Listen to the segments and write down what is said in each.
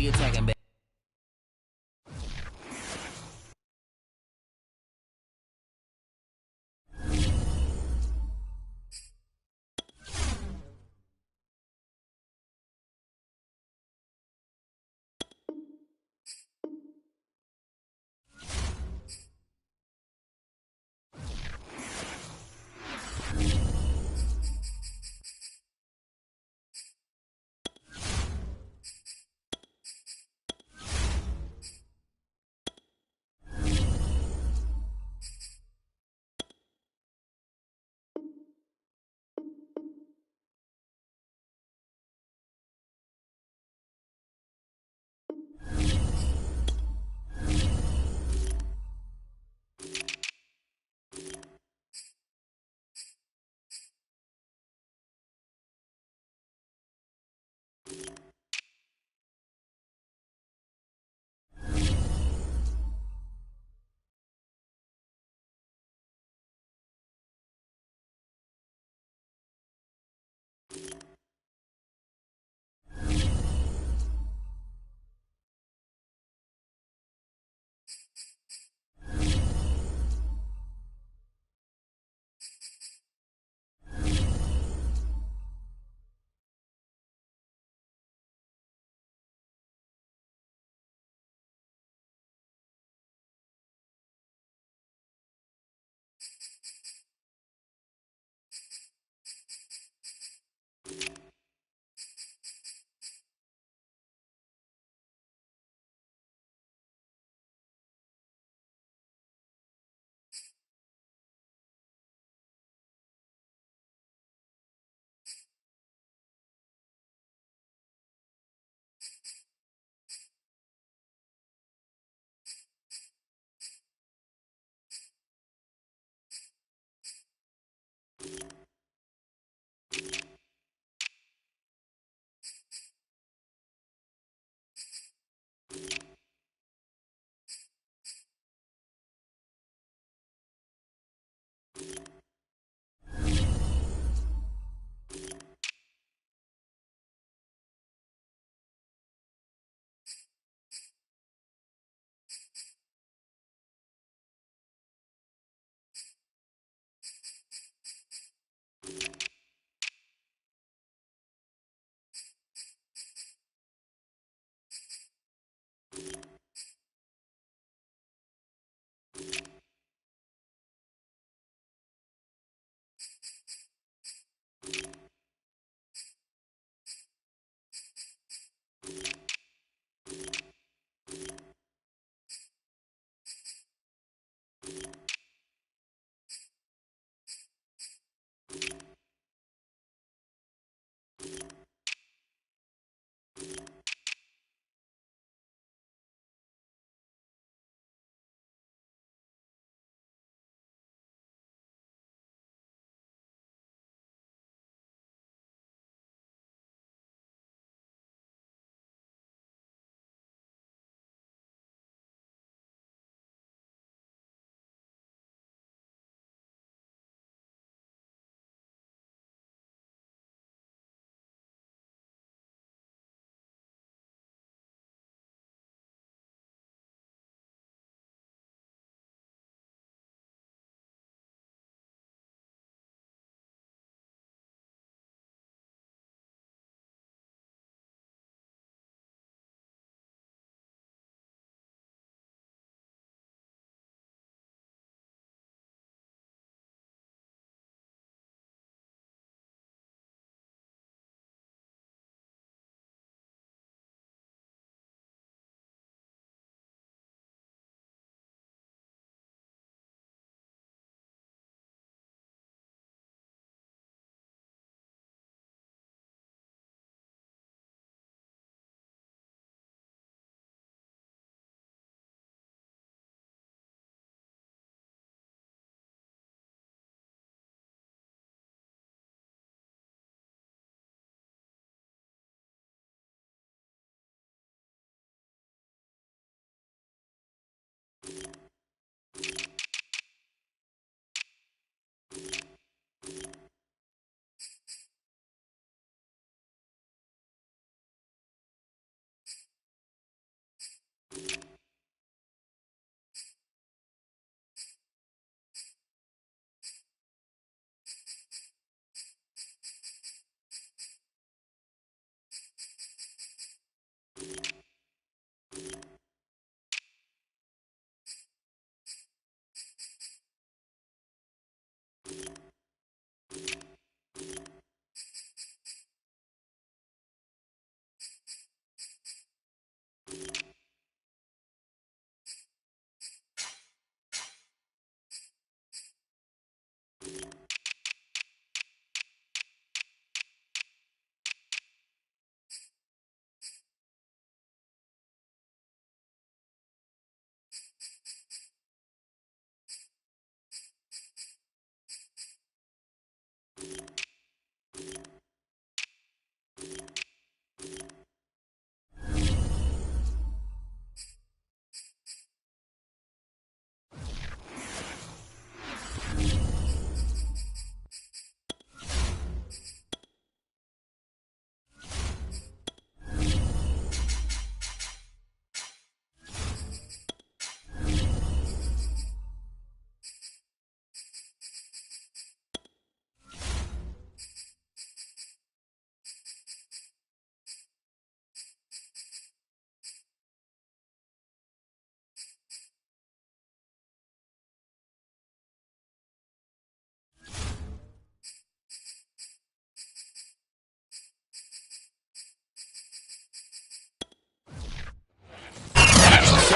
We attacking, baby.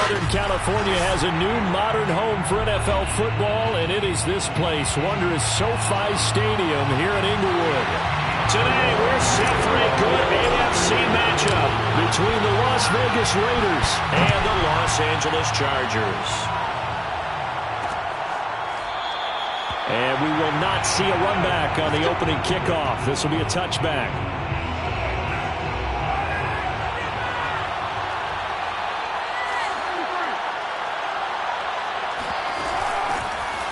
Southern California has a new modern home for NFL football, and it is this place, wondrous SoFi Stadium here in Inglewood. Today, we're set for a good AFC matchup between the Las Vegas Raiders and the Los Angeles Chargers. And we will not see a run back on the opening kickoff. This will be a touchback.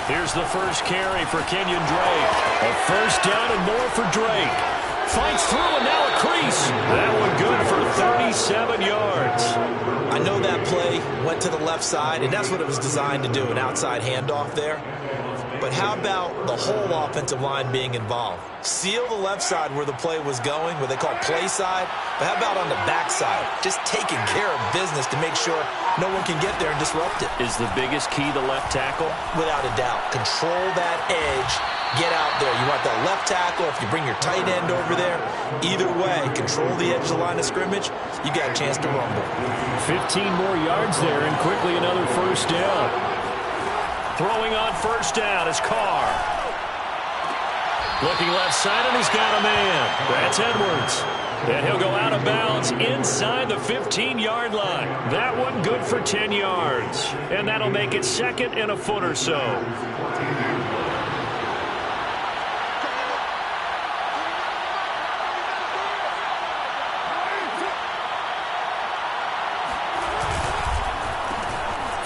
Here's the first carry for Kenyon Drake. A first down and more for Drake. Fights through and now a crease. That one good for 37 yards. I know that play went to the left side, and that's what it was designed to do, an outside handoff there. But how about the whole offensive line being involved? Seal the left side where the play was going, what they call play side. But how about on the back side? Just taking care of business to make sure no one can get there and disrupt it. Is the biggest key the left tackle? Without a doubt. Control that edge. Get out there. You want that left tackle. If you bring your tight end over there, either way, control the edge of the line of scrimmage, you got a chance to rumble. 15 more yards there and quickly another first down. Throwing on first down is Carr. Looking left side, and he's got a man. That's Edwards. And he'll go out of bounds inside the 15-yard line. That one good for 10 yards. And that'll make it second and a foot or so.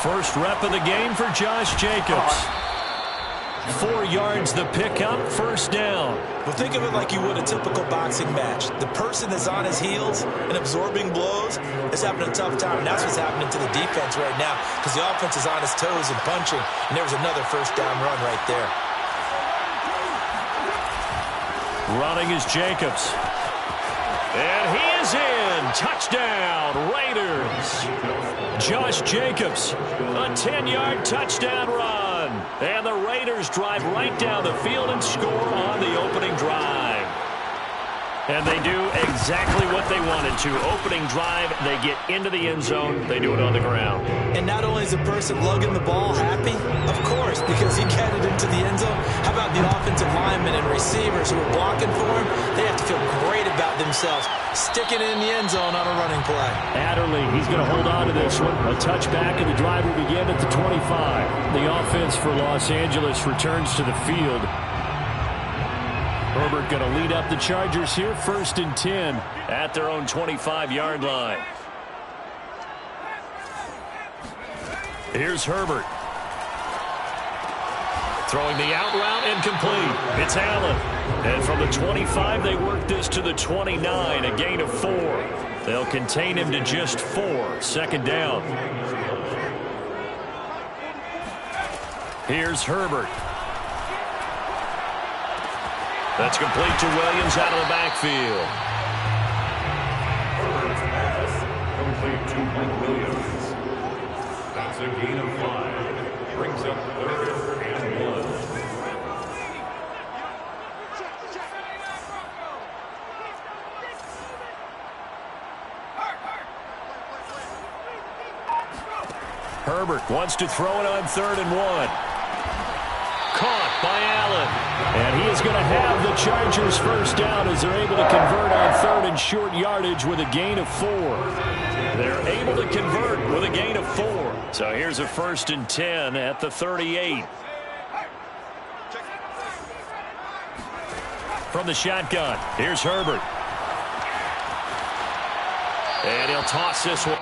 First rep of the game for Josh Jacobs. 4 yards the pickup, first down. Well, think of it like you would a typical boxing match. The person that's on his heels and absorbing blows is having a tough time, and that's what's happening to the defense right now because the offense is on his toes and punching, and there was another first down run right there. Running is Jacobs. And he is in. Touchdown, Raiders. Josh Jacobs, a 10-yard touchdown run. And the Raiders drive right down the field and score on the opening drive. And they do exactly what they wanted to. Opening drive, they get into the end zone. They do it on the ground. And not only is the person lugging the ball happy, of course, because he got it into the end zone. How about the offensive linemen and receivers who are blocking for him? They have to feel great about themselves, sticking it in the end zone on a running play. Adderley, he's going to hold on to this one. A touchback, and the drive will begin at the 25. The offense for Los Angeles returns to the field. Herbert going to lead up the Chargers here, 1st and 10 at their own 25-yard line. Here's Herbert. Throwing the out route incomplete. It's Allen. And from the 25, they work this to the 29, a gain of 4. They'll contain him to just 4. Second down. Here's Herbert. That's complete to Williams out of the backfield. Complete to Mike Williams. That's a gain of 5. Brings up 3rd and 1. Herbert wants to throw it on 3rd and 1. Caught by Allen. And he is going to have the Chargers first down as they're able to convert on 3rd and short yardage with a gain of 4. They're able to convert with a gain of 4. So here's a 1st and 10 at the 38. From the shotgun, here's Herbert. And he'll toss this one.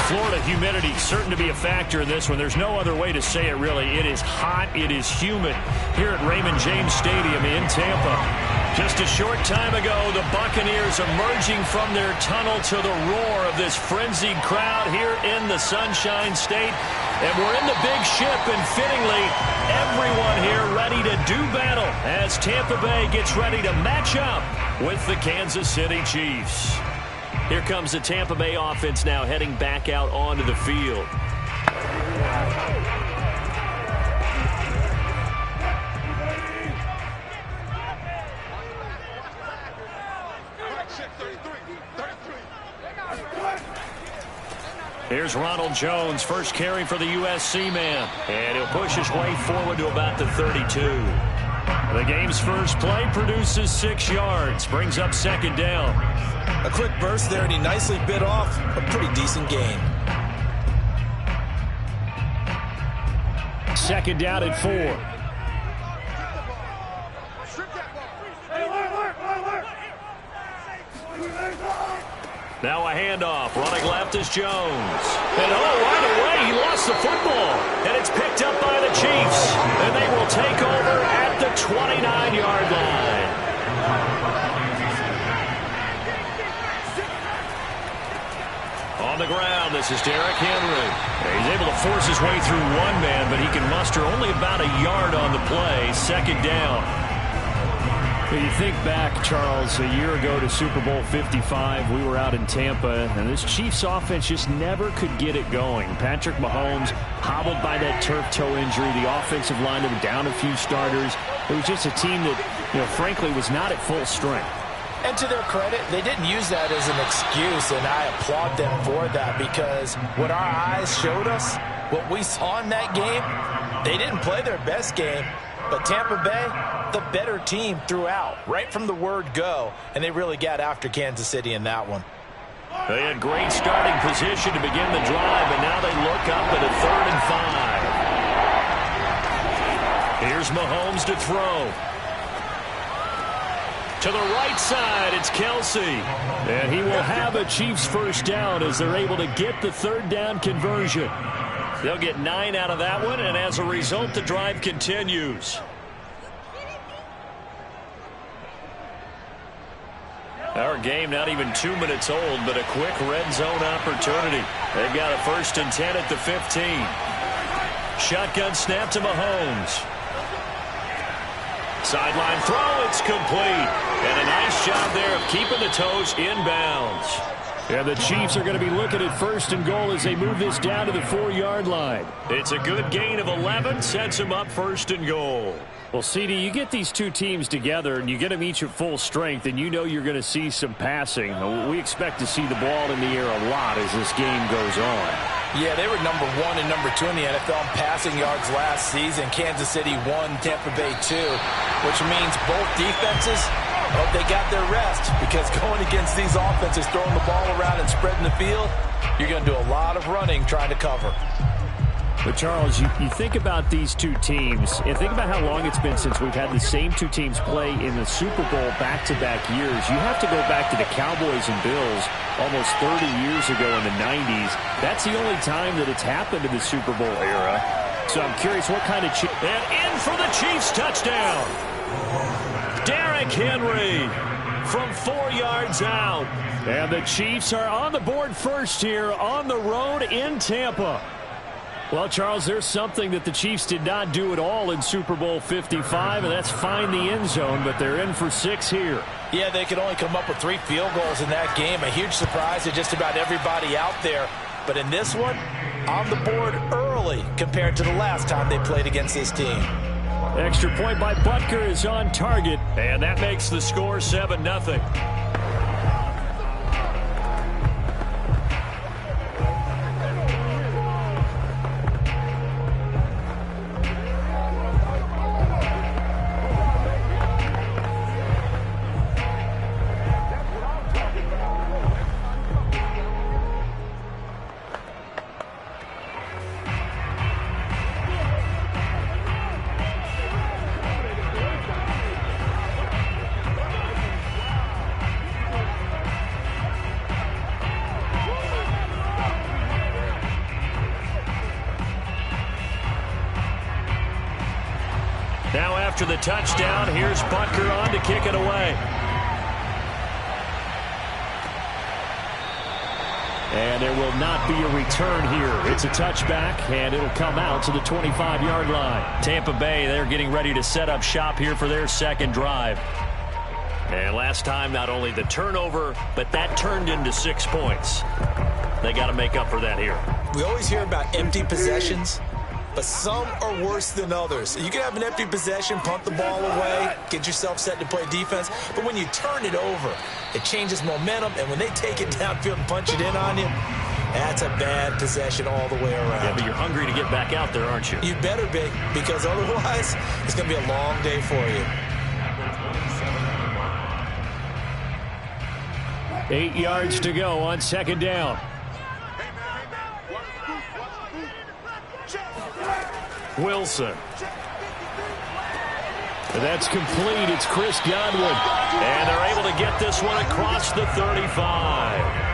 Florida humidity certain to be a factor in this one. There's no other way to say it, really. It is hot. It is humid here at Raymond James Stadium in Tampa. Just a short time ago, the Buccaneers emerging from their tunnel to the roar of this frenzied crowd here in the Sunshine State. And we're in the big ship, and fittingly, everyone here ready to do battle as Tampa Bay gets ready to match up with the Kansas City Chiefs. Here comes the Tampa Bay offense now heading back out onto the field. Here's Ronald Jones, first carry for the USC man. And he'll push his way forward to about the 32. The game's first play produces 6 yards, brings up second down. A quick burst there, and he nicely bit off a pretty decent gain. Second down at 4. Now a handoff. Running left is Jones. And right away, he lost the football. And it's picked up by the Chiefs. And they will take over at the 29-yard line. On the ground, this is Derrick Henry. He's able to force his way through one man, but he can muster only about a yard on the play. Second down. When you think back, Charles, a year ago to Super Bowl 55, we were out in Tampa, and this Chiefs offense just never could get it going. Patrick Mahomes hobbled by that turf toe injury. The offensive line were down a few starters. It was just a team that, frankly, was not at full strength. And to their credit, they didn't use that as an excuse, and I applaud them for that, because what our eyes showed us, what we saw in that game, they didn't play their best game, but Tampa Bay, the better team throughout, right from the word go, and they really got after Kansas City in that one. They had great starting position to begin the drive, and now they look up at a 3rd and 5. Here's Mahomes to throw. To the right side, it's Kelsey. And he will have a Chiefs first down as they're able to get the 3rd down conversion. They'll get 9 out of that one, and as a result, the drive continues. Our game not even 2 minutes old, but a quick red zone opportunity. They've got a 1st and 10 at the 15. Shotgun snap to Mahomes. Sideline throw, it's complete. And a nice job there of keeping the toes inbounds. And the Chiefs are going to be looking at 1st and goal as they move this down to the 4-yard line. It's a good gain of 11, sets them up 1st and goal. Well, CD, you get these two teams together and you get them each at full strength, and you know you're going to see some passing. We expect to see the ball in the air a lot as this game goes on. Yeah, they were number 1 and number 2 in the NFL in passing yards last season. Kansas City 1, Tampa Bay 2, which means both defenses, well, they got their rest, because going against these offenses, throwing the ball around and spreading the field, you're going to do a lot of running trying to cover. But, Charles, you think about these two teams, and think about how long it's been since we've had the same two teams play in the Super Bowl back-to-back years. You have to go back to the Cowboys and Bills almost 30 years ago in the 90s. That's the only time that it's happened in the Super Bowl era. So I'm curious what kind of... And in for the Chiefs touchdown. Derrick Henry from 4 yards out. And the Chiefs are on the board first here on the road in Tampa. Well, Charles, there's something that the Chiefs did not do at all in Super Bowl 55, and that's find the end zone, but they're in for 6 here. Yeah, they could only come up with 3 field goals in that game. A huge surprise to just about everybody out there. But in this one, on the board early compared to the last time they played against this team. Extra point by Butker is on target, and that makes the score 7-0. after the touchdown. Here's Butker on to kick it away. And there will not be a return here. It's a touchback, and it'll come out to the 25-yard line. Tampa Bay, they're getting ready to set up shop here for their second drive. And last time, not only the turnover, but that turned into 6 points. They got to make up for that here. We always hear about empty possessions, but some are worse than others. You can have an empty possession, punt the ball away, get yourself set to play defense, but when you turn it over, it changes momentum, and when they take it downfield and punch it in on you, that's a bad possession all the way around. Yeah, but you're hungry to get back out there, aren't you? You better be, because otherwise, it's going to be a long day for you. 8 yards to go on second down. Wilson. That's complete. It's Chris Godwin. And they're able to get this one across the 35.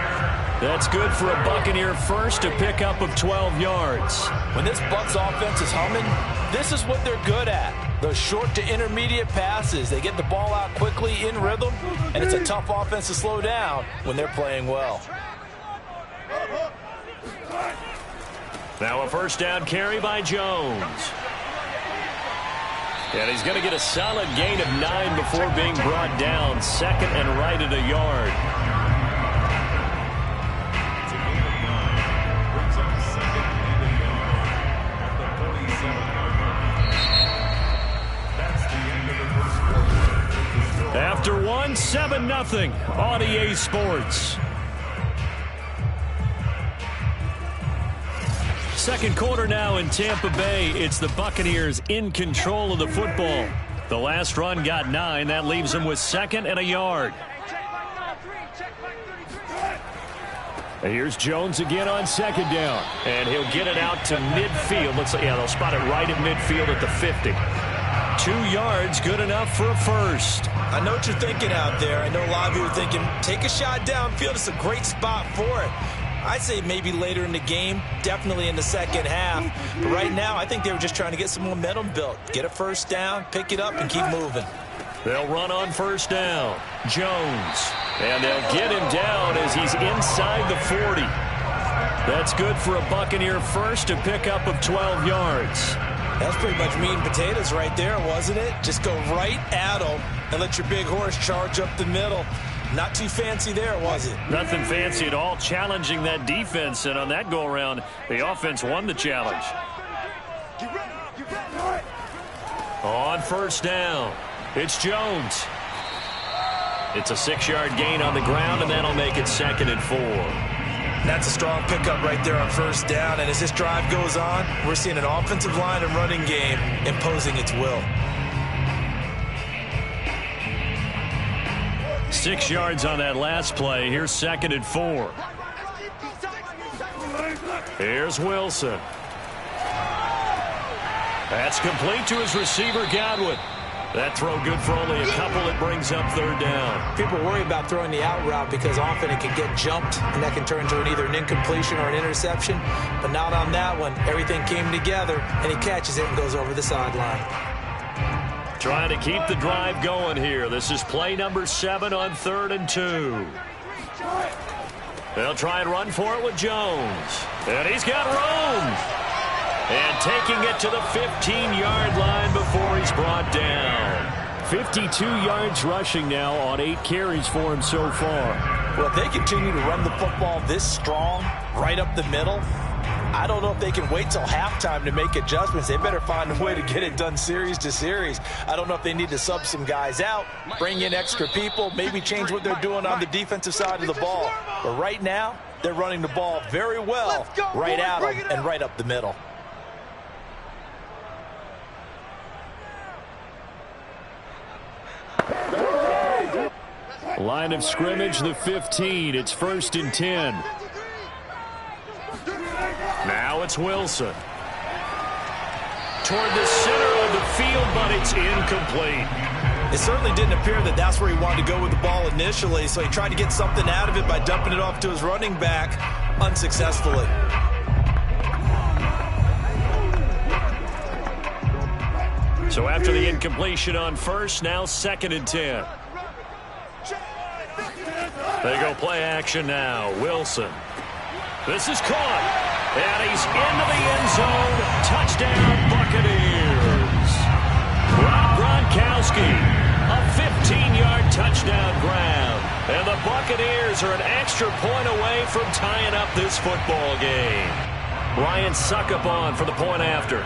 That's good for a Buccaneer first, a pickup of 12 yards. When this Bucs offense is humming, this is what they're good at. Those short to intermediate passes. They get the ball out quickly in rhythm, and it's a tough offense to slow down when they're playing well. Now a first down carry by Jones. And he's going to get a solid gain of 9 before being brought down. Second and right at a yard. After one, 7-0 on EA Sports. Second quarter now in Tampa Bay. It's the Buccaneers in control of the football. The last run got 9. That leaves them with 2nd and a yard. And here's Jones again on second down. And he'll get it out to midfield. They'll spot it right at midfield at the 50. 2 yards, good enough for a first. I know what you're thinking out there. I know a lot of you are thinking, take a shot downfield. It's a great spot for it. I'd say maybe later in the game, definitely in the second half. But right now, I think they were just trying to get some momentum built. Get a first down, pick it up, and keep moving. They'll run on first down. Jones. And they'll get him down as he's inside the 40. That's good for a Buccaneer first, a pickup of 12 yards. That's pretty much meat and potatoes right there, wasn't it? Just go right at them and let your big horse charge up the middle. Not too fancy there, was it? Nothing fancy at all, challenging that defense. And on that go-around, the offense won the challenge. On first down, it's Jones. It's a 6-yard gain on the ground, and that'll make it 2nd and 4. That's a strong pickup right there on first down. And as this drive goes on, we're seeing an offensive line and running game imposing its will. 6 yards on that last play. Here's 2nd and 4. Here's Wilson. That's complete to his receiver, Godwin. That throw good for only a couple. It brings up 3rd down. People worry about throwing the out route because often it can get jumped, and that can turn into either an incompletion or an interception. But not on that one. Everything came together, and he catches it and goes over the sideline. Trying to keep the drive going here. This is play number 7 on 3rd and 2. They'll try and run for it with Jones. And he's got room. And taking it to the 15-yard line before he's brought down. 52 yards rushing now on 8 carries for him so far. Well, if they continue to run the football this strong, right up the middle, I don't know if they can wait till halftime to make adjustments. They better find a way to get it done series to series. I don't know if they need to sub some guys out, bring in extra people, maybe change what they're doing on the defensive side of the ball. But right now, they're running the ball very well right at them and right up the middle. Line of scrimmage, the 15. It's 1st and 10. Now it's Wilson. Toward the center of the field, but it's incomplete. It certainly didn't appear that that's where he wanted to go with the ball initially, so he tried to get something out of it by dumping it off to his running back unsuccessfully. So after the incompletion on first, now 2nd and 10. They go play action now. Wilson. This is caught. And he's into the end zone. Touchdown, Buccaneers. Rob Gronkowski. A 15-yard touchdown grab. And the Buccaneers are an extra point away from tying up this football game. Ryan Succop on for the point after.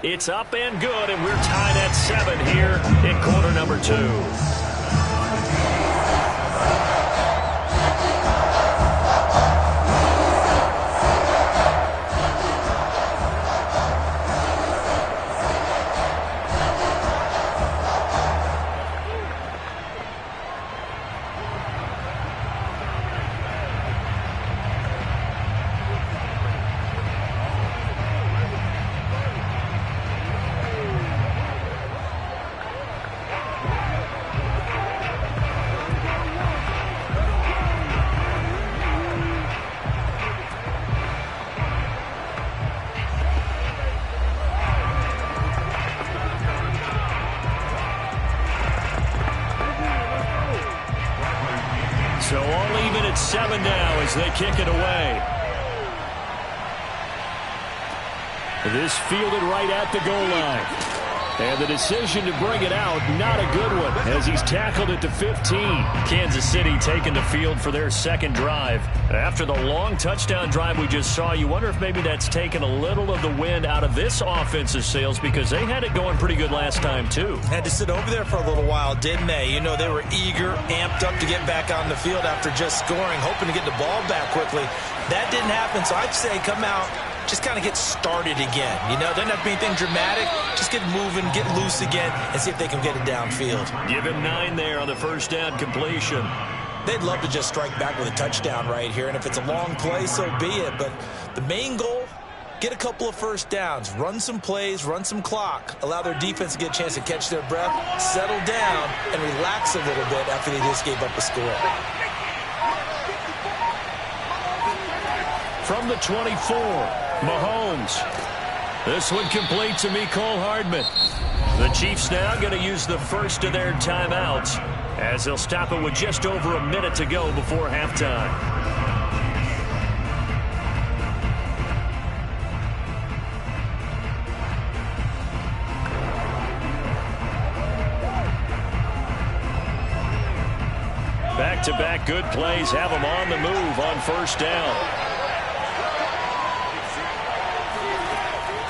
It's up and good, and we're tied at 7 here in quarter number 2. So all even at 7 now as they kick it away. This fielded right at the goal line. And the decision to bring it out, not a good one, as he's tackled at the 15. Kansas City taking the field for their second drive. After the long touchdown drive we just saw, you wonder if maybe that's taken a little of the wind out of this offensive sails, because they had it going pretty good last time, too. Had to sit over there for a little while, didn't they? You know, they were eager, amped up to get back on the field after just scoring, hoping to get the ball back quickly. That didn't happen, so I'd say come out, just kind of get started again. You know, doesn't have to be anything dramatic. Just get moving, get loose again, and see if they can get it downfield. Give him 9 there on the first down completion. They'd love to just strike back with a touchdown right here, and if it's a long play, so be it. But the main goal, get a couple of first downs, run some plays, run some clock, allow their defense to get a chance to catch their breath, settle down, and relax a little bit after they just gave up a score. From the 24, Mahomes. This one complete to Mecole Hardman. The Chiefs now going to use the first of their timeouts as they'll stop it with just over a minute to go before halftime. Back-to-back good plays have them on the move on first down.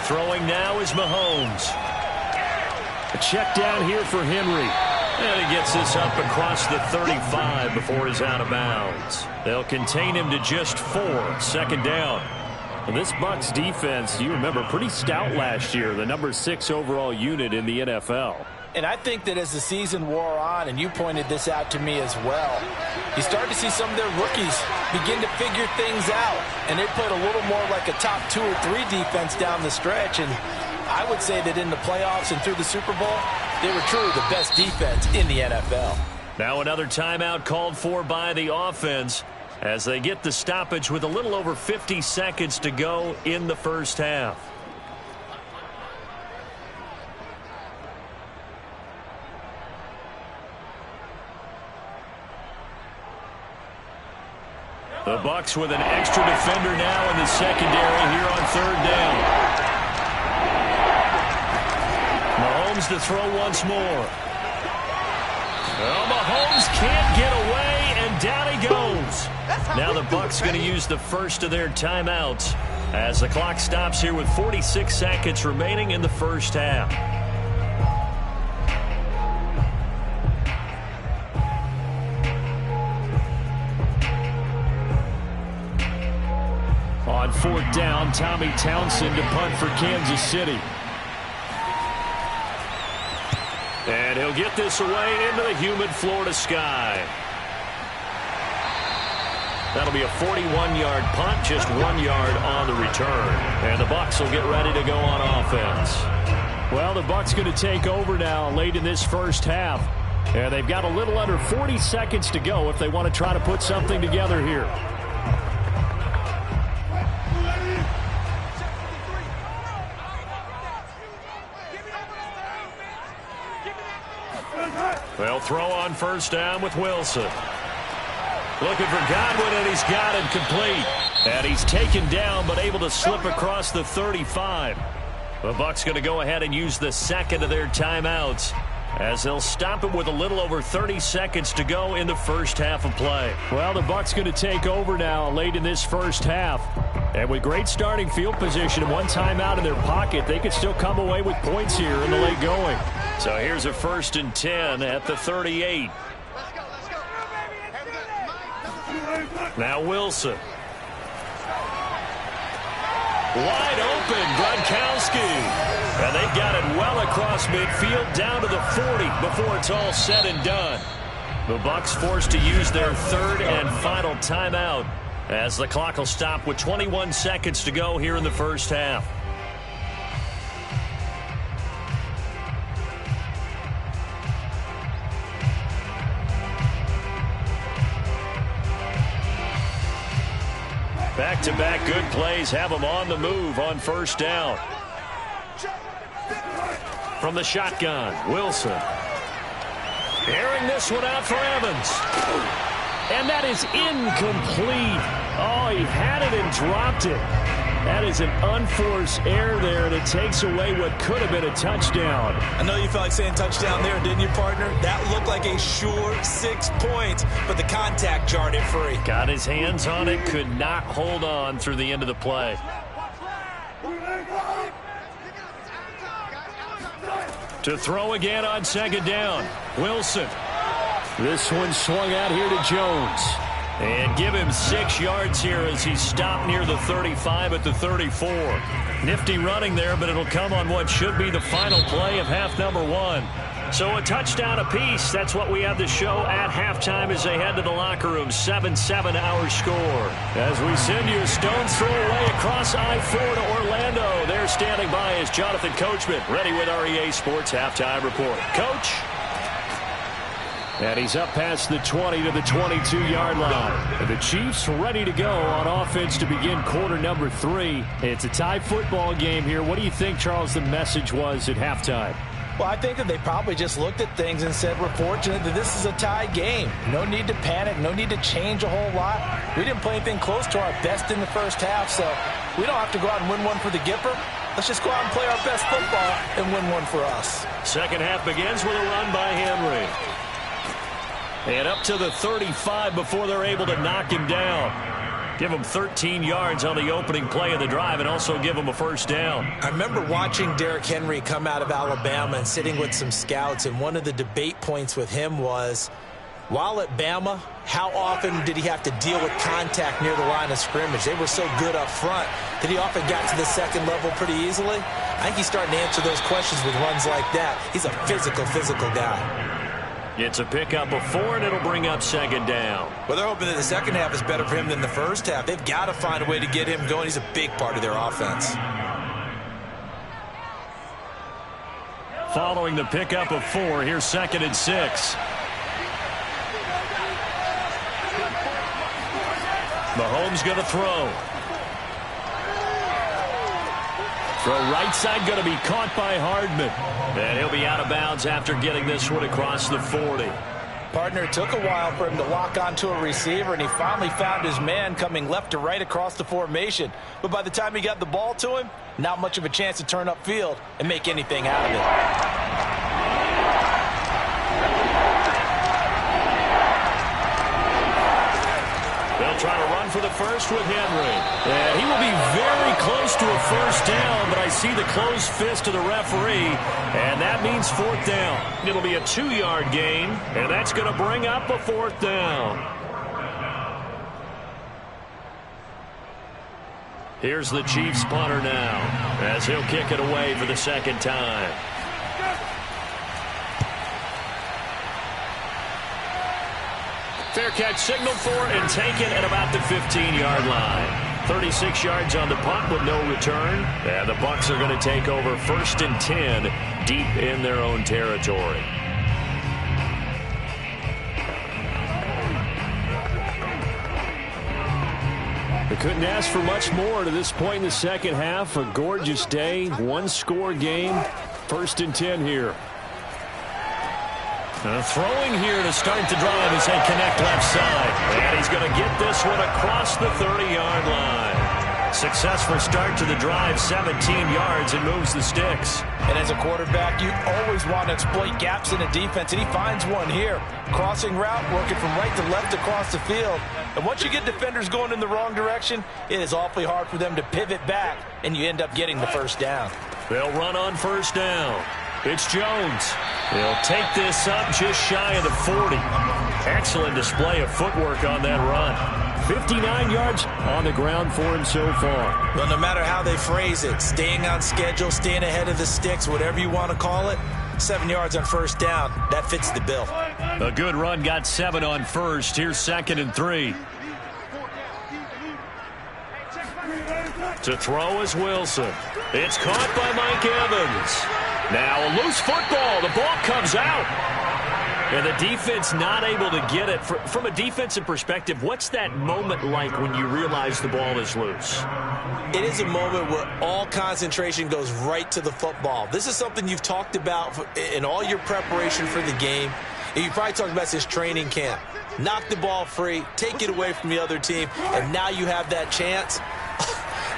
Throwing now is Mahomes. A check down here for Henry. And he gets this up across the 35 before he's out of bounds. They'll contain him to just 4. Second down. And this Bucs defense, you remember, pretty stout last year. The number 6 overall unit in the NFL. And I think that as the season wore on, and you pointed this out to me as well, you start to see some of their rookies begin to figure things out. And they played a little more like a top 2 or 3 defense down the stretch. And I would say that in the playoffs and through the Super Bowl, they were truly the best defense in the NFL. Now another timeout called for by the offense as they get the stoppage with a little over 50 seconds to go in the first half. The Bucs with an extra defender now in the secondary here on third down. Mahomes to throw once more. Well, Mahomes can't get away, and down he goes. Now the Bucs going to use the first of their timeouts as the clock stops here with 46 seconds remaining in the first half. On fourth down, Tommy Townsend to punt for Kansas City. And he'll get this away into the humid Florida sky. That'll be a 41-yard punt, just 1 yard on the return. And the Bucs will get ready to go on offense. Well, the Bucs going to take over now late in this first half. And they've got a little under 40 seconds to go if they want to try to put something together here. They'll throw on first down with Wilson. Looking for Godwin, and he's got it complete. And he's taken down, but able to slip across the 35. The Bucs going to go ahead and use the second of their timeouts, as they'll stop it with a little over 30 seconds to go in the first half of play. Well, the Bucs going to take over now late in this first half. And with great starting field position and one timeout in their pocket, they could still come away with points here in the late going. So here's a 1st and 10 at the 38. Now Wilson. Wide open, Gronkowski. And they've got it well across midfield down to the 40 before it's all said and done. The Bucs forced to use their third and final timeout, as the clock will stop with 21 seconds to go here in the first half. Back-to-back good plays have them on the move on first down. From the shotgun, Wilson. Airing this one out for Evans. And that is incomplete. Oh, he had it and dropped it. That is an unforced error there, and it takes away what could have been a touchdown. I know you felt like saying touchdown there, didn't you, partner? That looked like a sure 6 points, but the contact jarred it free. Got his hands on it, could not hold on through the end of the play. To throw again on second down, Wilson. This one swung out here to Jones. And give him 6 yards here as he stopped near the 35 at the 34. Nifty running there, but it'll come on what should be the final play of half number 1. So a touchdown apiece. That's what we have to show at halftime as they head to the locker room. 7-7 our score. As we send you a stone's throw away across I-4 to Orlando. There standing by is Jonathan Coachman, ready with our EA Sports Halftime Report. Coach? And he's up past the 20 to the 22-yard line. And the Chiefs ready to go on offense to begin quarter number 3. It's a tie football game here. What do you think, Charles, the message was at halftime? Well, I think that they probably just looked at things and said, we're fortunate that this is a tie game. No need to panic. No need to change a whole lot. We didn't play anything close to our best in the first half, so we don't have to go out and win one for the Gipper. Let's just go out and play our best football and win one for us. Second half begins with a run by Henry. And up to the 35 before they're able to knock him down. Give him 13 yards on the opening play of the drive and also give him a first down. I remember watching Derrick Henry come out of Alabama and sitting with some scouts, and one of the debate points with him was, while at Bama, how often did he have to deal with contact near the line of scrimmage? They were so good up front that he often got to the second level pretty easily. I think he's starting to answer those questions with runs like that. He's a physical guy. It's a pickup of 4, and it'll bring up second down. Well, they're hoping that the second half is better for him than the first half. They've got to find a way to get him going. He's a big part of their offense. Following the pickup of 4, here's 2nd and 6. Mahomes going to throw. Throw right side going to be caught by Hardman. And he'll be out of bounds after getting this one across the 40. Partner, it took a while for him to lock onto a receiver, and he finally found his man coming left to right across the formation. But by the time he got the ball to him, not much of a chance to turn upfield and make anything out of it. They'll try to run for the first with Henry. And he will be very close to a first down, but I see the closed fist of the referee, and that means 4th down. It'll be a 2-yard gain, and that's going to bring up a 4th down. Here's the Chiefs punter now, as he'll kick it away for the second time. Fair catch signaled for and taken at about the 15-yard line. 36 yards on the punt with no return. And the Bucs are going to take over 1st and 10 deep in their own territory. They couldn't ask for much more to this point in the second half. A gorgeous day, 1-score game. 1st and 10 here. Throwing here to start the drive as they connect left side. And he's going to get this one across the 30-yard line. Successful start to the drive, 17 yards, and moves the sticks. And as a quarterback, you always want to exploit gaps in the defense, and he finds one here. Crossing route, working from right to left across the field. And once you get defenders going in the wrong direction, it is awfully hard for them to pivot back, and you end up getting the first down. They'll run on first down. It's Jones. He'll take this up just shy of the 40. Excellent display of footwork on that run. 59 yards on the ground for him so far. Well, no matter how they phrase it, staying on schedule, staying ahead of the sticks, whatever you want to call it, 7 yards on first down, that fits the bill. A good run, got 7 on first. Here's 2nd and 3. To throw is Wilson. It's caught by Mike Evans. Now a loose football. The ball comes out. And the defense not able to get it. From a defensive perspective, what's that moment like when you realize the ball is loose? It is a moment where all concentration goes right to the football. This is something you've talked about in all your preparation for the game. And you probably talked about this training camp. Knock the ball free, take it away from the other team, and now you have that chance.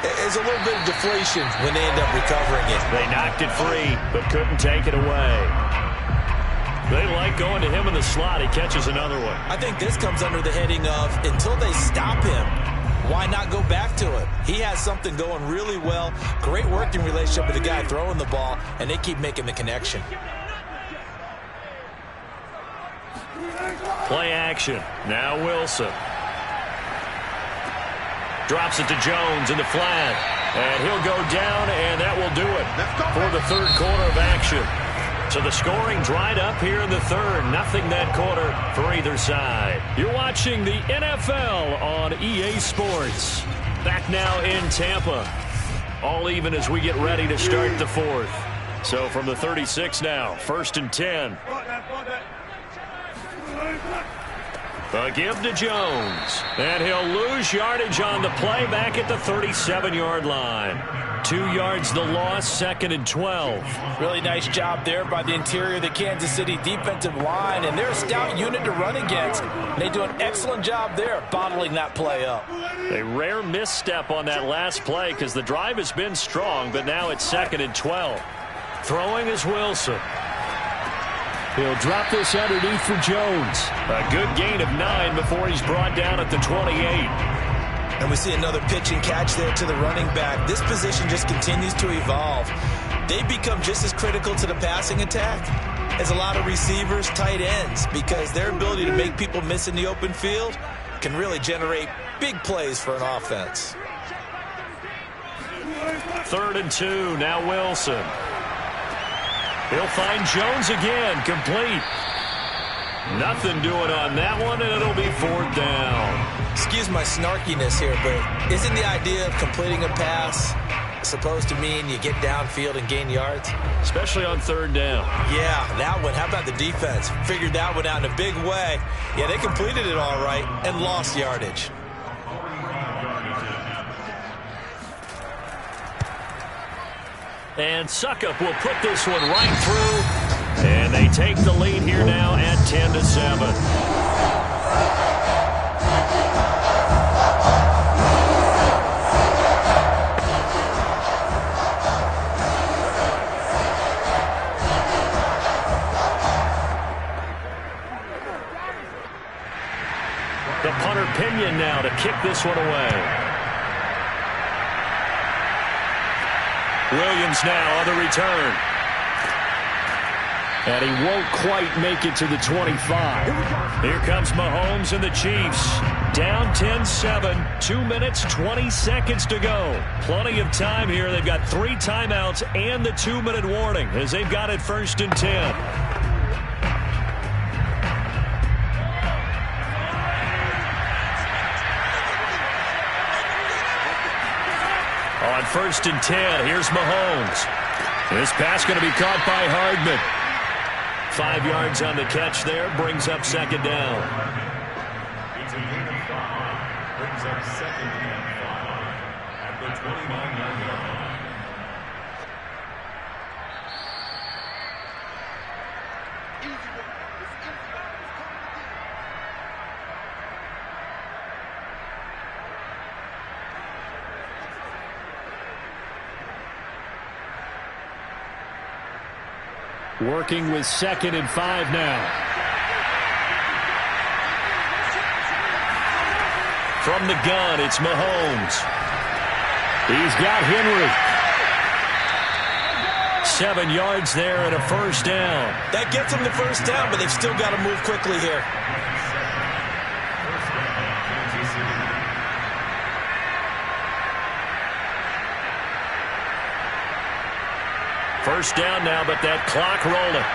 There's a little bit of deflation when they end up recovering it. They knocked it free, but couldn't take it away. They like going to him in the slot. He catches another one. I think this comes under the heading of, until they stop him, why not go back to it? He has something going really well. Great working relationship with the guy throwing the ball, and they keep making the connection. Play action. Now Wilson. Drops it to Jones in the flat. And he'll go down, and that will do it for the third quarter of action. So the scoring dried up here in the third. Nothing that quarter for either side. You're watching the NFL on EA Sports. Back now in Tampa. All even as we get ready to start the fourth. So from the 36 now, 1st and 10. A give to Jones. And he'll lose yardage on the play back at the 37-yard line. 2 yards the loss, 2nd and 12. Really nice job there by the interior of the Kansas City defensive line, and they're a stout unit to run against. They do an excellent job there bottling that play up. A rare misstep on that last play because the drive has been strong, but now it's 2nd and 12. Throwing is Wilson. He'll drop this underneath for Jones. A good gain of 9 before he's brought down at the 28. And we see another pitch and catch there to the running back. This position just continues to evolve. They become just as critical to the passing attack as a lot of receivers, tight ends, because their ability to make people miss in the open field can really generate big plays for an offense. 3rd and 2, now Wilson. He'll find Jones again, complete. Nothing doing on that one, and it'll be 4th down. Excuse my snarkiness here, but isn't the idea of completing a pass supposed to mean you get downfield and gain yards? Especially on 3rd down. Yeah, that one. How about the defense? Figured that one out in a big way. Yeah, they completed it all right and lost yardage. And Suckup will put this one right through. And they take the lead here now at 10-7. The punter Pinion now to kick this one away. Williams now on the return. And he won't quite make it to the 25. Here comes Mahomes and the Chiefs. Down 10-7, 2 minutes, 20 seconds to go. Plenty of time here. They've got 3 timeouts and the 2-minute warning as they've got it 1st and 10. On 1st and 10, here's Mahomes. This pass going to be caught by Hardman. 5 yards on the catch there, brings up 2nd down. It's a gain of 5, brings up 2nd and 5 at the 29-yard line. Working with 2nd and 5 now. From the gun, it's Mahomes. He's got Henry. 7 yards there and a first down. That gets them the first down, but they've still got to move quickly here. First down now, but that clock rolling.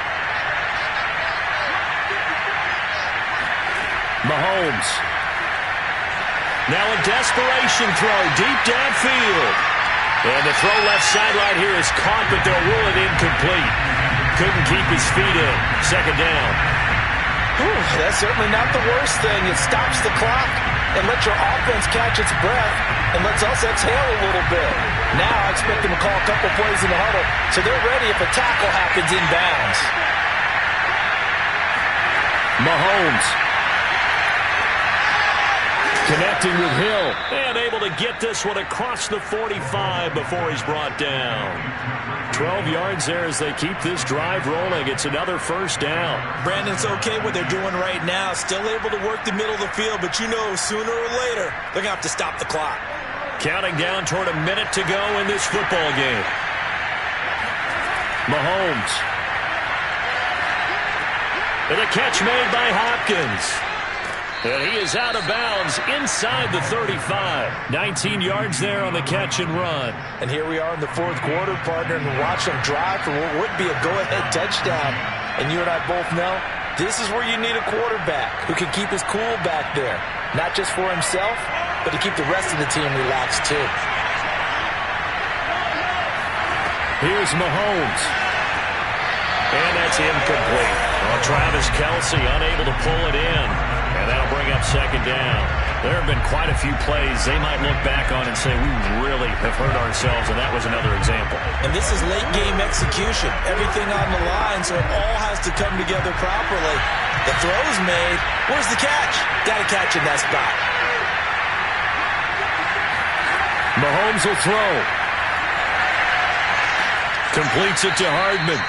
Mahomes. Now a desperation throw deep downfield. And the throw left sideline here is caught, but they'll rule it incomplete. Couldn't keep his feet in. 2nd down. Whew, that's certainly not the worst thing. It stops the clock and lets your offense catch its breath and lets us exhale a little bit. Now I expect them to call a couple plays in the huddle so they're ready if a tackle happens inbounds. Mahomes. Connecting with Hill. And able to get this one across the 45 before he's brought down. 12 yards there as they keep this drive rolling. It's another first down. Brandon, it's okay what they're doing right now. Still able to work the middle of the field, but you know sooner or later they're going to have to stop the clock. Counting down toward a minute to go in this football game. Mahomes. And a catch made by Hopkins. And he is out of bounds inside the 35. 19 yards there on the catch and run. And here we are in the 4th quarter, partner, and watch them drive for what would be a go-ahead touchdown. And you and I both know this is where you need a quarterback who can keep his cool back there. Not just for himself, but to keep the rest of the team relaxed too. Here's Mahomes. And that's incomplete. Well, Travis Kelce unable to pull it in. And that'll bring up 2nd down. There have been quite a few plays they might look back on and say, we really have hurt ourselves, and that was another example. And this is late game execution. Everything on the line, so it all has to come together properly. The throw's made. Where's the catch? Got to catch in that spot. Mahomes will throw. Completes it to Hardman.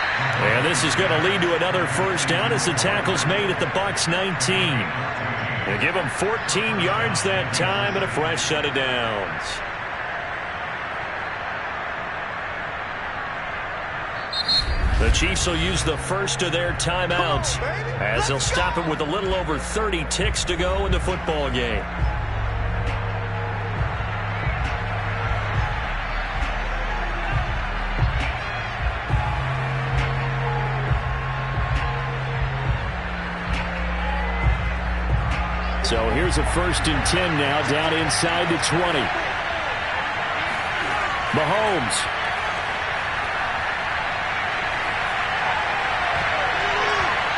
And this is going to lead to another first down as the tackle's made at the Bucs 19. They give them 14 yards that time and a fresh set of downs. The Chiefs will use the first of their timeouts as they'll stop it with a little over 30 ticks to go in the football game. So here's a 1st and 10 now down inside the 20. Mahomes.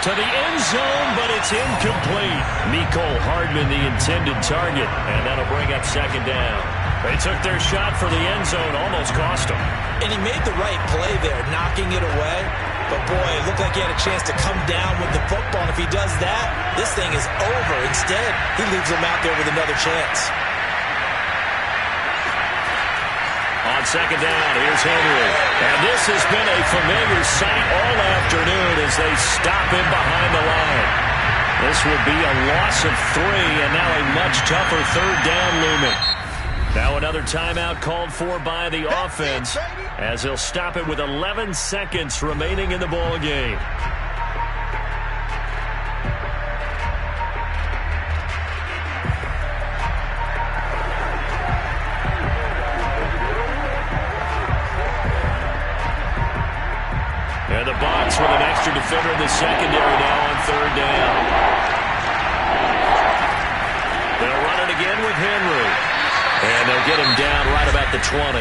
To the end zone, but it's incomplete. Mecole Hardman, the intended target, and that'll bring up 2nd down. They took their shot for the end zone, almost cost them. And he made the right play there, knocking it away. But, boy, it looked like he had a chance to come down with the football. And if he does that, this thing is over. Instead, he leaves him out there with another chance. On 2nd down, here's Henry. And this has been a familiar sight all afternoon as they stop him behind the line. This would be a loss of 3, and now a much tougher 3rd down looming. Now another timeout called for by the offense as they'll stop it with 11 seconds remaining in the ball game. And the Bucs with an extra defender in the secondary now on 3rd down. They'll run it again with Henry. And they'll get him down right about the 20.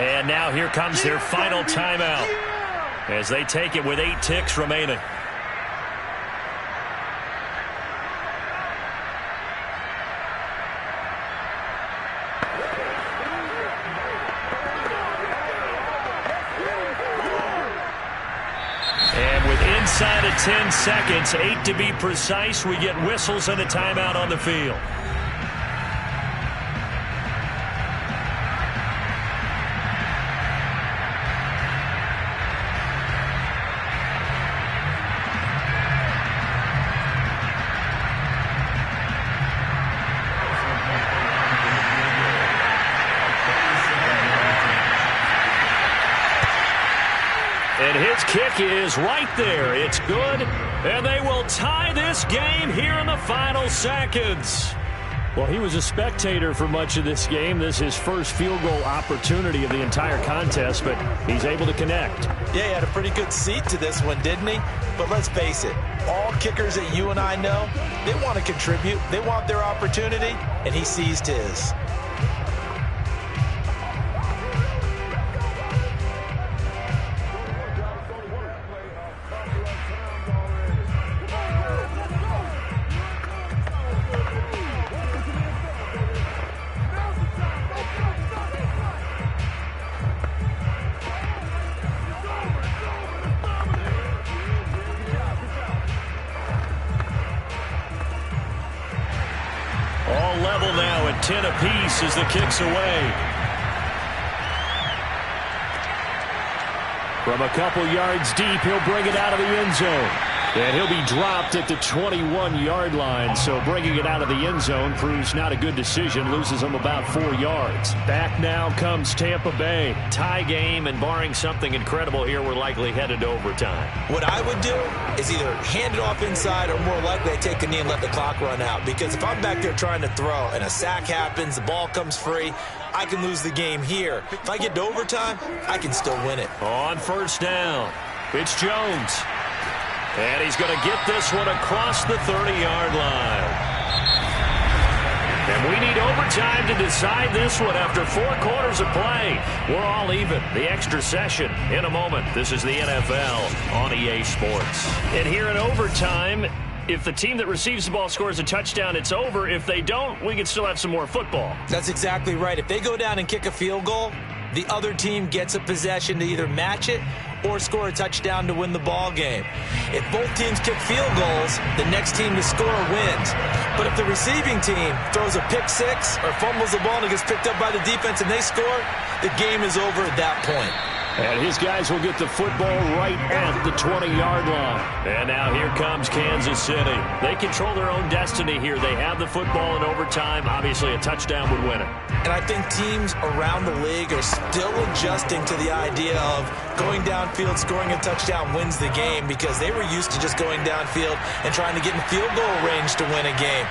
And now here comes their final timeout as they take it with 8 ticks remaining. And with inside of 10 seconds, 8 to be precise, we get whistles and a timeout on the field. kick is right there. It's good, and they will tie this game here in the final seconds. Well, he was a spectator for much of this game. This is his first field goal opportunity of the entire contest, but he's able to connect. Yeah, he had a pretty good seat to this one, didn't he? But let's face it, all kickers that you and I know, they want to contribute. They want their opportunity, and he seized his. All level now at 10 apiece as the kick's away. From a couple yards deep, he'll bring it out of the end zone. And he'll be dropped at the 21-yard line. So bringing it out of the end zone proves not a good decision. Loses him about 4 yards. Back now comes Tampa Bay. Tie game, and barring something incredible here, we're likely headed to overtime. What I would do is either hand it off inside or more likely I take a knee and let the clock run out. Because if I'm back there trying to throw and a sack happens, the ball comes free, I can lose the game here. If I get to overtime, I can still win it. On first down, it's Jones. And he's going to get this one across the 30-yard line. And we need overtime to decide this one after 4 quarters of play. We're all even. The extra session in a moment. This is the NFL on EA Sports. And here in overtime, if the team that receives the ball scores a touchdown, it's over. If they don't, we can still have some more football. That's exactly right. If they go down and kick a field goal, the other team gets a possession to either match it or score a touchdown to win the ball game. If both teams kick field goals, the next team to score wins. But if the receiving team throws a pick six or fumbles the ball and it gets picked up by the defense and they score, the game is over at that point. And his guys will get the football right at the 20-yard line. And now here comes Kansas City. They control their own destiny here. They have the football in overtime. Obviously, a touchdown would win it. And I think teams around the league are still adjusting to the idea of going downfield, scoring a touchdown wins the game, because they were used to just going downfield and trying to get in field goal range to win a game.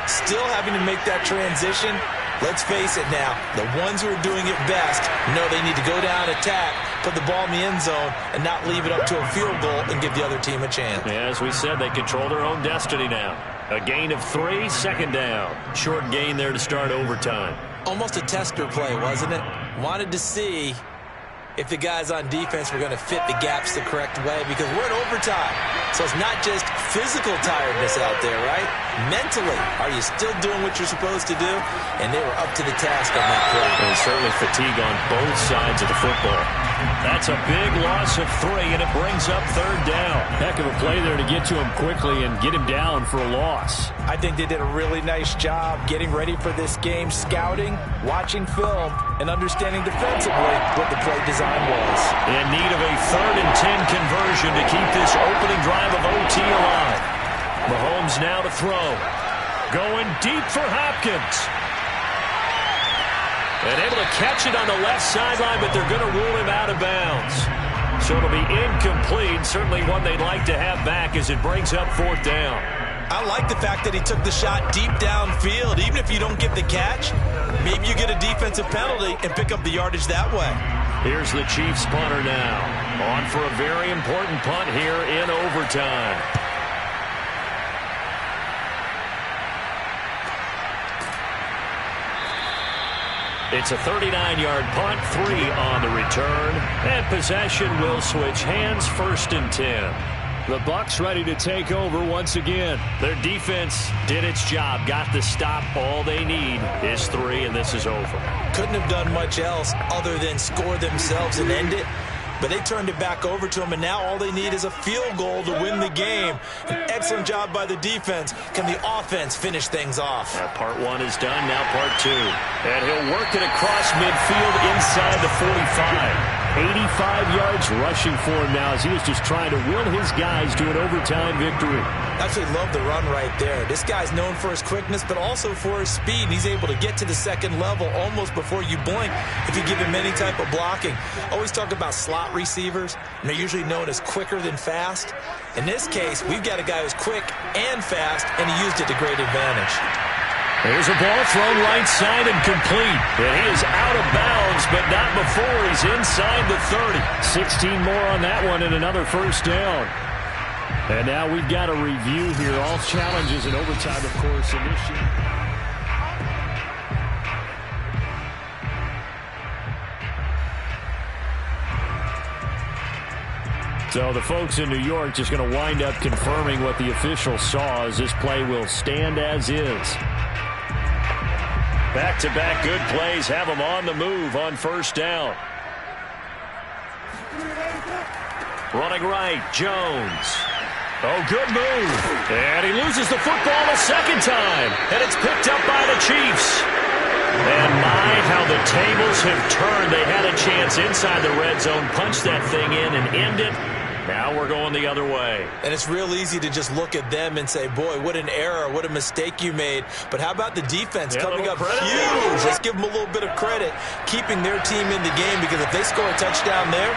Still having to make that transition. Let's face it now, the ones who are doing it best know they need to go down, attack, put the ball in the end zone, and not leave it up to a field goal and give the other team a chance. Yeah, as we said, they control their own destiny now. A gain of 3, second down. Short gain there to start overtime. Almost a tester play, wasn't it? Wanted to see if the guys on defense were going to fit the gaps the correct way, because we're in overtime. So it's not just physical tiredness out there, right? Mentally, are you still doing what you're supposed to do? And they were up to the task on that play. There's certainly fatigue on both sides of the football. That's a big loss of 3, and it brings up third down. Heck of a play there to get to him quickly and get him down for a loss. I think they did a really nice job getting ready for this game, scouting, watching film, and understanding defensively what the play design was. In need of a 3rd and 10 conversion to keep this opening drive of OT alive. Mahomes now to throw. Going deep for Hopkins. And able to catch it on the left sideline, but they're going to rule him out of bounds. So it'll be incomplete. Certainly one they'd like to have back as it brings up 4th down. I like the fact that he took the shot deep downfield. Even if you don't get the catch, maybe you get a defensive penalty and pick up the yardage that way. Here's the Chiefs punter now. On for a very important punt here in overtime. It's a 39-yard punt, 3 on the return, and possession will switch hands, 1st and 10. The Bucs ready to take over once again. Their defense did its job, got the stop. All they need is 3, and this is over. Couldn't have done much else other than score themselves and end it. But they turned it back over to him, and now all they need is a field goal to win the game. An excellent job by the defense. Can the offense finish things off? Part 1 is done, now part 2. And he'll work it across midfield inside the 45. 85 yards rushing for him now as he was just trying to will his guys to an overtime victory. Actually love the run right there. This guy's known for his quickness, but also for his speed. He's able to get to the second level almost before you blink if you give him any type of blocking. Always talk about slot receivers, and they're usually known as quicker than fast. In this case, we've got a guy who's quick and fast, and he used it to great advantage. There's a ball thrown right side and complete. And he is out of bounds, but not before he's inside the 30. 16 more on that one and another first down. And now we've got a review here. All challenges in overtime, of course, initiated. So the folks in New York just going to wind up confirming what the official saw as this play will stand as is. Back-to-back good plays have them on the move on first down. Running right, Jones. Oh, good move. And he loses the football a second time. And it's picked up by the Chiefs. And my, how the tables have turned. They had a chance inside the red zone, punch that thing in and end it. Now we're going the other way. And it's real easy to just look at them and say, boy, what an error, what a mistake you made. But how about the defense coming up huge? Let's give them a little bit of credit, keeping their team in the game, because if they score a touchdown there,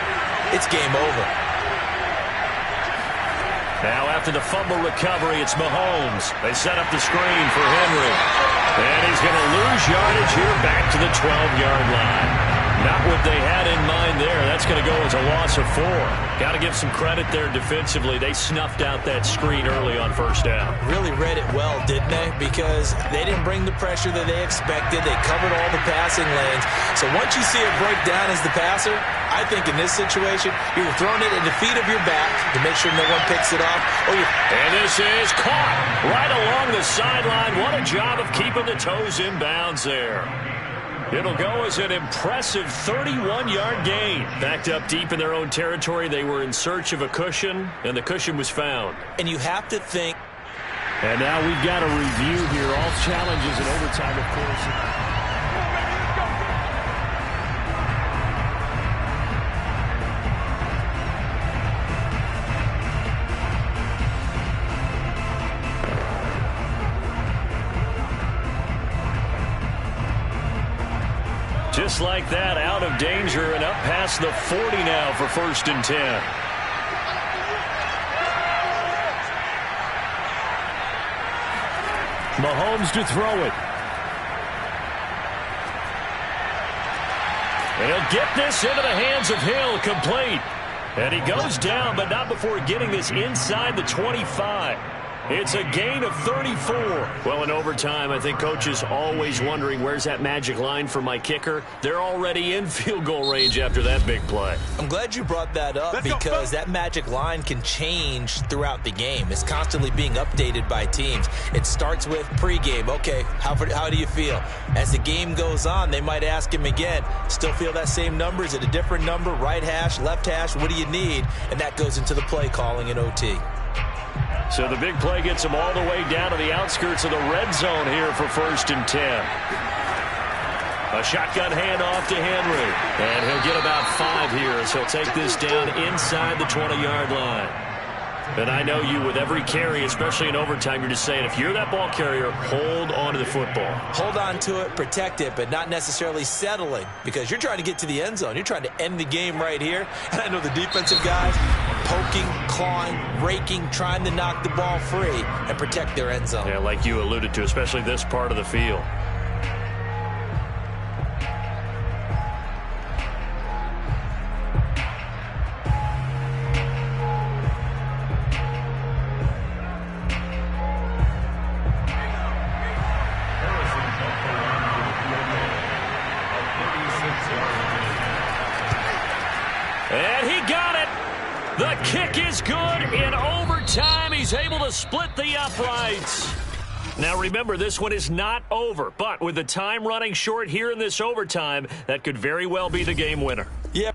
it's game over. Now after the fumble recovery, it's Mahomes. They set up the screen for Henry. And he's going to lose yardage here back to the 12-yard line. Not what they had in mind there. That's going to go as a loss of 4. Got to give some credit there defensively. They snuffed out that screen early on first down. Really read it well, didn't they? Because they didn't bring the pressure that they expected. They covered all the passing lanes. So once you see it break down as the passer, I think in this situation, you're throwing it in the feet of your back to make sure no one picks it off. And this is caught right along the sideline. What a job of keeping the toes in bounds there. It'll go as an impressive 31-yard gain. Backed up deep in their own territory, they were in search of a cushion, and the cushion was found. And you have to think. And now we've got a review here. All challenges in overtime, of course. Just like that, out of danger and up past the 40 now for 1st and 10. Mahomes to throw it. And he'll get this into the hands of Hill, complete. And he goes down, but not before getting this inside the 25. It's a gain of 34. Well, in overtime, I think Coach is always wondering, where's that magic line for my kicker? They're already in field goal range after that big play. I'm glad you brought that up because that magic line can change throughout the game. It's constantly being updated by teams. It starts with pregame. Okay, how do you feel? As the game goes on, they might ask him again, still feel that same number? Is it a different number? Right hash, left hash, what do you need? And that goes into the play calling in OT. So the big play gets him all the way down to the outskirts of the red zone here for 1st and 10. A shotgun handoff to Henry. And he'll get about 5 here as he'll take this down inside the 20-yard line. And I know you, with every carry, especially in overtime, you're just saying, if you're that ball carrier, hold on to the football. Hold on to it, protect it, but not necessarily settling, because you're trying to get to the end zone. You're trying to end the game right here. And I know the defensive guys poking, clawing, raking, trying to knock the ball free and protect their end zone. Yeah, like you alluded to, especially this part of the field. And he got it. The kick is good in overtime. He's able to split the uprights. Now remember, this one is not over, but with the time running short here in this overtime, that could very well be the game winner. Yeah.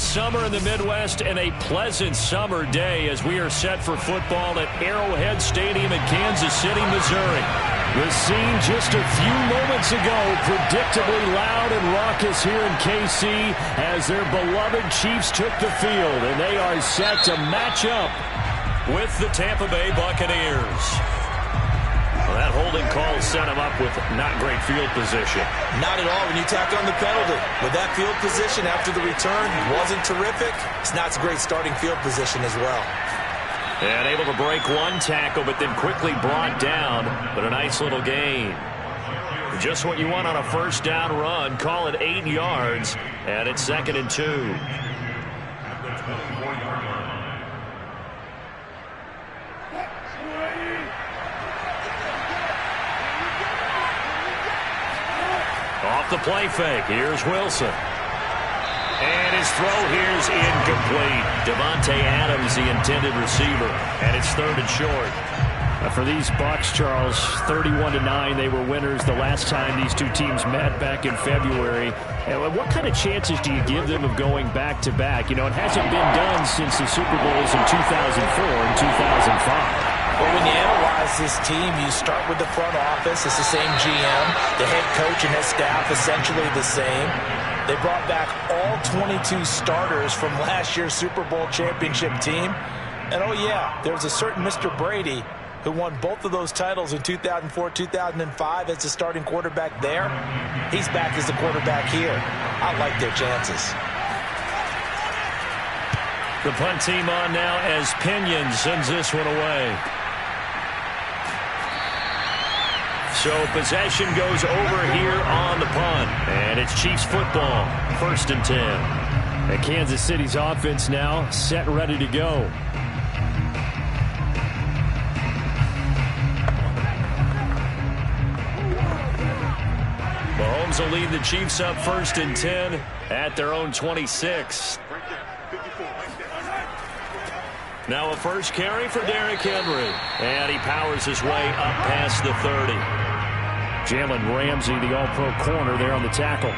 summer in the Midwest and a pleasant summer day as we are set for football at Arrowhead Stadium in Kansas City, Missouri. The scene just a few moments ago, predictably loud and raucous here in KC as their beloved Chiefs took the field, and they are set to match up with the Tampa Bay Buccaneers. Well, that holding call set him up with not great field position. Not at all when you tack on the penalty. With that field position after the return wasn't terrific, it's not a great starting field position as well. And able to break one tackle, but then quickly brought down. But a nice little gain. Just what you want on a first down run. Call it 8 yards, and it's 2nd and 2. Off the play fake. Here's Wilson. And his throw here is incomplete. Devontae Adams, the intended receiver, and it's 3rd and short. For these Bucs, Charles, 31-9, they were winners the last time these two teams met back in February. And what kind of chances do you give them of going back-to-back? You know, it hasn't been done since the Super Bowls in 2004 and 2005. Well, when you analyze this team, you start with the front office. It's the same GM. The head coach and his staff essentially the same. They brought back all 22 starters from last year's Super Bowl championship team. And, oh, yeah, there's a certain Mr. Brady who won both of those titles in 2004, 2005 as the starting quarterback there. He's back as the quarterback here. I like their chances. The punt team on now as Pinion sends this one away. So possession goes over here on the punt. And it's Chiefs football, 1st and 10. And Kansas City's offense now set and ready to go. Mahomes will lead the Chiefs up 1st and 10 at their own 26. Now a first carry for Derrick Henry. And he powers his way up past the 30. Jalen Ramsey, the all-pro corner there on the tackle.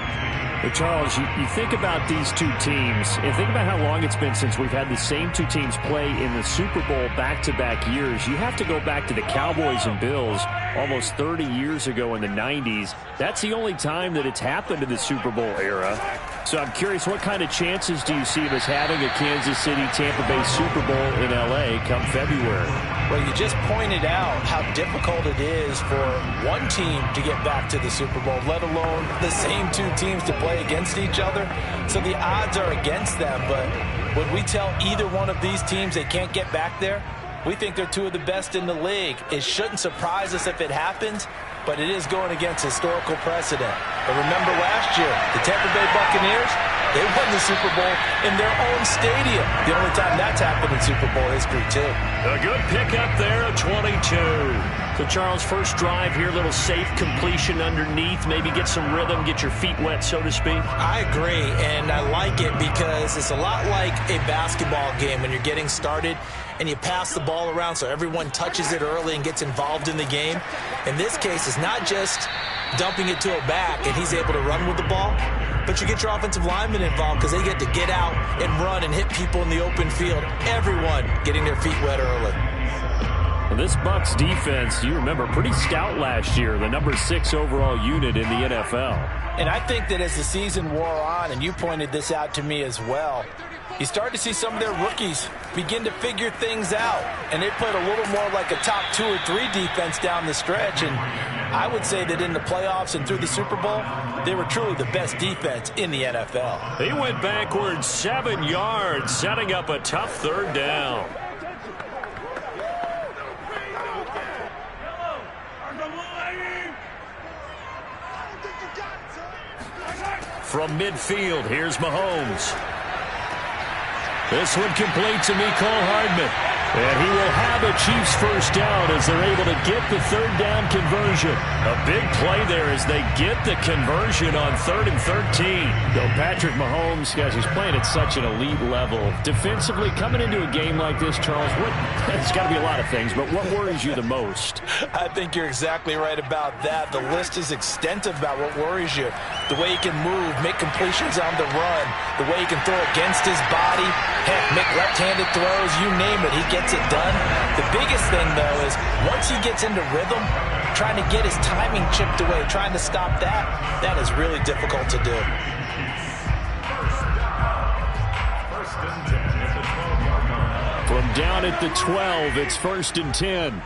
But Charles, you think about these two teams, and think about how long it's been since we've had the same two teams play in the Super Bowl back-to-back years. You have to go back to the Cowboys and Bills almost 30 years ago in the 90s. That's the only time that it's happened in the Super Bowl era. So I'm curious, what kind of chances do you see of us having a Kansas City-Tampa Bay Super Bowl in L.A. come February? Well, you just pointed out how difficult it is for one team to get back to the Super Bowl, let alone the same two teams to play against each other. So the odds are against them, but would we tell either one of these teams they can't get back there? We think they're two of the best in the league. It shouldn't surprise us if it happens, but it is going against historical precedent. But remember last year, the Tampa Bay Buccaneers, they won the Super Bowl in their own stadium. The only time that's happened in Super Bowl history, too. A good pickup there, 22. So, Charles, first drive here, little safe completion underneath. Maybe get some rhythm, get your feet wet, so to speak. I agree, and I like it because it's a lot like a basketball game when you're getting started and you pass the ball around so everyone touches it early and gets involved in the game. In this case, it's not just dumping it to a back and he's able to run with the ball, but you get your offensive linemen involved because they get to get out and run and hit people in the open field. Everyone getting their feet wet early. Well, this Bucs defense, you remember, pretty stout last year, the number 6 overall unit in the NFL. And I think that as the season wore on, and you pointed this out to me as well, you start to see some of their rookies begin to figure things out. And they played a little more like a top 2 or 3 defense down the stretch. And I would say that in the playoffs and through the Super Bowl, they were truly the best defense in the NFL. He went backwards 7 yards, setting up a tough 3rd down. From midfield, here's Mahomes. This one complete to Mecole Hardman. And he will have a Chiefs first down as they're able to get the third down conversion. A big play there as they get the conversion on 3rd and 13. Patrick Mahomes, guys, he's playing at such an elite level. Defensively, coming into a game like this, Charles, it's got to be a lot of things, but what worries you the most? I think you're exactly right about that. The list is extensive about what worries you. The way he can move, make completions on the run, the way he can throw against his body, heck, make left-handed throws, you name it, he gets it done. The biggest thing, though, is once he gets into rhythm, trying to get his timing chipped away, trying to stop that is really difficult to do. From down at the 12, it's 1st and 10.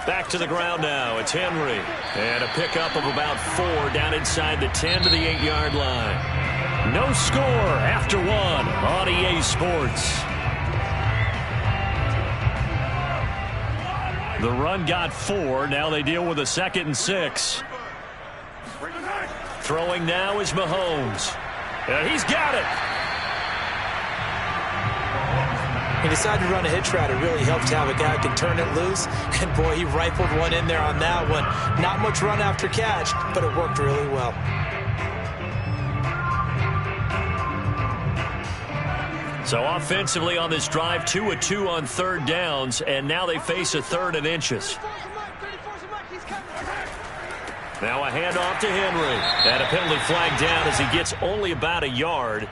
Back to the ground now. It's Henry. And a pickup of about 4 down inside the 10 to the 8-yard line. No score after 1 on EA Sports. The run got 4. Now they deal with a 2nd and 6. Throwing now is Mahomes. And he's got it. He decided to run a hitch route. It really helped to have a guy who can turn it loose. And, boy, he rifled one in there on that one. Not much run after catch, but it worked really well. So offensively on this drive, 2 of 2 on 3rd downs, and now they face a 3rd and inches. Now a handoff to Henry. And a penalty flag down as he gets only about a yard.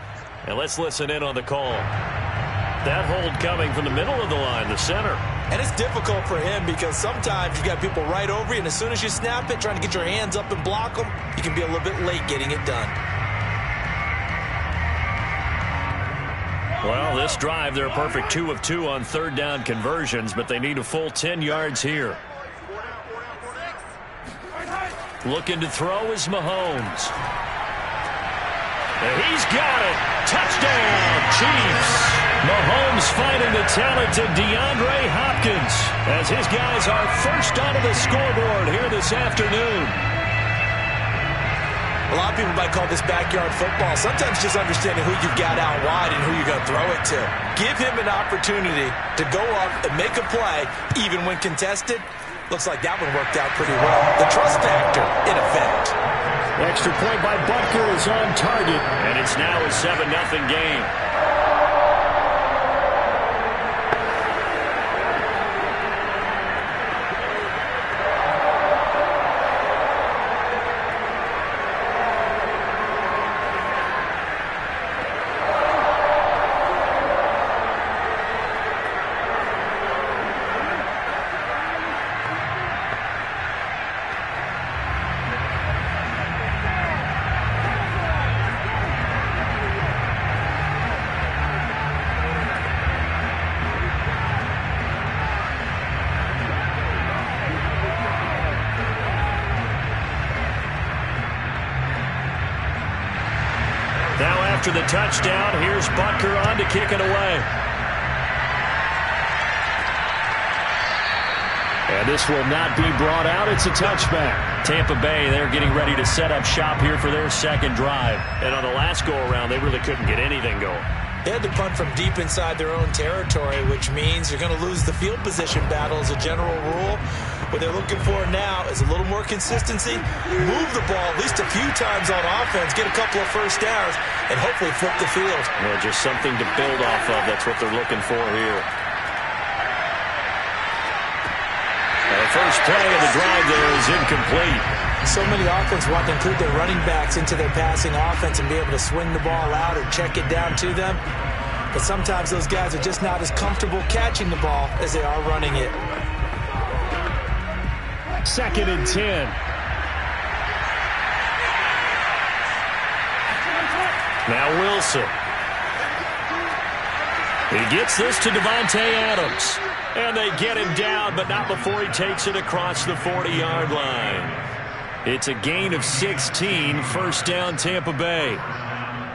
And let's listen in on the call. That hold coming from the middle of the line, the center. And it's difficult for him because sometimes you got people right over you, and as soon as you snap it, trying to get your hands up and block them, you can be a little bit late getting it done. Well, this drive, they're a perfect 2 of 2 on 3rd down conversions, but they need a full 10 yards here. Looking to throw is Mahomes. And he's got it. Touchdown, Chiefs. Mahomes finding the talented DeAndre Hopkins as his guys are first onto the scoreboard here this afternoon. A lot of people might call this backyard football. Sometimes just understanding who you've got out wide and who you're going to throw it to. Give him an opportunity to go up and make a play, even when contested. Looks like that one worked out pretty well. The trust factor, in effect. Extra point by Butker is on target, and it's now a 7-0 game. After the touchdown, here's Butker on to kick it away. And this will not be brought out. It's a touchback. Tampa Bay, they're getting ready to set up shop here for their second drive. And on the last go-around, they really couldn't get anything going. They had to punt from deep inside their own territory, which means you're going to lose the field position battle as a general rule. What they're looking for now is a little more consistency, move the ball at least a few times on offense, get a couple of first downs, and hopefully flip the field. Well, just something to build off of. That's what they're looking for here. The first play of the drive there is incomplete. So many offenses want to include their running backs into their passing offense and be able to swing the ball out or check it down to them. But sometimes those guys are just not as comfortable catching the ball as they are running it. 2nd and 10. Now Wilson. He gets this to Davante Adams. And they get him down, but not before he takes it across the 40-yard line. It's a gain of 16, first down Tampa Bay.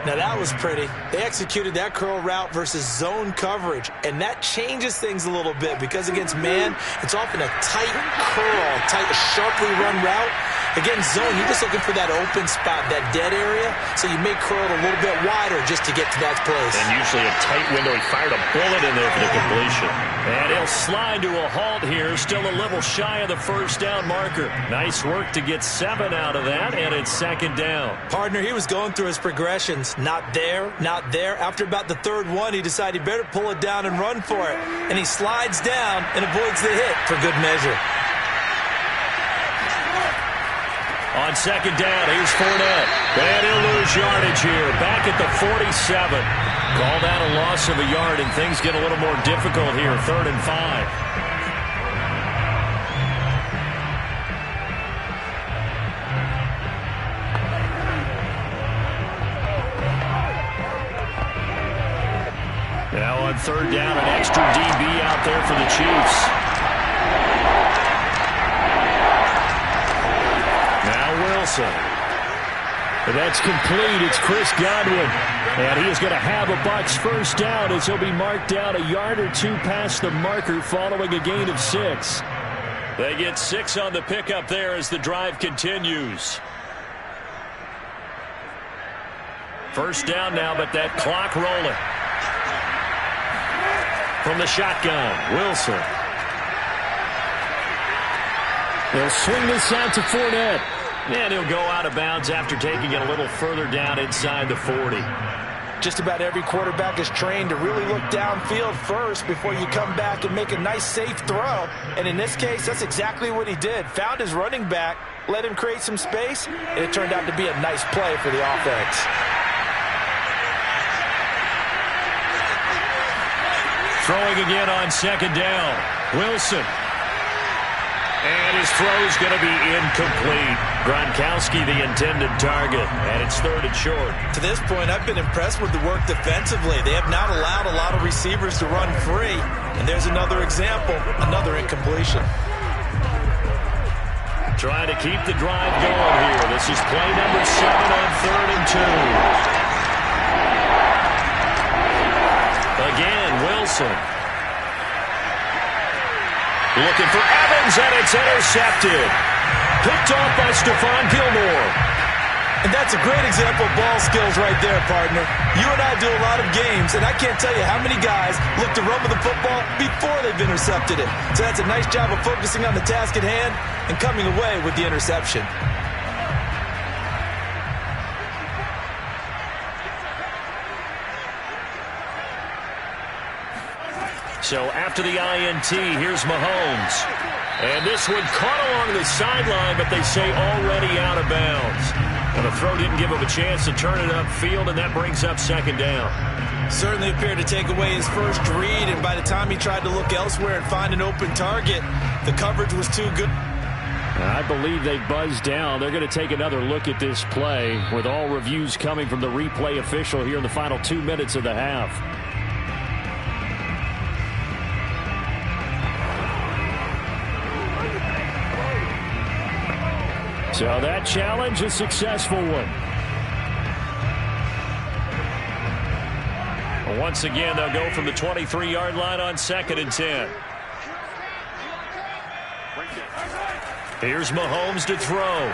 Now that was pretty. They executed that curl route versus zone coverage, and that changes things a little bit because against man, it's often a tight curl, tight, sharply run route. Against zone, you're just looking for that open spot, that dead area, so you may curl it a little bit wider just to get to that place. And usually a tight window. He fired a bullet in there for the completion. And he'll slide to a halt here, still a little shy of the first down marker. Nice work to get 7 out of that, and it's second down. Partner, he was going through his progressions. Not there, not there. After about the third one, he decided he better pull it down and run for it. And he slides down and avoids the hit for good measure. On second down, here's Fournette. And he'll lose yardage here. Back at the 47. Call that a loss of a yard, and things get a little more difficult here. 3rd and 5. Now on 3rd down, an extra DB out there for the Chiefs. That's complete. It's Chris Godwin. And he is going to have a Bucs first down as he'll be marked down a yard or 2 past the marker following a gain of 6. They get 6 on the pickup there as the drive continues. First down now, but that clock rolling. From the shotgun, Wilson. They'll swing this out to Fournette. And he'll go out of bounds after taking it a little further down inside the 40. Just about every quarterback is trained to really look downfield first before you come back and make a nice, safe throw. And in this case, that's exactly what he did. Found his running back, let him create some space, and it turned out to be a nice play for the offense. Throwing again on second down. Wilson. And his throw's going to be incomplete. Gronkowski the intended target, and it's 3rd and short. To this point, I've been impressed with the work defensively. They have not allowed a lot of receivers to run free. And there's another example, another incompletion. Trying to keep the drive going here. This is play number 7 on 3rd and 2. Again, Wilson. Looking for Evans, and it's intercepted. Picked off by Stephon Gilmore. And that's a great example of ball skills right there, partner. You and I do a lot of games, and I can't tell you how many guys look to run with the football before they've intercepted it. So that's a nice job of focusing on the task at hand and coming away with the interception. So after the INT, here's Mahomes. And this one caught along the sideline, but they say already out of bounds. And the throw didn't give him a chance to turn it upfield, and that brings up second down. Certainly appeared to take away his first read, and by the time he tried to look elsewhere and find an open target, the coverage was too good. I believe they buzzed down. They're going to take another look at this play with all reviews coming from the replay official here in the final 2 minutes of the half. So that challenge, a successful one. Once again, they'll go from the 23-yard line on 2nd and 10. Here's Mahomes to throw.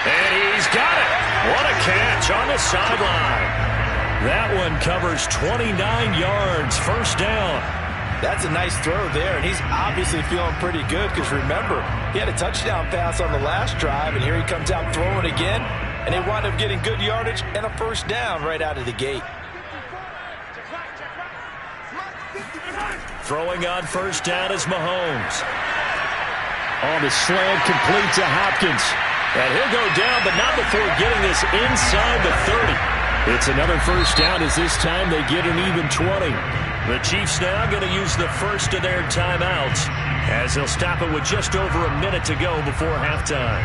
And he's got it. What a catch on the sideline. That one covers 29 yards, first down. That's a nice throw there, and he's obviously feeling pretty good because, remember, he had a touchdown pass on the last drive, and here he comes out throwing again, and they wind up getting good yardage and a first down right out of the gate. Throwing on first down is Mahomes. On the slant, complete to Hopkins. And he'll go down, but not before getting this inside the 30. It's another first down as this time they get an even 20. The Chiefs now going to use the first of their timeouts as they'll stop it with just over a minute to go before halftime.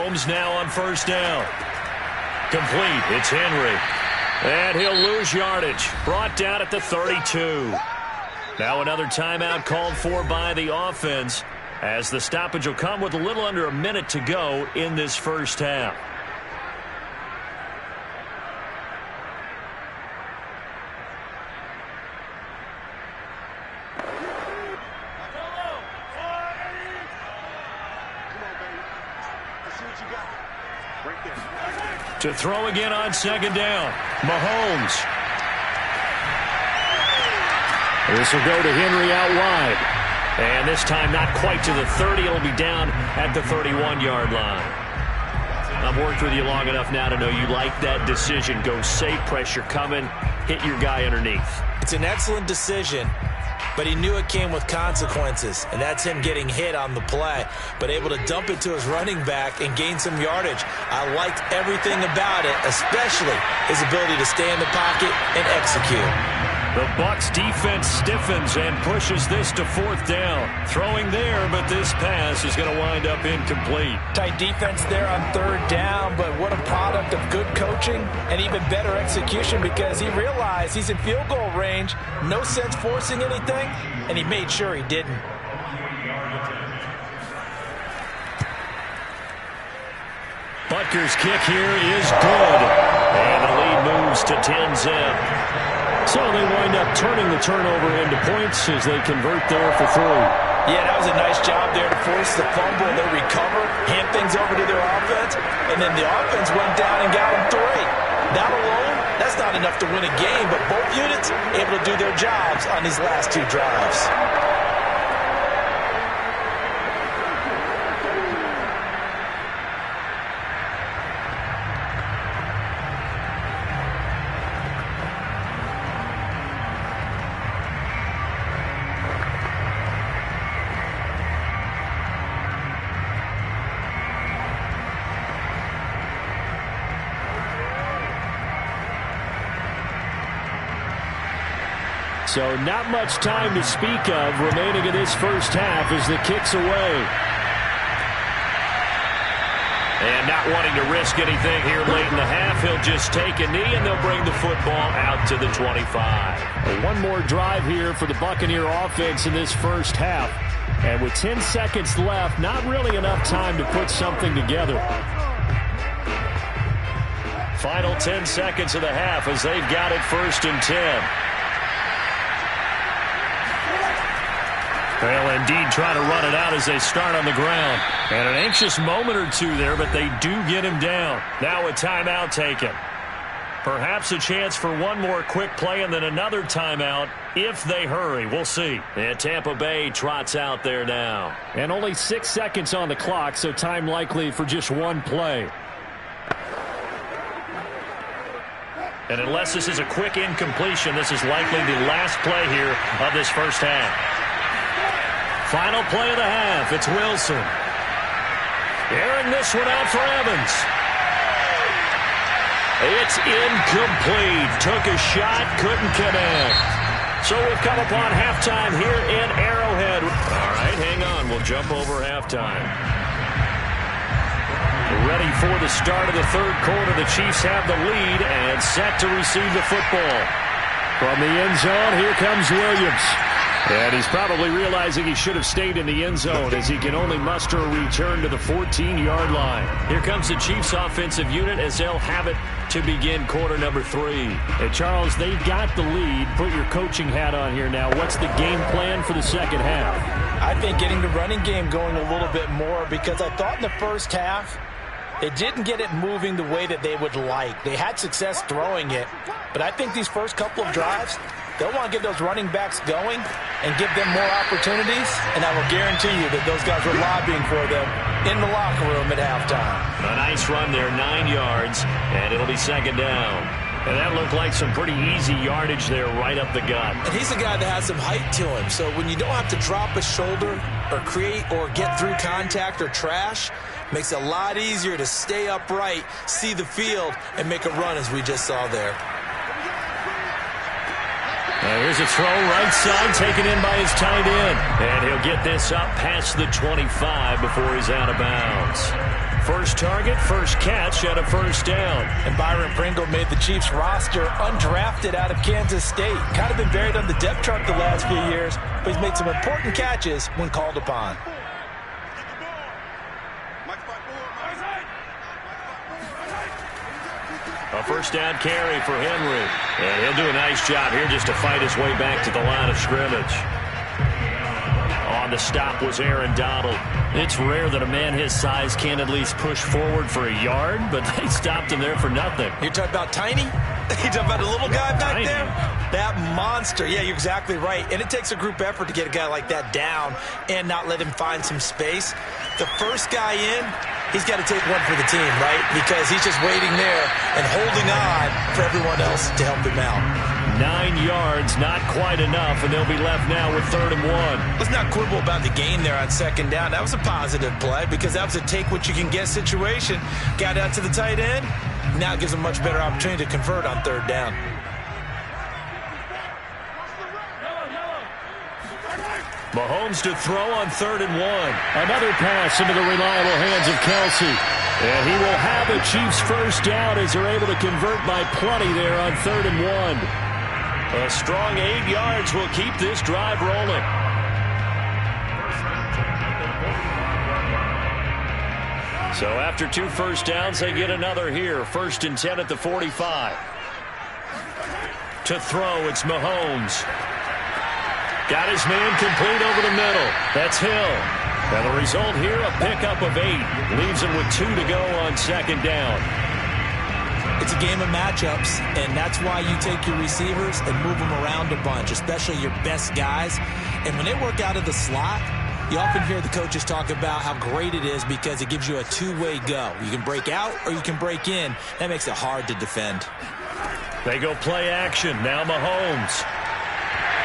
Mahomes now on first down. Complete. It's Henry. And he'll lose yardage. Brought down at the 32. Now another timeout called for by the offense, as the stoppage will come with a little under a minute to go in this first half. To throw again on second down, Mahomes. This will go to Henry out wide. And this time not quite to the 30. It'll be down at the 31-yard line. I've worked with you long enough now to know you like that decision. Go safe, pressure coming, hit your guy underneath. It's an excellent decision, but he knew it came with consequences, and that's him getting hit on the play, but able to dump it to his running back and gain some yardage. I liked everything about it, especially his ability to stay in the pocket and execute. The Bucs defense stiffens and pushes this to fourth down. Throwing there, but this pass is going to wind up incomplete. Tight defense there on third down, but what a product of good coaching and even better execution, because he realized he's in field goal range, no sense forcing anything, and he made sure he didn't. Butker's kick here is good, and the lead moves to 10-zip. So they wind up turning the turnover into points as they convert there for 3. Yeah, that was a nice job there to force the fumble. They recover, hand things over to their offense, and then the offense went down and got them 3. That alone, that's not enough to win a game, but both units able to do their jobs on these last 2 drives. So not much time to speak of remaining in this first half as the kick's away. And not wanting to risk anything here late in the half, he'll just take a knee and they'll bring the football out to the 25. Well, one more drive here for the Buccaneer offense in this first half. And with 10 seconds left, not really enough time to put something together. Final 10 seconds of the half as they've got it 1st and 10. Well, indeed, trying to run it out as they start on the ground. And an anxious moment or two there, but they do get him down. Now a timeout taken. Perhaps a chance for one more quick play and then another timeout if they hurry. We'll see. And Tampa Bay trots out there now. And only 6 seconds on the clock, so time likely for just one play. And unless this is a quick incompletion, this is likely the last play here of this first half. Final play of the half. It's Wilson. Airing this one out for Evans. It's incomplete. Took a shot, couldn't connect. So we've come upon halftime here in Arrowhead. All right, hang on. We'll jump over halftime. Ready for the start of the third quarter. The Chiefs have the lead and set to receive the football. From the end zone, here comes Williams. And he's probably realizing he should have stayed in the end zone as he can only muster a return to the 14-yard line. Here comes the Chiefs offensive unit as they'll have it to begin quarter number 3. Hey, Charles, they've got the lead. Put your coaching hat on here now. What's the game plan for the second half? I think getting the running game going a little bit more, because I thought in the first half they didn't get it moving the way that they would like. They had success throwing it, but I think these first couple of drives, they'll want to get those running backs going and give them more opportunities, and I will guarantee you that those guys were lobbying for them in the locker room at halftime. A nice run there, 9 yards, and it'll be second down. And that looked like some pretty easy yardage there right up the gut. And he's a guy that has some height to him, so when you don't have to drop a shoulder or create or get through contact or trash, makes it a lot easier to stay upright, see the field, and make a run as we just saw there. Now here's a throw right side taken in by his tight end. And he'll get this up past the 25 before he's out of bounds. First target, first catch, and a first down. And Byron Pringle made the Chiefs roster undrafted out of Kansas State. Kind of been buried on the depth chart the last few years, but he's made some important catches when called upon. A first down carry for Henry. And he'll do a nice job here just to fight his way back to the line of scrimmage. On the stop was Aaron Donald. It's rare that a man his size can't at least push forward for a yard, but they stopped him there for nothing. You're talking about tiny? You're talking about the little guy back Tiny. there? That monster. Yeah, you're exactly right. And it takes a group effort to get a guy like that down and not let him find some space. The first guy in, he's got to take one for the team, right? Because he's just waiting there and holding on for everyone else to help him out. 9 yards, not quite enough, and they'll be left now with 3rd and 1. Let's not quibble about the gain there on 2nd down. That was a positive play because that was a take-what-you-can-get situation. Got out to the tight end. Now it gives him a much better opportunity to convert on 3rd down. Mahomes to throw on 3rd and 1. Another pass into the reliable hands of Kelsey. And he will have a Chiefs first down as they're able to convert by plenty there on 3rd and 1. A strong 8 yards will keep this drive rolling. So after 2 first downs, they get another here. 1st and 10 at the 45. To throw, it's Mahomes. Got his man complete over the middle. That's Hill. And the result here, a pickup of 8. Leaves him with 2 to go on 2nd down. It's a game of matchups, and that's why you take your receivers and move them around a bunch, especially your best guys. And when they work out of the slot, you often hear the coaches talk about how great it is because it gives you a two-way go. You can break out or you can break in. That makes it hard to defend. They go play action. Now Mahomes.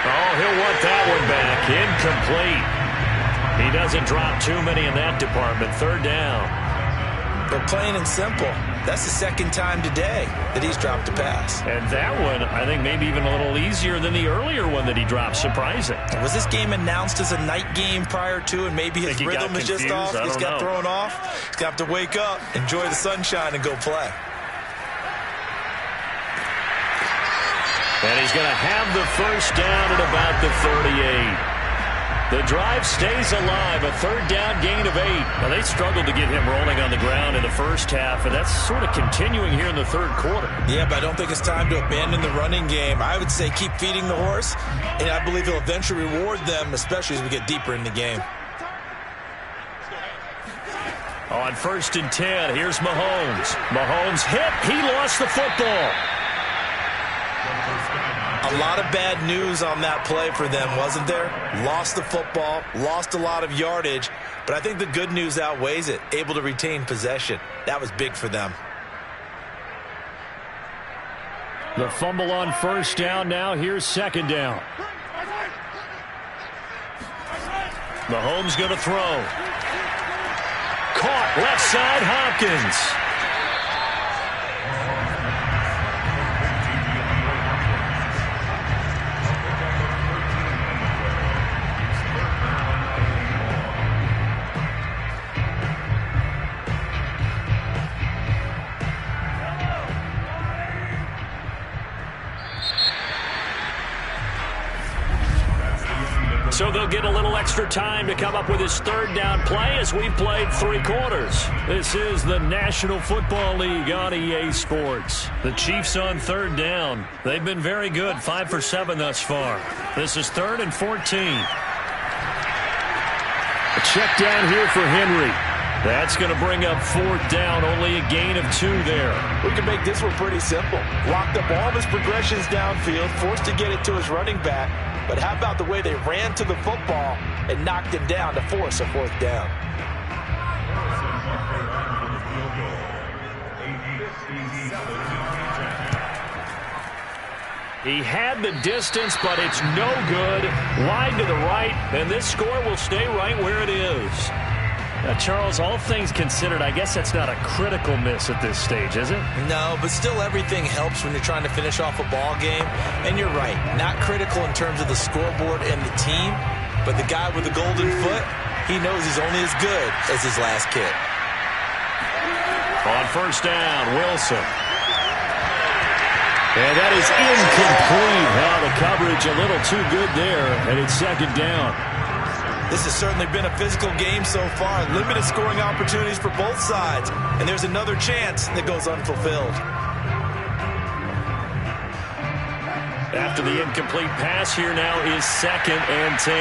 Oh, he'll want that one back. Incomplete. He doesn't drop too many in that department. 3rd down. But plain and simple, that's the 2nd time today that he's dropped a pass. And that one, I think, maybe even a little easier than the earlier one that he dropped. Surprising. Was this game announced as a night game prior to, and maybe his rhythm is just off? He's got thrown off. He's got to wake up, enjoy the sunshine, and go play. And he's going to have the first down at about the 38. The drive stays alive, a 3rd down gain of 8. Now, they struggled to get him rolling on the ground in the first half, and that's sort of continuing here in the 3rd quarter. Yeah, but I don't think it's time to abandon the running game. I would say keep feeding the horse, and I believe he'll eventually reward them, especially as we get deeper in the game. On 1st and 10, here's Mahomes. Mahomes hit. He lost the football. A lot of bad news on that play for them, wasn't there? Lost the football, lost a lot of yardage, but I think the good news outweighs it. Able to retain possession. That was big for them. The fumble on 1st down. Now here's 2nd down. Mahomes going to throw. Caught left side, Hopkins. So they'll get a little extra time to come up with his 3rd down play as we've played 3 quarters. This is the National Football League on EA Sports. The Chiefs on 3rd down. They've been very good, 5 for 7 thus far. This is 3rd and 14. A check down here for Henry. That's going to bring up 4th down, only a gain of 2 there. We can make this one pretty simple. Locked up all of his progressions downfield, forced to get it to his running back. But how about the way they ran to the football and knocked him down to force a 4th down? He had the distance, but it's no good. Wide to the right, and this score will stay right where it is. Charles, all things considered, I guess that's not a critical miss at this stage, is it? No, but still everything helps when you're trying to finish off a ball game. And you're right, not critical in terms of the scoreboard and the team, but the guy with the golden foot, he knows he's only as good as his last kick. On first down, Wilson. And that is incomplete. The coverage a little too good there, and it's second down. This has certainly been a physical game so far. Limited scoring opportunities for both sides. And there's another chance that goes unfulfilled. After the incomplete pass, here now is 2nd and 10.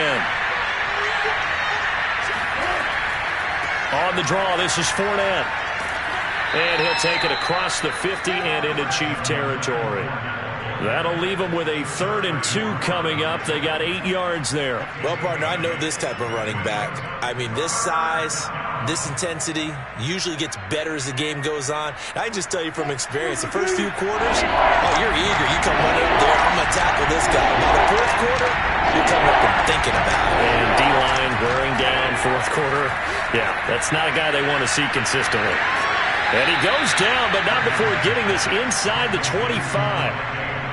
On the draw, this is Fournette. And he'll take it across the 50 and into Chief territory. That'll leave them with a 3rd and 2 coming up. They got 8 yards there. Well, partner, I know this type of running back. I mean, this size, this intensity usually gets better as the game goes on. And I can just tell you from experience, the first few quarters, oh, you're eager. You come running up there, I'm going to tackle this guy. By the 4th quarter, you're coming up and thinking about it. And D-line wearing down 4th quarter. Yeah, that's not a guy they want to see consistently. And he goes down, but not before getting this inside the 25.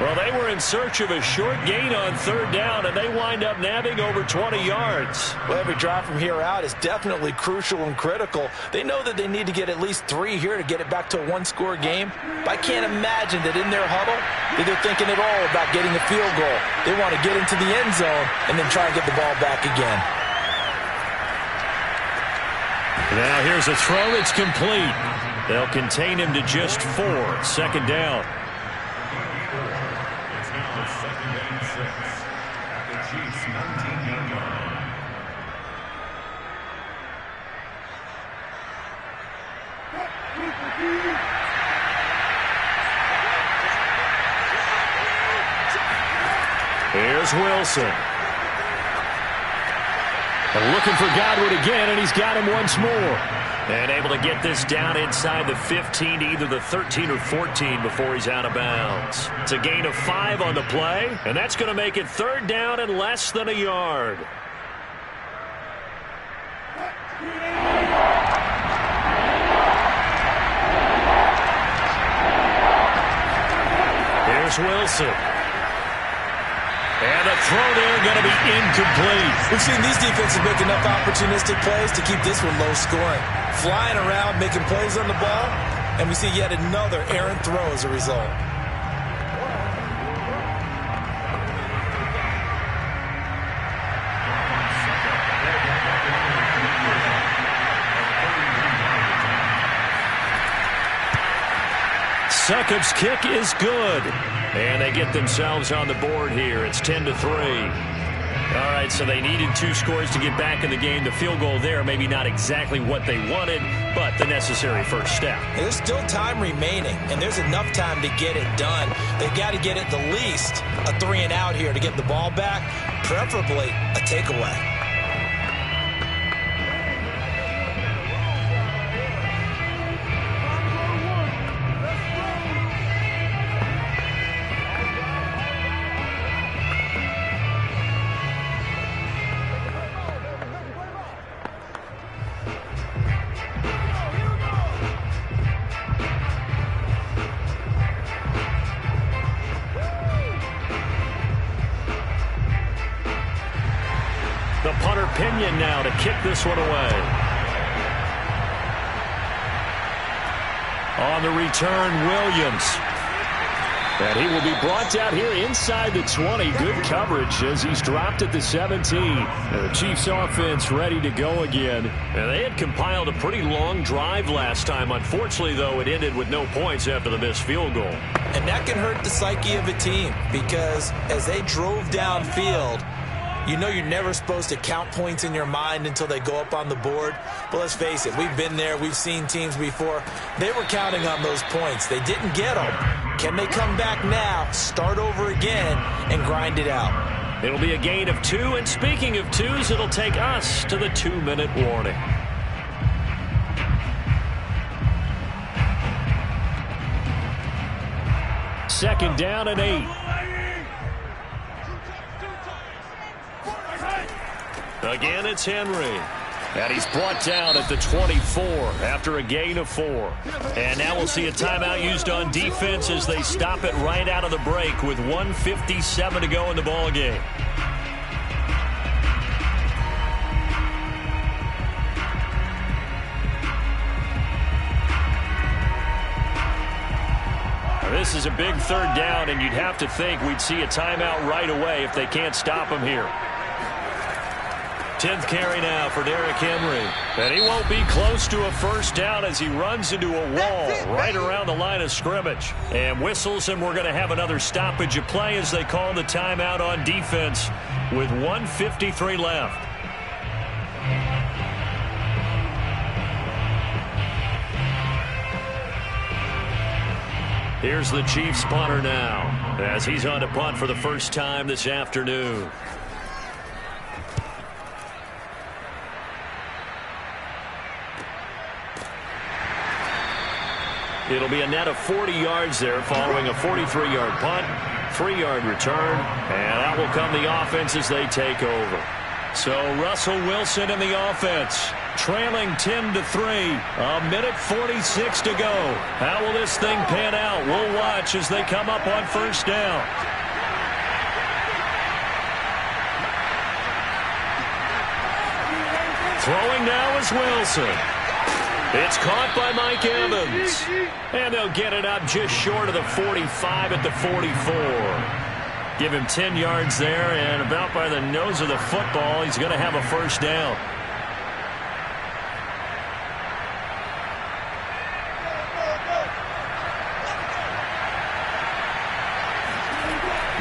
Well, they were in search of a short gain on 3rd down, and they wind up nabbing over 20 yards. Well, every drive from here out is definitely crucial and critical. They know that they need to get at least 3 here to get it back to a one-score game. But I can't imagine that in their huddle that they're thinking at all about getting a field goal. They want to get into the end zone and then try and get the ball back again. Now here's a throw that's complete. They'll contain him to just 4. 2nd down. It's now 2nd and 6 at the Chiefs' 19-yard line. Here's Wilson. And looking for Godwin again, and he's got him once more. And able to get this down inside the 15 to either the 13 or 14 before he's out of bounds. It's a gain of 5 on the play, and that's going to make it 3rd down and less than a yard. Here's Wilson. And a throw there going to be incomplete. We've seen these defenses make enough opportunistic plays to keep this one low scoring. Flying around, making plays on the ball, and we see yet another errant throw as a result. Succop's kick is good. And they get themselves on the board here. It's 10-3. All right, so they needed 2 scores to get back in the game. The field goal there, maybe not exactly what they wanted, but the necessary first step. There's still time remaining, and there's enough time to get it done. They've got to get at the least a 3-and-out here to get the ball back, preferably a takeaway. The punter Pinion now to kick this one away. On the return, Williams. And he will be brought down here inside the 20. Good coverage as he's dropped at the 17. And the Chiefs offense ready to go again. And they had compiled a pretty long drive last time. Unfortunately, though, it ended with no points after the missed field goal. And that can hurt the psyche of a team because as they drove downfield, you know you're never supposed to count points in your mind until they go up on the board. But let's face it, we've been there. We've seen teams before. They were counting on those points. They didn't get them. Can they come back now, start over again, and grind it out? It'll be a gain of 2. And speaking of 2s, it'll take us to the 2-minute warning. Second down and 8. Again, it's Henry. And he's brought down at the 24 after a gain of 4. And now we'll see a timeout used on defense as they stop it right out of the break with 1:57 to go in the ballgame. This is a big third down, and you'd have to think we'd see a timeout right away if they can't stop him here. 10th carry now for Derrick Henry. And he won't be close to a first down as he runs into a wall right around the line of scrimmage. And whistles, and we're going to have another stoppage of play as they call the timeout on defense with 1:53 left. Here's the Chiefs punter now as he's on to punt for the first time this afternoon. It'll be a net of 40 yards there following a 43-yard punt, 3-yard return, and out will come the offense as they take over. So Russell Wilson in the offense, trailing 10-3, a minute 46 to go. How will this thing pan out? We'll watch as they come up on first down. Throwing now is Wilson. It's caught by Mike Evans. And they'll get it up just short of the 45 at the 44. Give him 10 yards there, and about by the nose of the football, he's going to have a first down.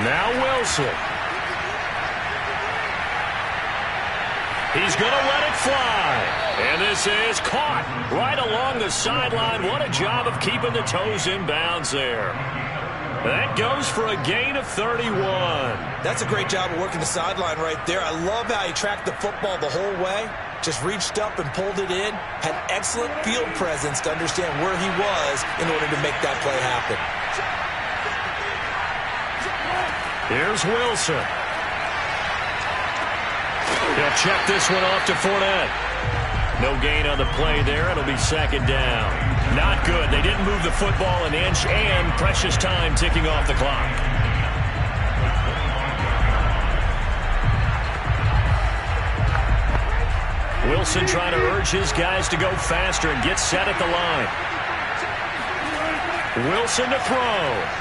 Now Wilson. He's going to let it fly. And this is caught right along the sideline. What a job of keeping the toes in bounds there. That goes for a gain of 31. That's a great job of working the sideline right there. I love how he tracked the football the whole way. Just reached up and pulled it in. Had excellent field presence to understand where he was in order to make that play happen. Here's Wilson. He'll check this one off to Fournette. No gain on the play there. It'll be second down. Not good. They didn't move the football an inch, and precious time ticking off the clock. Wilson trying to urge his guys to go faster and get set at the line. Wilson to throw.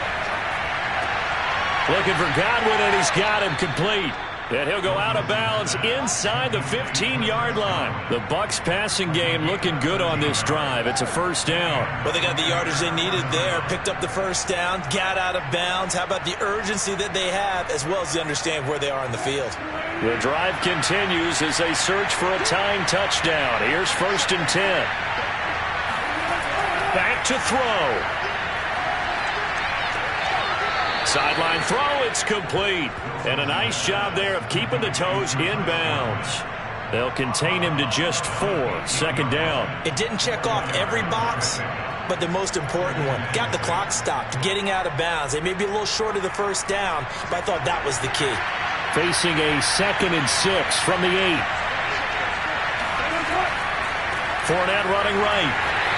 Looking for Godwin, and he's got him complete. And he'll go out of bounds inside the 15-yard line. The Bucs passing game looking good on this drive. It's a first down. Well, they got the yardage they needed there. Picked up the first down, got out of bounds. How about the urgency that they have, as well as the understanding where they are in the field? The drive continues as they search for a tying touchdown. Here's 1st and 10. Back to throw. Sideline throw, it's complete. And a nice job there of keeping the toes in bounds. They'll contain him to just 4. Second down. It didn't check off every box, but the most important one. Got the clock stopped, getting out of bounds. They may be a little short of the first down, but I thought that was the key. Facing a 2nd and 6 from the 8. Fournette running right.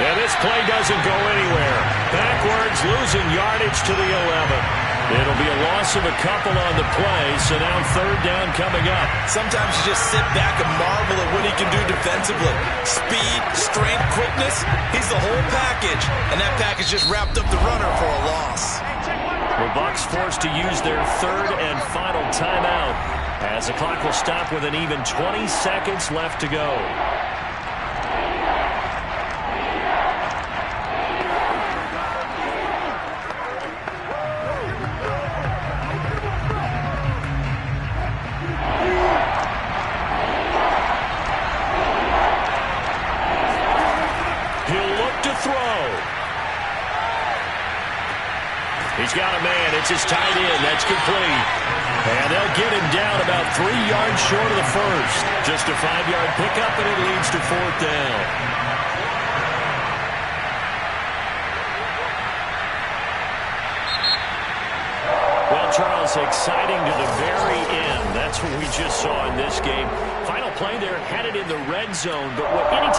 And this play doesn't go anywhere. Backwards, losing yardage to the 11. It'll be a loss of a couple on the play, so now third down coming up. Sometimes you just sit back and marvel at what he can do defensively. Speed, strength, quickness, he's the whole package. And that package just wrapped up the runner for a loss. The Bucs forced to use their third and final timeout as the clock will stop with an even 20 seconds left to go. He's got a man. It's his tight end. That's complete. And they'll get him down about 3 yards short of the first. Just a 5-yard pickup, and it leads to 4th down. Well, Charles, exciting to the very end. That's what we just saw in this game. Final play there, had it in the red zone, but what any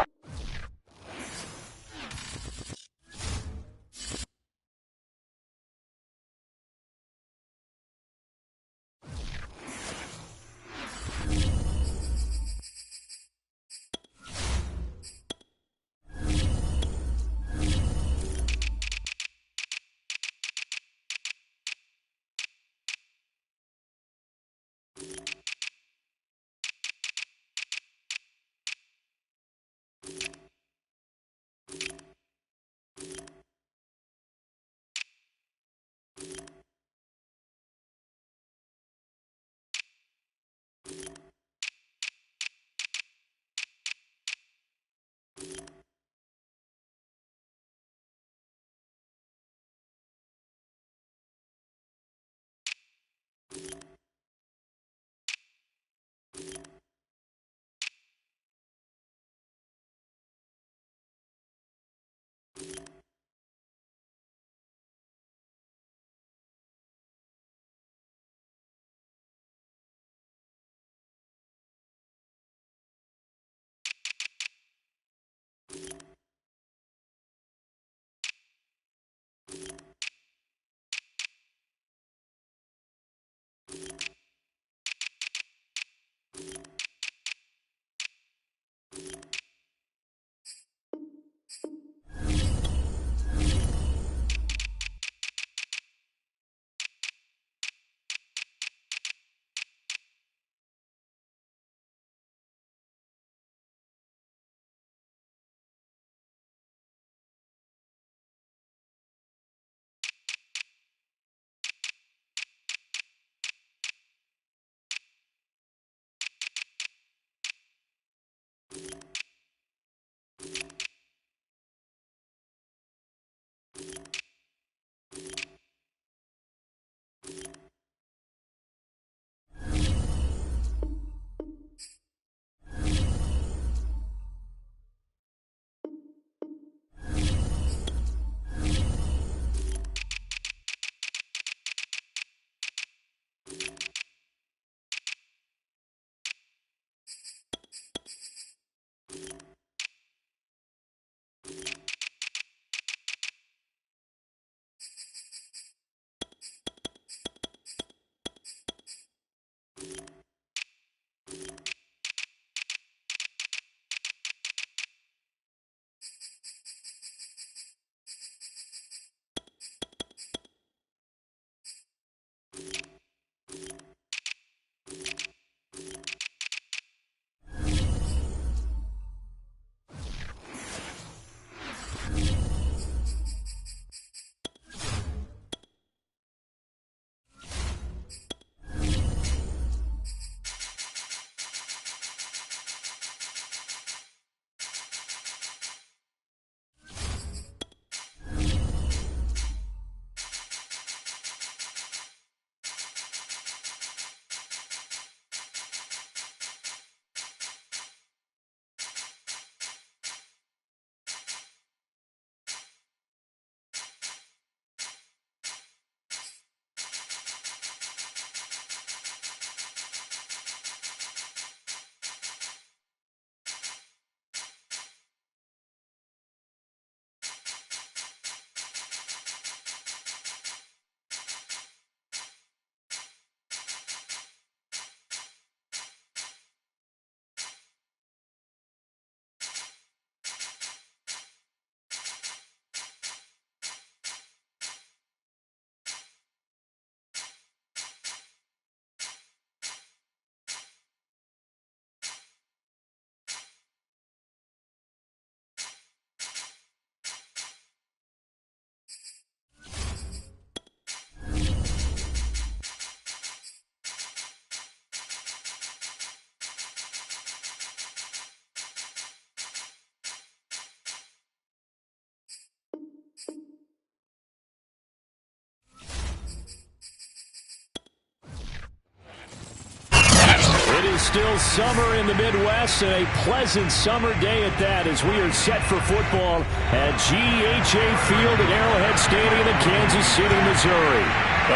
is still summer in the Midwest, and a pleasant summer day at that as we are set for football at GEHA Field at Arrowhead Stadium in Kansas City, Missouri.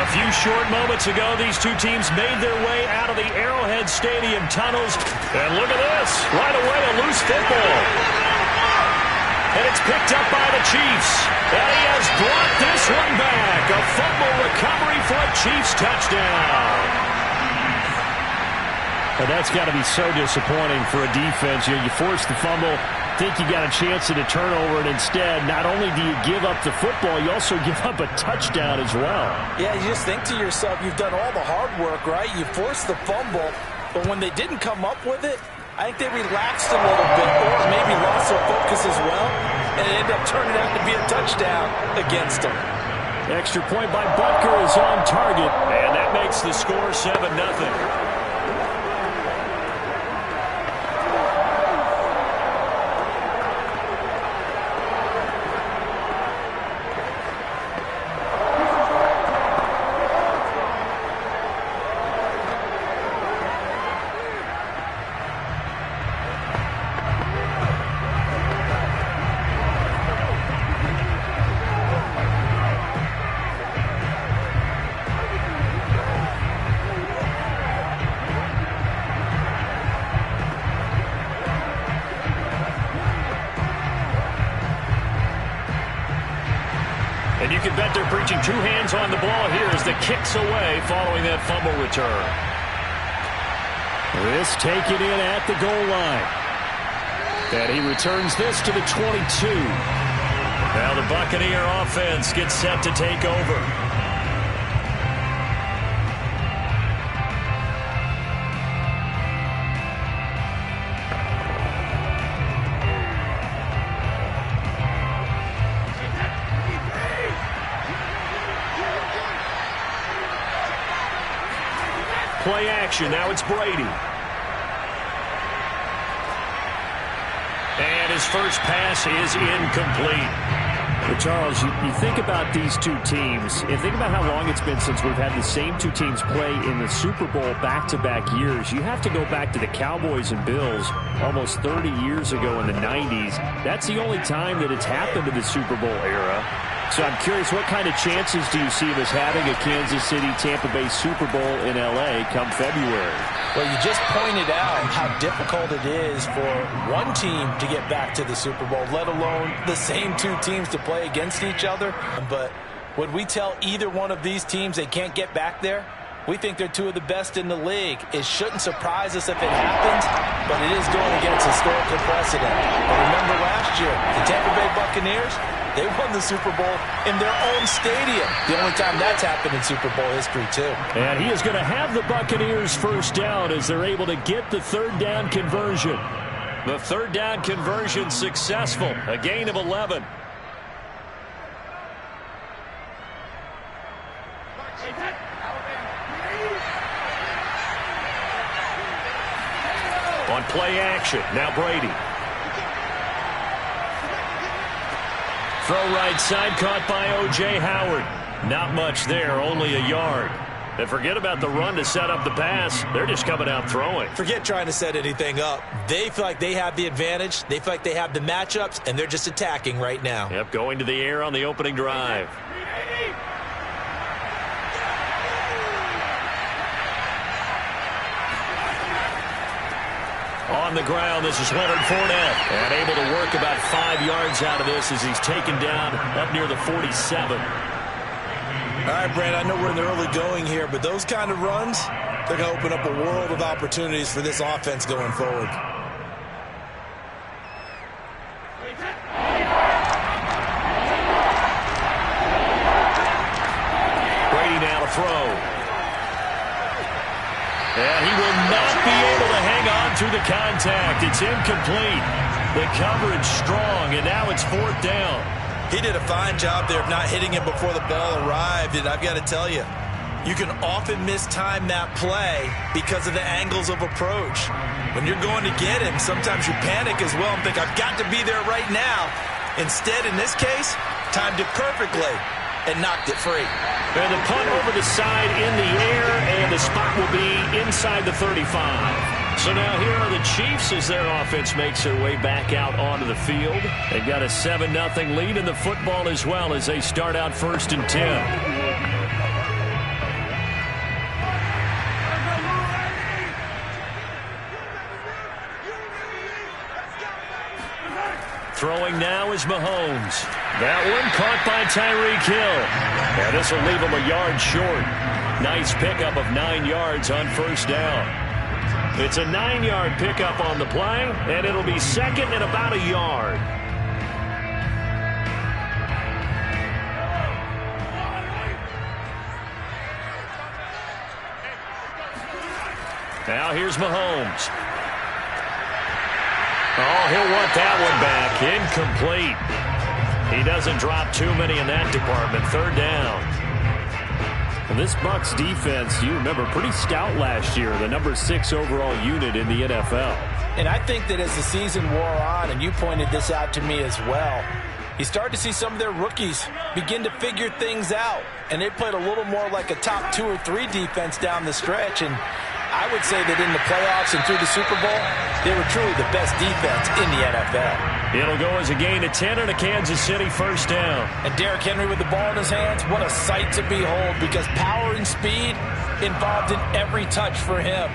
A few short moments ago, these two teams made their way out of the Arrowhead Stadium tunnels. And look at this. Right away, a loose football. And it's picked up by the Chiefs. And he has brought this one back. A fumble recovery for a Chiefs touchdown. And that's got to be so disappointing for a defense. You force the fumble, think you got a chance at a turnover, and instead, not only do you give up the football, you also give up a touchdown as well. Yeah, you just think to yourself, you've done all the hard work, right? You forced the fumble, but when they didn't come up with it, I think they relaxed a little bit, or maybe lost their focus as well, and it ended up turning out to be a touchdown against them. Extra point by Butker is on target. And that makes the score 7-0. And you can bet they're preaching two hands on the ball here as the kick's away following that fumble return. This taken in at the goal line. And he returns this to the 22. Now the Buccaneer offense gets set to take over. Play action. Now it's Brady. And his first pass is incomplete. But Charles, you think about these two teams, and think about how long it's been since we've had the same two teams play in the Super Bowl back-to-back years. You have to go back to the Cowboys and Bills almost 30 years ago in the 90s. That's the only time that it's happened in the Super Bowl era. So I'm curious, what kind of chances do you see of us having a Kansas City-Tampa Bay Super Bowl in L.A. come February? Well, you just pointed out how difficult it is for one team to get back to the Super Bowl, let alone the same two teams to play against each other. But would we tell either one of these teams they can't get back there? We think they're two of the best in the league. It shouldn't surprise us if it happens, but it is going against historical precedent. But remember last year, the Tampa Bay Buccaneers, they won the Super Bowl in their own stadium. The only time that's happened in Super Bowl history, too. And he is going to have the Buccaneers first down as they're able to get the third down conversion. The third down conversion successful. A gain of 11. On play action, now Brady. Throw right side, caught by O.J. Howard. Not much there, only a yard. And forget about the run to set up the pass. They're just coming out throwing. Forget trying to set anything up. They feel like they have the advantage. They feel like they have the matchups, and they're just attacking right now. Yep, going to the air on the opening drive. On the ground, this is Leonard Fournette. And able to work about 5 yards out of this as he's taken down up near the 47. All right, Brand, I know we're in the early going here, but those kind of runs, they're going to open up a world of opportunities for this offense going forward. Brady now to throw. And he will not be able to hang on through the contact. It's incomplete. The coverage strong, and now it's fourth down. He did a fine job there of not hitting him before the ball arrived, and I've got to tell you, you can often mistime that play because of the angles of approach. When you're going to get him, sometimes you panic as well and think, I've got to be there right now. Instead, in this case, timed it perfectly and knocked it free. And the punt over the side in the air, and the spot will be inside the 35. So now here are the Chiefs as their offense makes their way back out onto the field. They've got a 7-0 lead in the football as well as they start out 1st and 10. Throwing now is Mahomes. That one caught by Tyreek Hill. And this will leave him a yard short. Nice pickup of 9 yards on 1st down. It's a 9-yard pickup on the play, and it'll be 2nd and about a yard. Now here's Mahomes. Oh, he'll want that one back. Incomplete. He doesn't drop too many in that department. 3rd down. And this Bucs defense, you remember, pretty stout last year. The number 6 overall unit in the NFL. And I think that as the season wore on, and you pointed this out to me as well, you start to see some of their rookies begin to figure things out. And they played a little more like a top 2 or 3 defense down the stretch. And I would say that in the playoffs and through the Super Bowl, they were truly the best defense in the NFL. It'll go as a gain of 10 and a Kansas City 1st down. And Derrick Henry with the ball in his hands, what a sight to behold, because power and speed involved in every touch for him.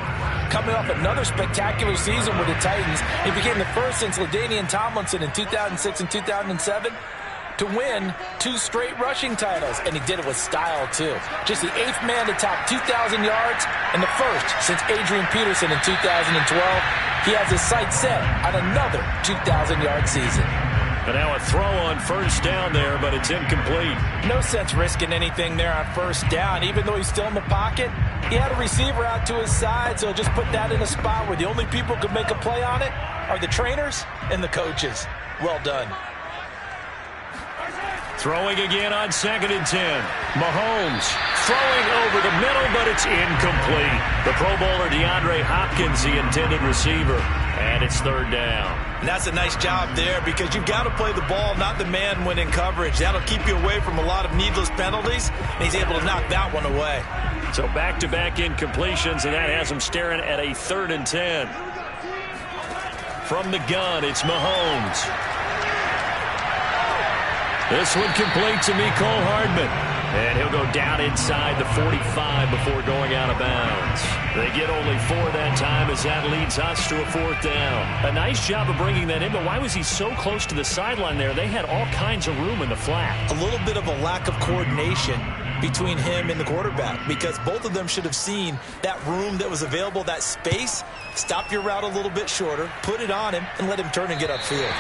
Coming off another spectacular season with the Titans, he became the first since LaDainian Tomlinson in 2006 and 2007 to win 2 straight rushing titles, and he did it with style, too. Just the 8th man to top 2,000 yards, and the first since Adrian Peterson in 2012. He has his sights set on another 2,000-yard season. And now a throw on 1st down there, but it's incomplete. No sense risking anything there on 1st down. Even though he's still in the pocket, he had a receiver out to his side, so he'll just put that in a spot where the only people who can make a play on it are the trainers and the coaches. Well done. Throwing again on 2nd and 10. Mahomes throwing over the middle, but it's incomplete. The Pro Bowler DeAndre Hopkins, the intended receiver, and it's 3rd down. And that's a nice job there because you've got to play the ball, not the man when in coverage. That'll keep you away from a lot of needless penalties, and he's able to knock that one away. So back-to-back incompletions, and that has him staring at a 3rd and 10. From the gun, it's Mahomes. This one complete to Mecole Hardman. And he'll go down inside the 45 before going out of bounds. They get only 4 that time as that leads us to a 4th down. A nice job of bringing that in, but why was he so close to the sideline there? They had all kinds of room in the flat. A little bit of a lack of coordination between him and the quarterback because both of them should have seen that room that was available, that space. Stop your route a little bit shorter, put it on him, and let him turn and get upfield.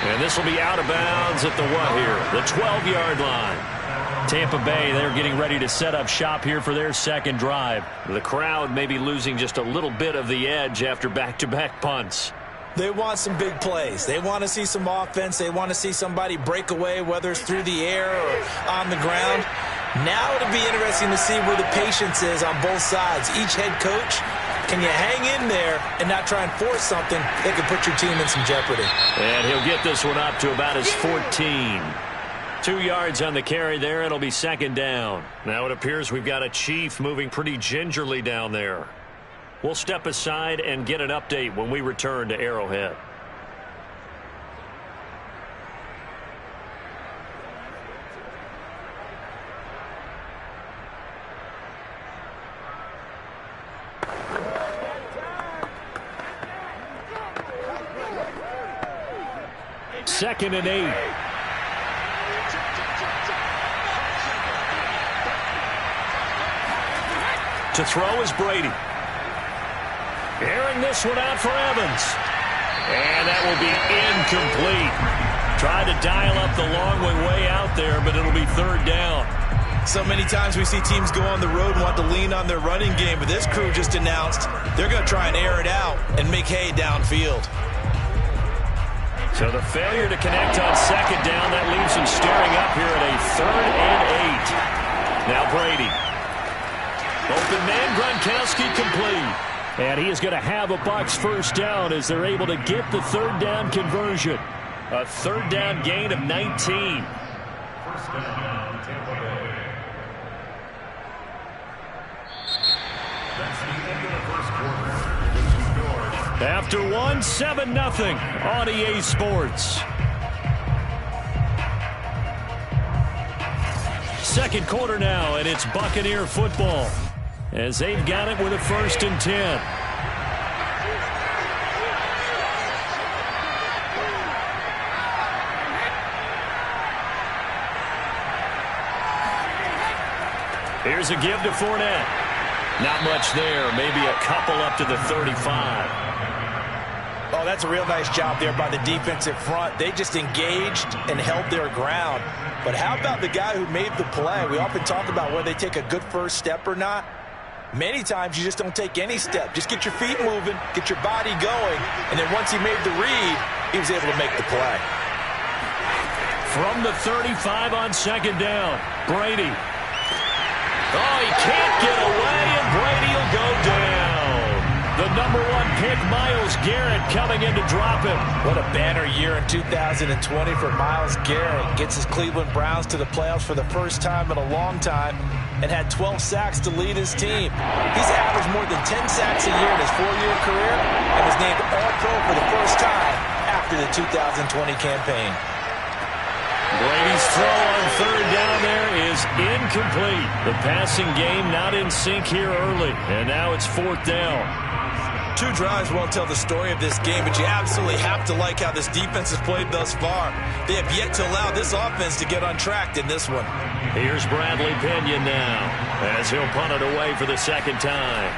And this will be out of bounds at the what here? The 12-yard line. Tampa Bay, they're getting ready to set up shop here for their 2nd drive. The crowd may be losing just a little bit of the edge after back-to-back punts. They want some big plays. They want to see some offense. They want to see somebody break away, whether it's through the air or on the ground. Now it'll be interesting to see where the patience is on both sides. Each head coach, can you hang in there and not try and force something that could put your team in some jeopardy? And he'll get this one up to about his 14. 2 yards on the carry there. It'll be 2nd down. Now it appears we've got a Chief moving pretty gingerly down there. We'll step aside and get an update when we return to Arrowhead. Second and 8. To throw is Brady. Airing this one out for Evans. And that will be incomplete. Tried to dial up the long way out there, but it'll be 3rd down. So many times we see teams go on the road and want to lean on their running game, but this crew just announced they're going to try and air it out and make hay downfield. So the failure to connect on 2nd down, that leaves him staring up here at a 3rd and 8. Now Brady. Open man, Gronkowski complete. And he is going to have a Bucs 1st down as they're able to get the 3rd down conversion. A 3rd down gain of 19. 1st down, Tampa Bay. That's the end of the 1st quarter. The score, After one, 7-0 on EA Sports. Second quarter now, and it's Buccaneer football as they've got it with a 1st and 10. Here's a give to Fournette. Not much there. Maybe a couple up to the 35. Oh, that's a real nice job there by the defensive front. They just engaged and held their ground. But how about the guy who made the play? We often talk about whether they take a good first step or not. Many times you just don't take any step. Just get your feet moving, get your body going, and then once he made the read, he was able to make the play. From the 35 on 2nd down, Brady. Oh, he can't get away, and Brady will go down. The number 1 pick, Myles Garrett, coming in to drop him. What a banner year in 2020 for Myles Garrett. Gets his Cleveland Browns to the playoffs for the first time in a long time and had 12 sacks to lead his team. He's averaged more than 10 sacks a year in his 4-year career and was named All-Pro for the first time after the 2020 campaign. Brady's throw on 3rd down there is incomplete. The passing game not in sync here early, and now it's 4th down. 2 drives won't tell the story of this game, but you absolutely have to like how this defense has played thus far. They have yet to allow this offense to get untracked in this one. Here's Bradley Pinion now as he'll punt it away for the 2nd time.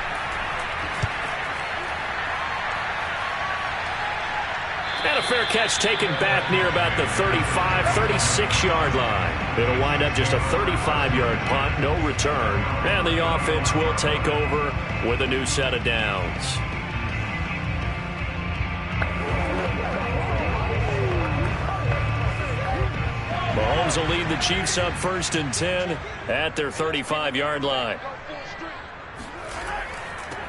And a fair catch taken back near about the 35, 36-yard line. It'll wind up just a 35-yard punt, no return. And the offense will take over with a new set of downs. Mahomes will lead the Chiefs up 1st and 10 at their 35-yard line.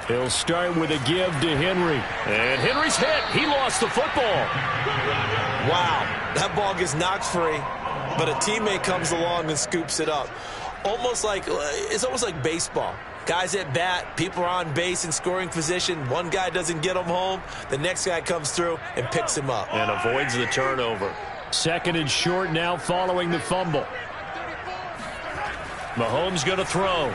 He'll start with a give to Henry. And Henry's hit. He lost the football. Wow, that ball gets knocked free, but a teammate comes along and scoops it up. It's almost like baseball. Guys at bat, people are on base in scoring position. One guy doesn't get him home. The next guy comes through and picks him up. And avoids the turnover. 2nd and short now following the fumble. Mahomes going to throw.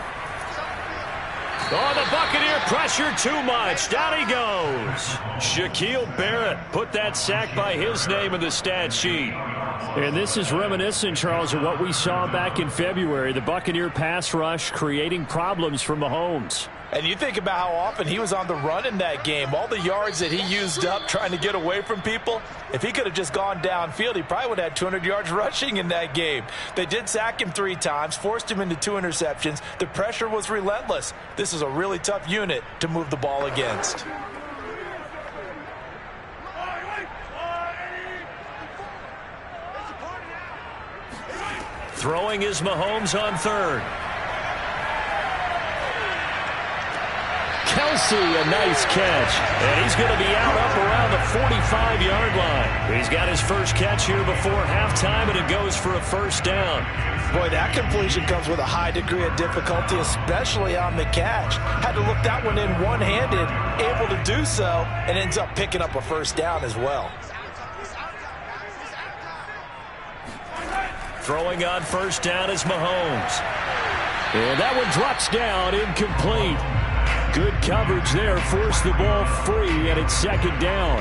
Oh, the Buccaneer pressure too much. Down he goes. Shaquille Barrett put that sack by his name in the stat sheet. And this is reminiscent, Charles, of what we saw back in February. The Buccaneer pass rush creating problems for Mahomes. And you think about how often he was on the run in that game. All the yards that he used up trying to get away from people. If he could have just gone downfield, he probably would have had 200 yards rushing in that game. They did sack him 3 times, forced him into 2 interceptions. The pressure was relentless. This is a really tough unit to move the ball against. Throwing is Mahomes on 3rd. Kelsey, a nice catch. And he's going to be out up around the 45-yard line. He's got his first catch here before halftime, and it goes for a 1st down. Boy, that completion comes with a high degree of difficulty, especially on the catch. Had to look that one in one-handed, able to do so, and ends up picking up a 1st down as well. Throwing on 1st down is Mahomes. And that one drops down, incomplete. Good coverage there, forced the ball free, and it's 2nd down.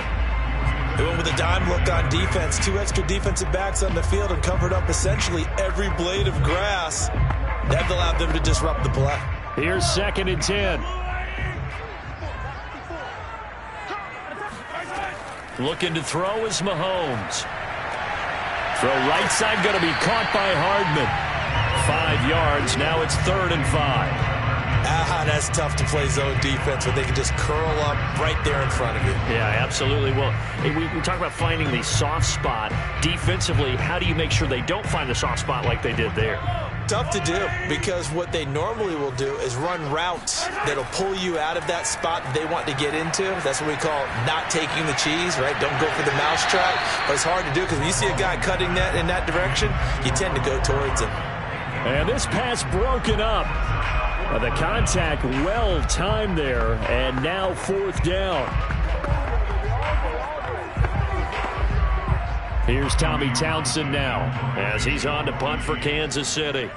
They went with a dime look on defense. 2 extra defensive backs on the field and covered up essentially every blade of grass. That allowed them to disrupt the play. Here's 2nd and 10. Looking to throw is Mahomes. Throw right side going to be caught by Hardman. 5 yards. Now it's 3rd and 5. That's tough to play zone defense when they can just curl up right there in front of you. Yeah, absolutely. Well, we talk about finding the soft spot. Defensively, how do you make sure they don't find the soft spot like they did there? Tough to do, because what they normally will do is run routes that'll pull you out of that spot that they want to get into. That's what we call not taking the cheese, right? Don't go for the mousetrap. But it's hard to do because when you see a guy cutting that in that direction, you tend to go towards him. And this pass broken up. The contact well timed there, and now 4th down. Here's Tommy Townsend now as he's on to punt for Kansas City.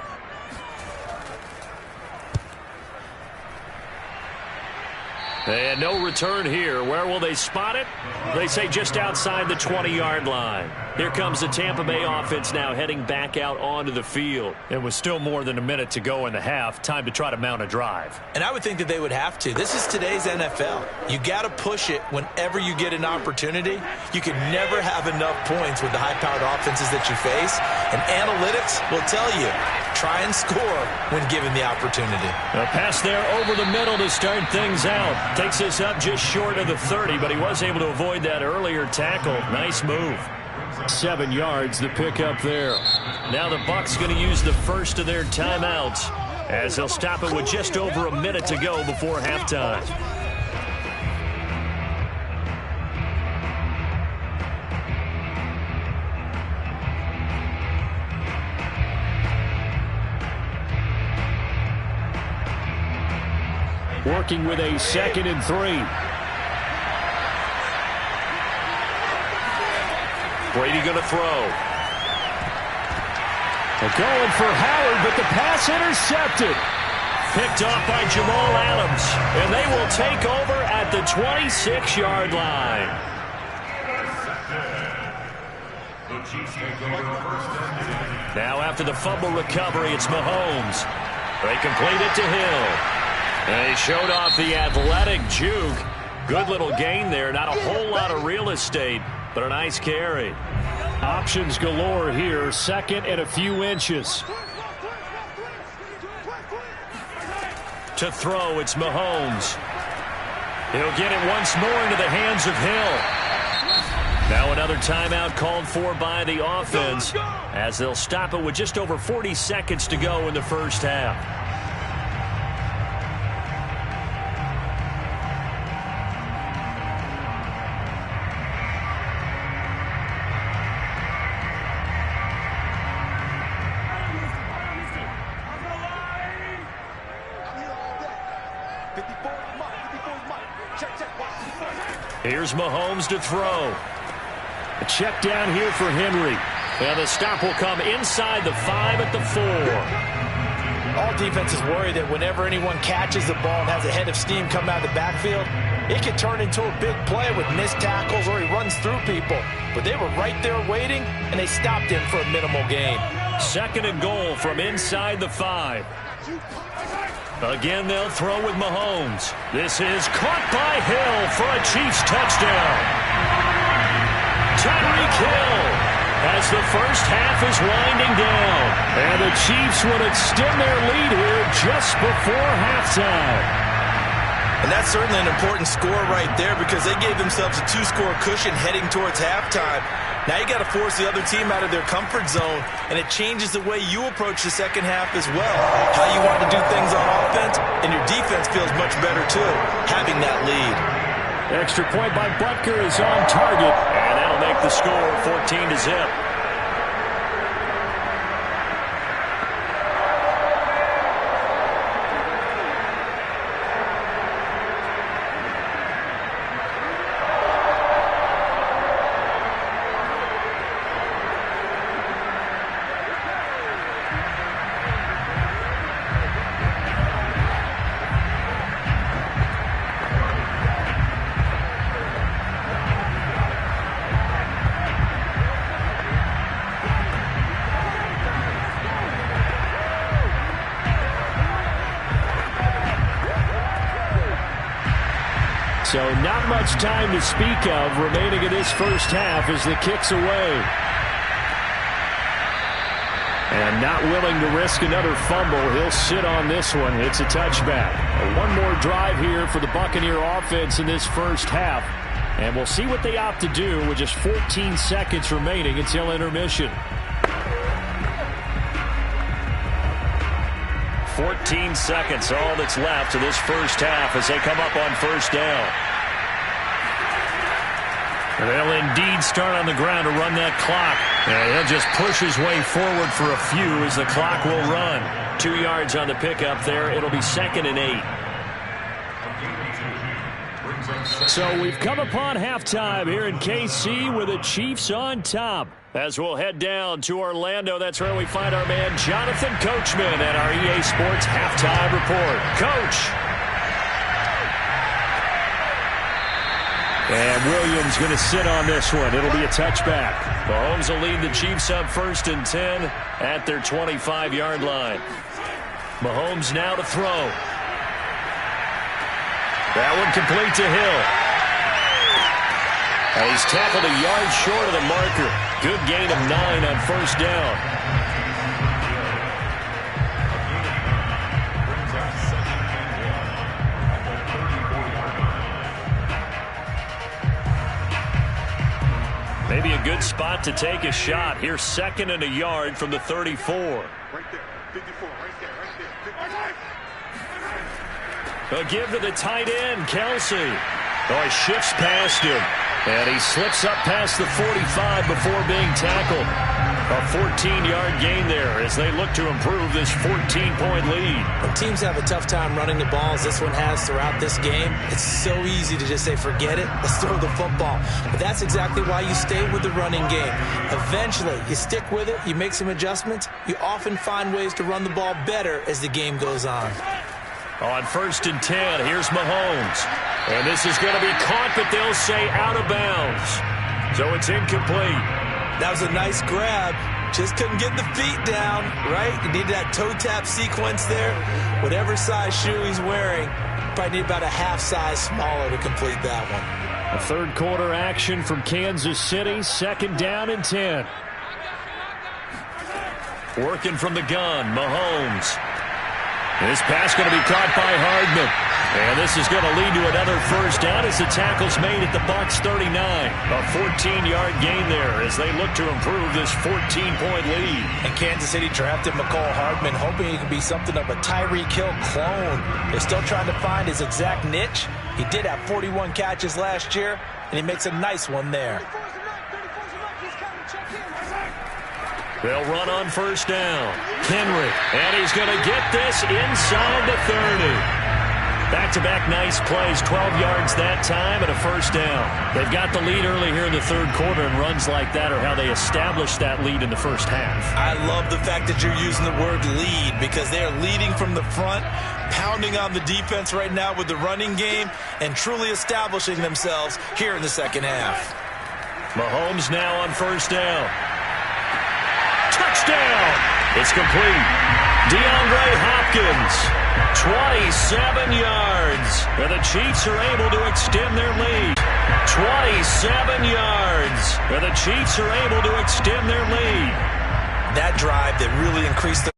And no return here. Where will they spot it? They say just outside the 20-yard line. Here comes the Tampa Bay offense now heading back out onto the field. It was still more than a minute to go in the half. Time to try to mount a drive. And I would think that they would have to. This is today's NFL. You got to push it whenever you get an opportunity. You can never have enough points with the high-powered offenses that you face. And analytics will tell you, try and score when given the opportunity. A pass there over the middle to start things out. Takes this up just short of the 30, but he was able to avoid that earlier tackle. Nice move. 7 yards, the pickup there. Now the Bucs going to use the first of their timeouts as they'll stop it with just over a minute to go before halftime. Working with a 2nd and 3. Brady going to throw. They're going for Howard, but the pass intercepted. Picked off by Jamal Adams. And they will take over at the 26-yard line. Now after the fumble recovery, it's Mahomes. They complete it to Hill. And he showed off the athletic juke. Good little gain there. Not a whole lot of real estate, but a nice carry. Options galore here. 2nd and a few inches. To throw, it's Mahomes. He'll get it once more into the hands of Hill. Now another timeout called for by the offense as they'll stop it with just over 40 seconds to go in the first half. Here's Mahomes to throw. A check down here for Henry. And the stop will come inside the 5 at the 4. All defenses worry that whenever anyone catches the ball and has a head of steam come out of the backfield, it could turn into a big play with missed tackles or he runs through people. But they were right there waiting, and they stopped him for a minimal gain. 2nd and goal from inside the 5. Again, they'll throw with Mahomes. This is caught by Hill for a Chiefs touchdown. Tyreek Hill as the first half is winding down. And the Chiefs would extend their lead here just before halftime. And that's certainly an important score right there because they gave themselves a 2-score cushion heading towards halftime. Now you got to force the other team out of their comfort zone, and it changes the way you approach the second half as well. How you want to do things on offense, and your defense feels much better too, having that lead. Extra point by Butker is on target, and that'll make the score 14-0. So not much time to speak of remaining in this first half as the kick's away. And not willing to risk another fumble. He'll sit on this one. It's a touchback. One more drive here for the Buccaneer offense in this first half. And we'll see what they opt to do with just 14 seconds remaining until intermission. 14 seconds, all that's left of this first half as they come up on first down. And they'll indeed start on the ground to run that clock. And he'll just push his way forward for a few as the clock will run. 2 yards on the pickup there. It'll be 2nd and 8. So we've come upon halftime here in KC with the Chiefs on top. As we'll head down to Orlando, that's where we find our man Jonathan Coachman at our EA Sports Halftime Report. Coach. And Williams going to sit on this one. It'll be a touchback. Mahomes will lead the Chiefs up 1st and 10 at their 25-yard line. Mahomes now to throw. That one complete to Hill. And he's tackled a yard short of the marker. Good gain of 9 on 1st down. Maybe a good spot to take a shot. Here's 2nd and a yard from the 34. Right there. 54. Right there. A give to the tight end, Kelsey. Oh, he shifts past him. And he slips up past the 45 before being tackled. A 14-yard gain there as they look to improve this 14-point lead. When teams have a tough time running the ball, as this one has throughout this game, it's so easy to just say, forget it, let's throw the football. But that's exactly why you stay with the running game. Eventually, you stick with it, you make some adjustments, you often find ways to run the ball better as the game goes on. On 1st and 10, here's Mahomes. And this is going to be caught, but they'll say out of bounds. So it's incomplete. That was a nice grab. Just couldn't get the feet down, right? You need that toe tap sequence there. Whatever size shoe he's wearing, probably need about a half size smaller to complete that one. A 3rd quarter action from Kansas City. 2nd down and 10. Working from the gun, Mahomes. This pass going to be caught by Hardman. And this is going to lead to another 1st down as the tackle's made at the Bucs 39. A 14-yard gain there as they look to improve this 14-point lead. And Kansas City drafted Mecole Hardman, hoping he could be something of a Tyreek Hill clone. They're still trying to find his exact niche. He did have 41 catches last year, and he makes a nice one there. They'll run on 1st down. Henry, and he's going to get this inside the 30. Back-to-back nice plays, 12 yards that time and a 1st down. They've got the lead early here in the 3rd quarter, and runs like that are how they established that lead in the 1st half. I love the fact that you're using the word lead because they are leading from the front, pounding on the defense right now with the running game, and truly establishing themselves here in the 2nd half. Mahomes now on 1st down. Touchdown! It's complete. DeAndre Hopkins, 27 yards. And the Chiefs are able to extend their lead. 27 yards. And the Chiefs are able to extend their lead. That drive that really increased the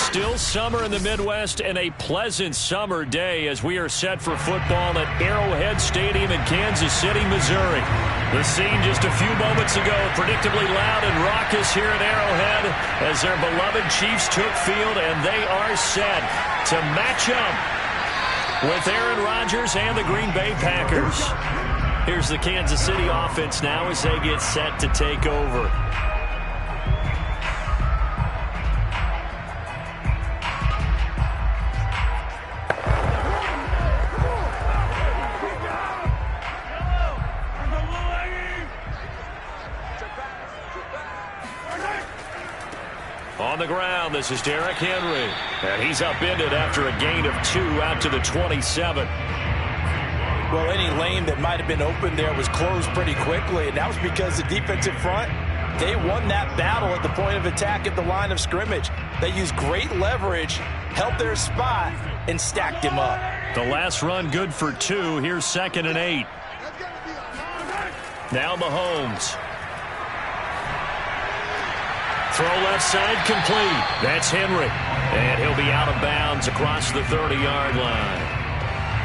Still summer in the Midwest and a pleasant summer day as we are set for football at Arrowhead Stadium in Kansas City, Missouri. The scene just a few moments ago, predictably loud and raucous here at Arrowhead as their beloved Chiefs took field, and they are set to match up with Aaron Rodgers and the Green Bay Packers. Here's the Kansas City offense now as they get set to take over. On the ground, this is Derrick Henry. And he's upended after a gain of 2 out to the 27. Well, any lane that might have been open there was closed pretty quickly, and that was because the defensive front, they won that battle at the point of attack at the line of scrimmage. They used great leverage, held their spot, and stacked him up. The last run good for 2. Here's 2nd and 8. Now Mahomes. Throw left side complete. That's Henry. And he'll be out of bounds across the 30-yard line.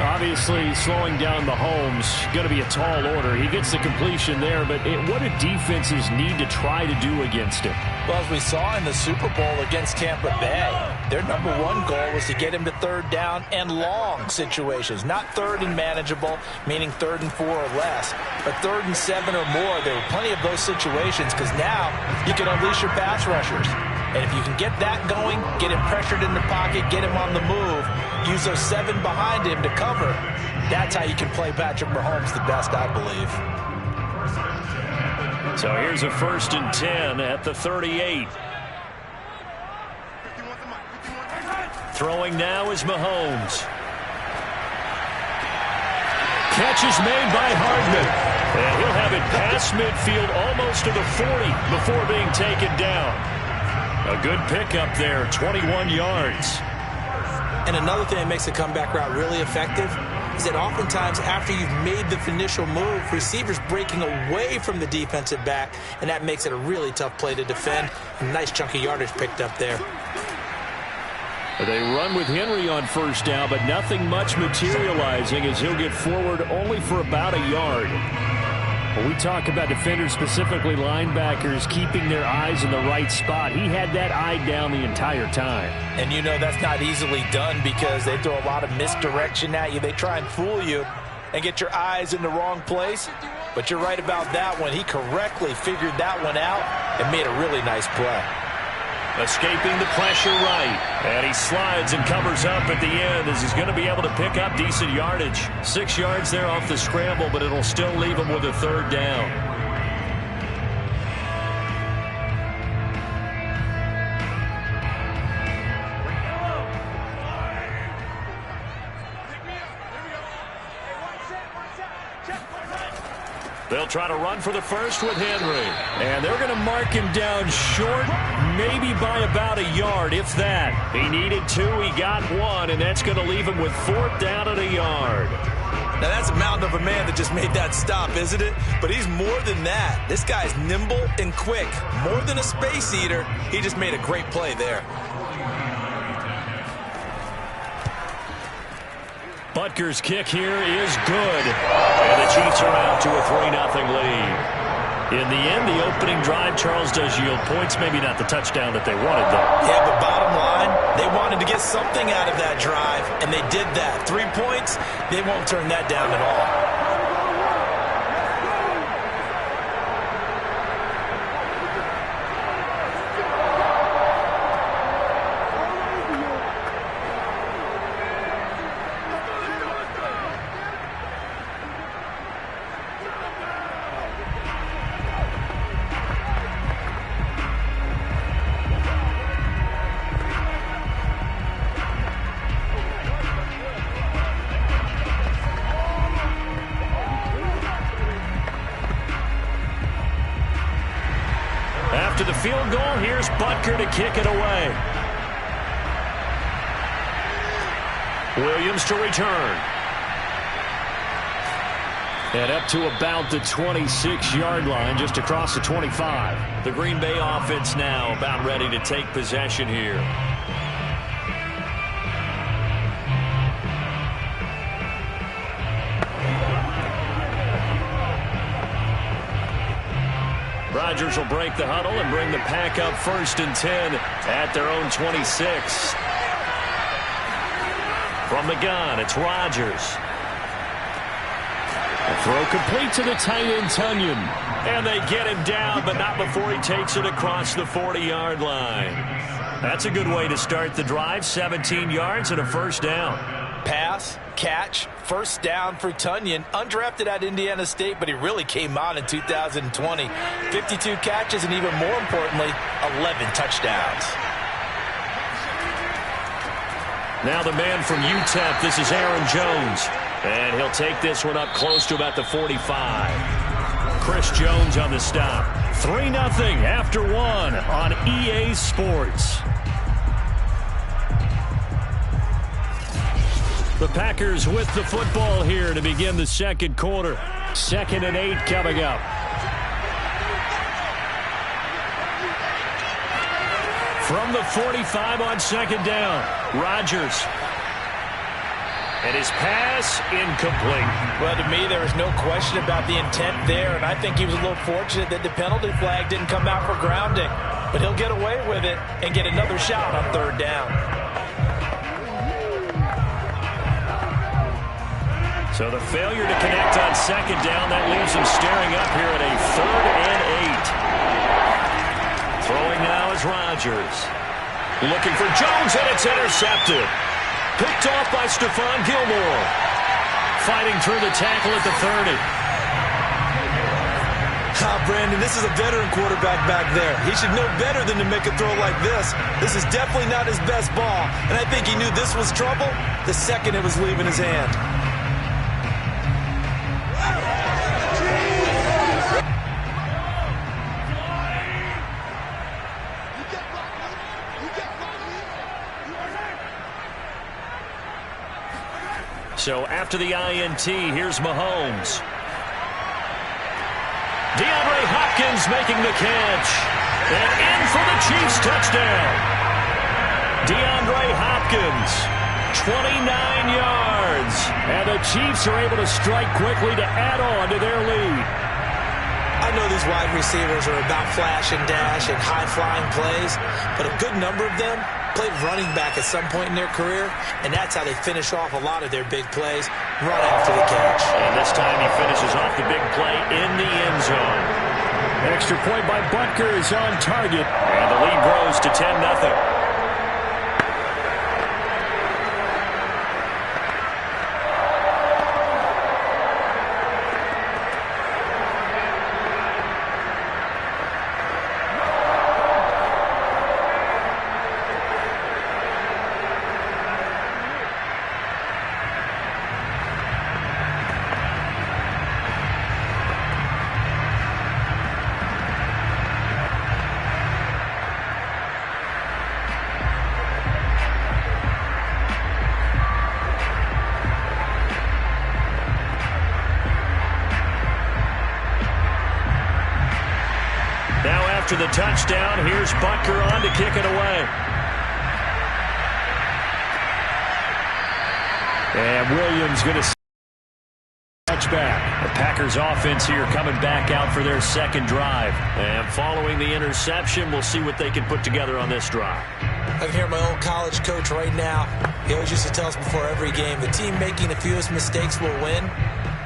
Obviously, slowing down Mahomes, going to be a tall order. He gets the completion there, but what do defenses need to try to do against him? Well, as we saw in the Super Bowl against Tampa Bay, their number one goal was to get him to 3rd down and long situations. Not 3rd and manageable, meaning 3rd and 4 or less, but 3rd and 7 or more. There were plenty of those situations because now you can unleash your pass rushers. And if you can get that going, get him pressured in the pocket, get him on the move, use those 7 behind him to cover, that's how you can play Patrick Mahomes the best, I believe. So here's a 1st and 10 at the 38. Throwing now is Mahomes. Catch is made by Hardman. And he'll have it past midfield almost to the 40 before being taken down. A good pickup there, 21 yards. And another thing that makes the comeback route really effective is that oftentimes after you've made the initial move, receivers breaking away from the defensive back, and that makes it a really tough play to defend. A nice chunk of yardage picked up there. They run with Henry on 1st down, but nothing much materializing as he'll get forward only for about a yard. When we talk about defenders, specifically linebackers, keeping their eyes in the right spot, he had that eye down the entire time. And you know that's not easily done because they throw a lot of misdirection at you. They try and fool you and get your eyes in the wrong place. But you're right about that one. He correctly figured that one out and made a really nice play. Escaping the pressure right. And he slides and covers up at the end as he's going to be able to pick up decent yardage. 6 yards there off the scramble, but it'll still leave him with a 3rd down. They'll try to run for the 1st with Henry. And they're going to mark him down short, maybe by about a yard, if that. He needed 2, he got 1, and that's going to leave him with 4th down at a yard. Now that's a mountain of a man that just made that stop, isn't it? But he's more than that. This guy's nimble and quick. More than a space eater, he just made a great play there. Butker's kick here is good. And the Chiefs are out to a 3-0 lead. In the end, the opening drive, Charles, does yield points. Maybe not the touchdown that they wanted, though. Yeah, but bottom line, they wanted to get something out of that drive, and they did that. 3 points, they won't turn that down at all. After the field goal, here's Butker to kick it away. Williams to return. And up to about the 26-yard line, just across the 25. The Green Bay offense now about ready to take possession here. Rodgers will break the huddle and bring the pack up 1st and 10 at their own 26. From the gun, it's Rodgers. A throw complete to the tight end, Tonyan. And they get him down, but not before he takes it across the 40-yard line. That's a good way to start the drive. 17 yards and a 1st down. Pass, catch, 1st down for Tonyan. Undrafted at Indiana State, but he really came on in 2020. 52 catches and, even more importantly, 11 touchdowns. Now the man from UTEP, this is Aaron Jones. And he'll take this one up close to about the 45. Chris Jones on the stop. 3-0 after 1 on EA Sports. The Packers with the football here to begin the 2nd quarter. 2nd and 8 coming up. From the 45 on 2nd down, Rodgers. And his pass incomplete. Well, to me, there was no question about the intent there, and I think he was a little fortunate that the penalty flag didn't come out for grounding. But he'll get away with it and get another shot on 3rd down. So the failure to connect on 2nd down, that leaves him staring up here at a 3rd and 8. Throwing now is Rodgers. Looking for Jones, and it's intercepted. Picked off by Stephon Gilmore. Fighting through the tackle at the 30. Brandon, this is a veteran quarterback back there. He should know better than to make a throw like this. This is definitely not his best ball, and I think he knew this was trouble the second it was leaving his hand. So after the INT, here's Mahomes. DeAndre Hopkins making the catch. And in for the Chiefs touchdown. DeAndre Hopkins, 29 yards. And the Chiefs are able to strike quickly to add on to their lead. I know these wide receivers are about flash and dash and high-flying plays, but a good number of them played running back at some point in their career, and that's how they finish off a lot of their big plays, run after the catch. And this time he finishes off the big play in the end zone. Extra point by Butker is on target, and the lead grows to 10-0. After the touchdown, here's Butker on to kick it away. And Williams going to touchback. The Packers offense here coming back out for their 2nd drive. And following the interception, we'll see what they can put together on this drive. I can hear my old college coach right now. He always used to tell us before every game, the team making the fewest mistakes will win.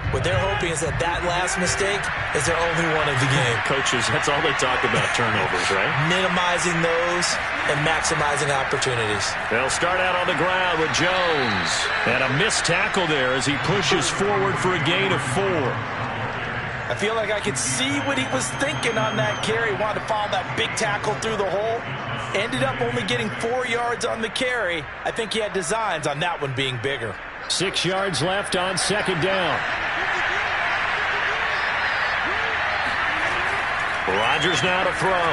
What they're hoping is that last mistake is their only one of the game. Coaches, that's all they talk about, turnovers, right? Minimizing those and maximizing opportunities. They'll start out on the ground with Jones. And a missed tackle there as he pushes forward for a gain of 4. I feel like I could see what he was thinking on that carry. Wanted to follow that big tackle through the hole. Ended up only getting 4 yards on the carry. I think he had designs on that one being bigger. 6 yards left on 2nd down. Rodgers now to throw.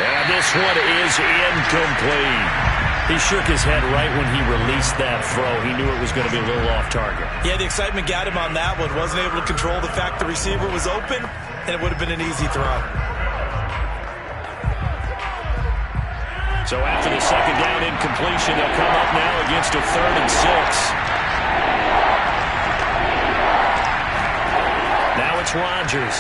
And this one is incomplete. He shook his head right when he released that throw. He knew it was going to be a little off target. Yeah, the excitement got him on that one. Wasn't able to control the fact the receiver was open, and it would have been an easy throw. So after the 2nd down incompletion, they'll come up now against a 3rd and 6. Now it's Rodgers.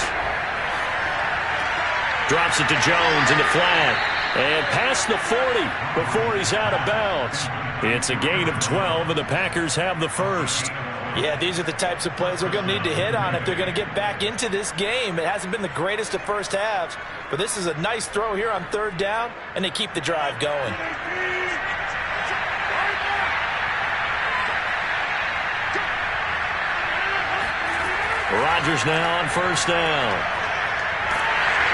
Drops it to Jones in the flat. And past the 40 before he's out of bounds. It's a gain of 12, and the Packers have the first. Yeah, these are the types of plays they're going to need to hit on if they're going to get back into this game. It hasn't been the greatest of first halves, but this is a nice throw here on third down, and they keep the drive going. Rodgers now on first down.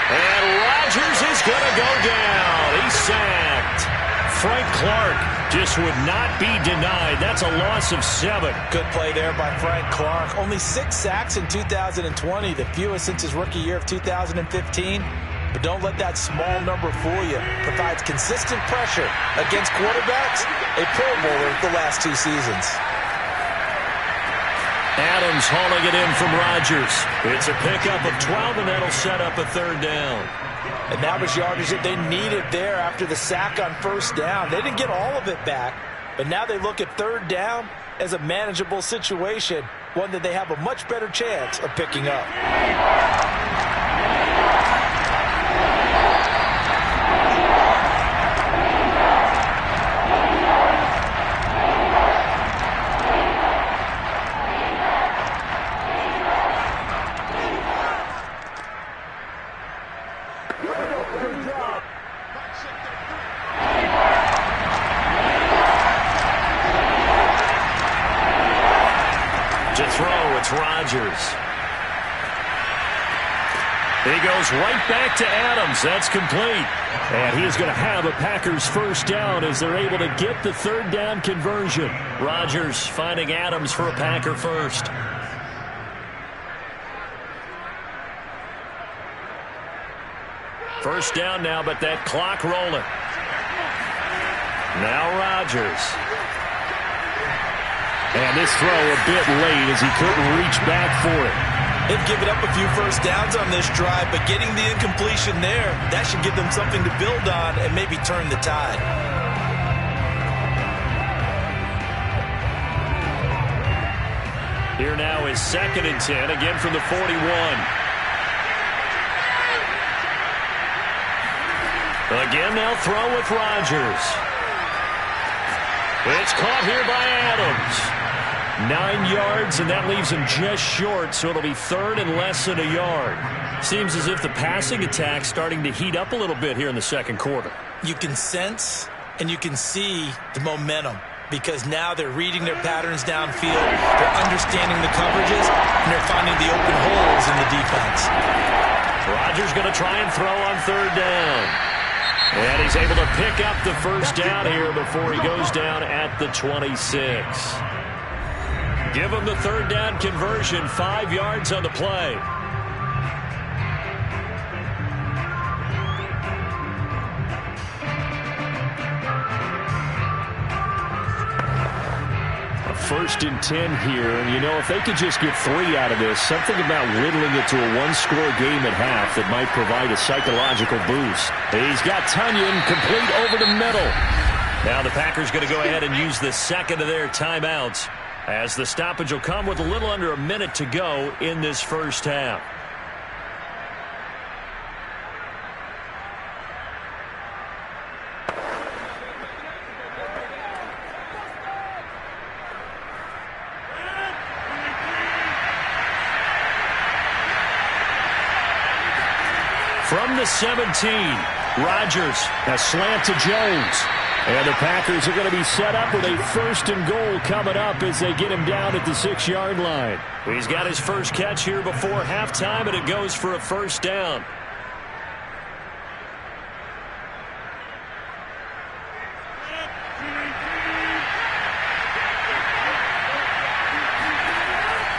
And Rodgers is going to go down. He's sacked. Frank Clark just would not be denied. That's a loss of 7. Good play there by Frank Clark. Only 6 sacks in 2020, the fewest since his rookie year of 2015. But don't let that small number fool you. Provides consistent pressure against quarterbacks. A Pro Bowler the last 2 seasons. Adams hauling it in from Rodgers. It's a pickup of 12, and that'll set up a third down. And that was yardage that they needed there after the sack on first down. They didn't get all of it back, but now they look at third down as a manageable situation, one that they have a much better chance of picking up. Rodgers. He goes right back to Adams. That's complete. And he is going to have a Packers first down as they're able to get the third down conversion. Rodgers finding Adams for a Packer first. First down now, but that clock rolling. Now Rodgers. And this throw a bit late as he couldn't reach back for it. They've given up a few first downs on this drive, but getting the incompletion there, that should give them something to build on and maybe turn the tide. Here now is 2nd and 10, again from the 41. Again, they'll throw with Rodgers. It's caught here by Adams. 9 yards, and that leaves him just short, so it'll be 3rd and less than a yard. Seems as if the passing attack's starting to heat up a little bit here in the second quarter. You can sense and you can see the momentum because now they're reading their patterns downfield, they're understanding the coverages, and they're finding the open holes in the defense. Rodgers going to try and throw on third down. And he's able to pick up the first down here before he goes down at the 26. Give him the third down conversion, 5 yards on the play. A 1st and 10 here, and you know, if they could just get 3 out of this, something about whittling it to a one-score game at half that might provide a psychological boost. He's got Tunyon complete over the middle. Now the Packers going to go ahead and use the second of their timeouts, as the stoppage will come with a little under a minute to go in this first half. From the 17, Rodgers, a slant to Jones. And the Packers are going to be set up with a 1st and goal coming up as they get him down at the 6-yard line. He's got his first catch here before halftime, and it goes for a first down.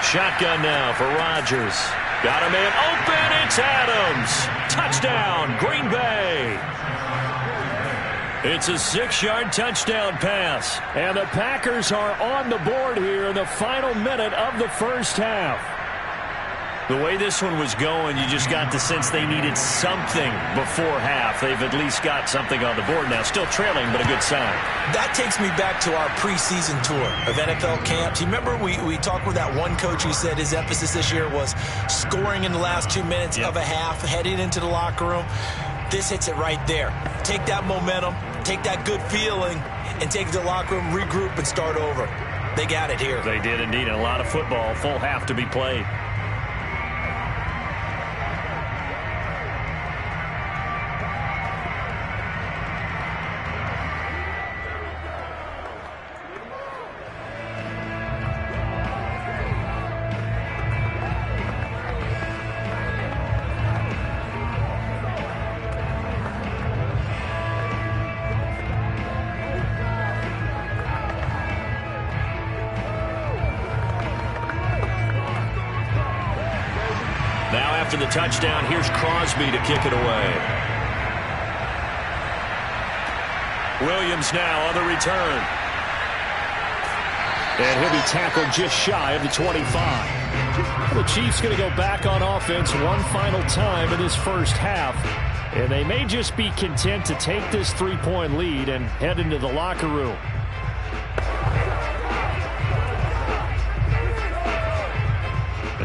Shotgun now for Rodgers. Got a man open. It's Adams. Touchdown, Green Bay. It's a 6-yard touchdown pass. And the Packers are on the board here in the final minute of the first half. The way this one was going, you just got the sense they needed something before half. They've at least got something on the board now. Still trailing, but a good sign. That takes me back to our preseason tour of NFL camps. You remember we talked with that one coach who said his emphasis this year was scoring in the last 2 minutes of a half, heading into the locker room. This hits it right there. Take that momentum, take that good feeling, and take it to the locker room, regroup, and start over. They got it here. They did indeed. A lot of football, full half to be played. After the touchdown, here's Crosby to kick it away. Williams now on the return. And he'll be tackled just shy of the 25. The Chiefs going to go back on offense one final time in this first half. And they may just be content to take this 3-point lead and head into the locker room.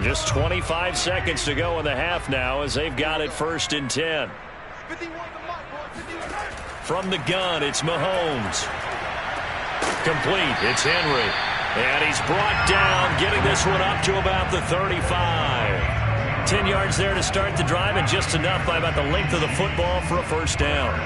Just 25 seconds to go in the half now as they've got it 1st and 10. From the gun, it's Mahomes. Complete. It's Henry. And he's brought down, getting this one up to about the 35. 10 yards there to start the drive, and just enough by about the length of the football for a first down.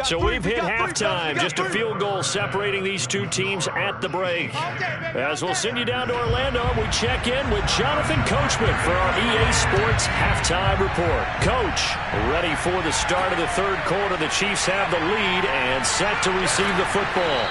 So we've hit halftime. Just a field goal separating these two teams at the break. As we'll send you down to Orlando, we check in with Jonathan Coachman for our EA Sports Halftime Report. Coach, ready for the start of the third quarter. The Chiefs have the lead and set to receive the football.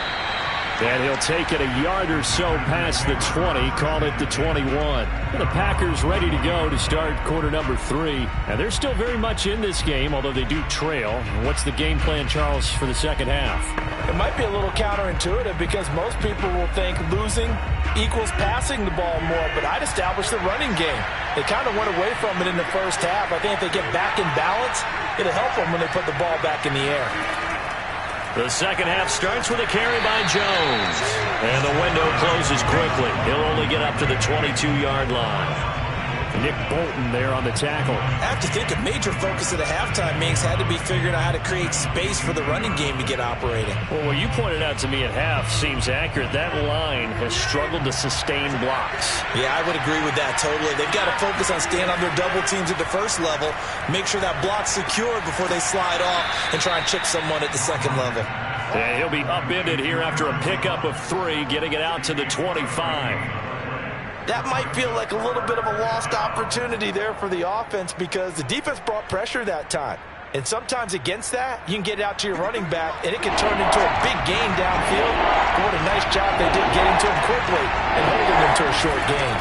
And he'll take it a yard or so past the 20, call it the 21. And the Packers ready to go to start quarter number 3. And they're still very much in this game, although they do trail. What's the game plan, Charles, for the second half? It might be a little counterintuitive because most people will think losing equals passing the ball more, but I'd establish the running game. They kind of went away from it in the first half. I think if they get back in balance, it'll help them when they put the ball back in the air. The second half starts with a carry by Jones. And the window closes quickly. He'll only get up to the 22-yard line. Nick Bolton there on the tackle. I have to think a major focus of the halftime meetings had to be figuring out how to create space for the running game to get operating. Well, what you pointed out to me at half seems accurate. That line has struggled to sustain blocks. Yeah, I would agree with that totally. They've got to focus on staying on their double teams at the first level, make sure that block's secured before they slide off and try and chip someone at the second level. And he'll be upended here after a pickup of 3, getting it out to the 25. That might feel like a little bit of a lost opportunity there for the offense because the defense brought pressure that time. And sometimes against that, you can get it out to your running back, and it can turn into a big gain downfield. But what a nice job they did getting to him quickly and holding him to a short gain.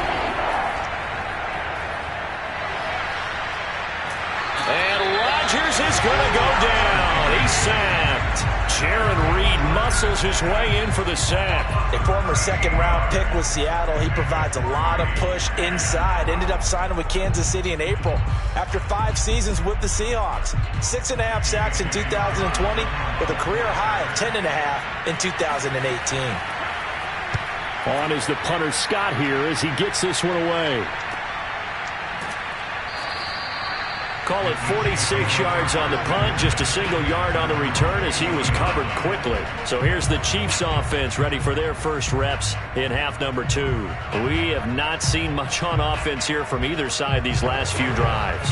And Rodgers is going to go down. He's sacked. Jaron Reed muscles his way in for the sack. A former second-round pick with Seattle, he provides a lot of push inside. Ended up signing with Kansas City in April after 5 seasons with the Seahawks. 6.5 sacks in 2020 with a career high of 10.5 in 2018. On is the punter Scott here as he gets this one away. Call it 46 yards on the punt, just a single yard on the return as he was covered quickly. So here's the Chiefs offense ready for their first reps in half number 2. We have not seen much on offense here from either side these last few drives.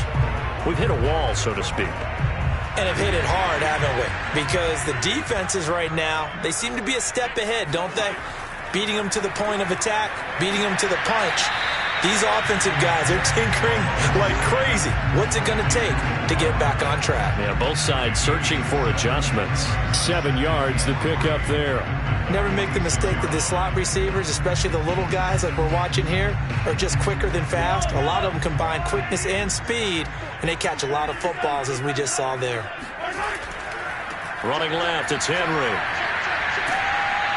We've hit a wall, so to speak. And have hit it hard, haven't we? Because the defenses right now, they seem to be a step ahead, don't they? Beating them to the point of attack, beating them to the punch. These offensive guys are tinkering like crazy. What's it going to take to get back on track? Yeah, both sides searching for adjustments. 7 yards, the pickup there. Never make the mistake that the slot receivers, especially the little guys like we're watching here, are just quicker than fast. A lot of them combine quickness and speed, and they catch a lot of footballs as we just saw there. Running left, it's Henry.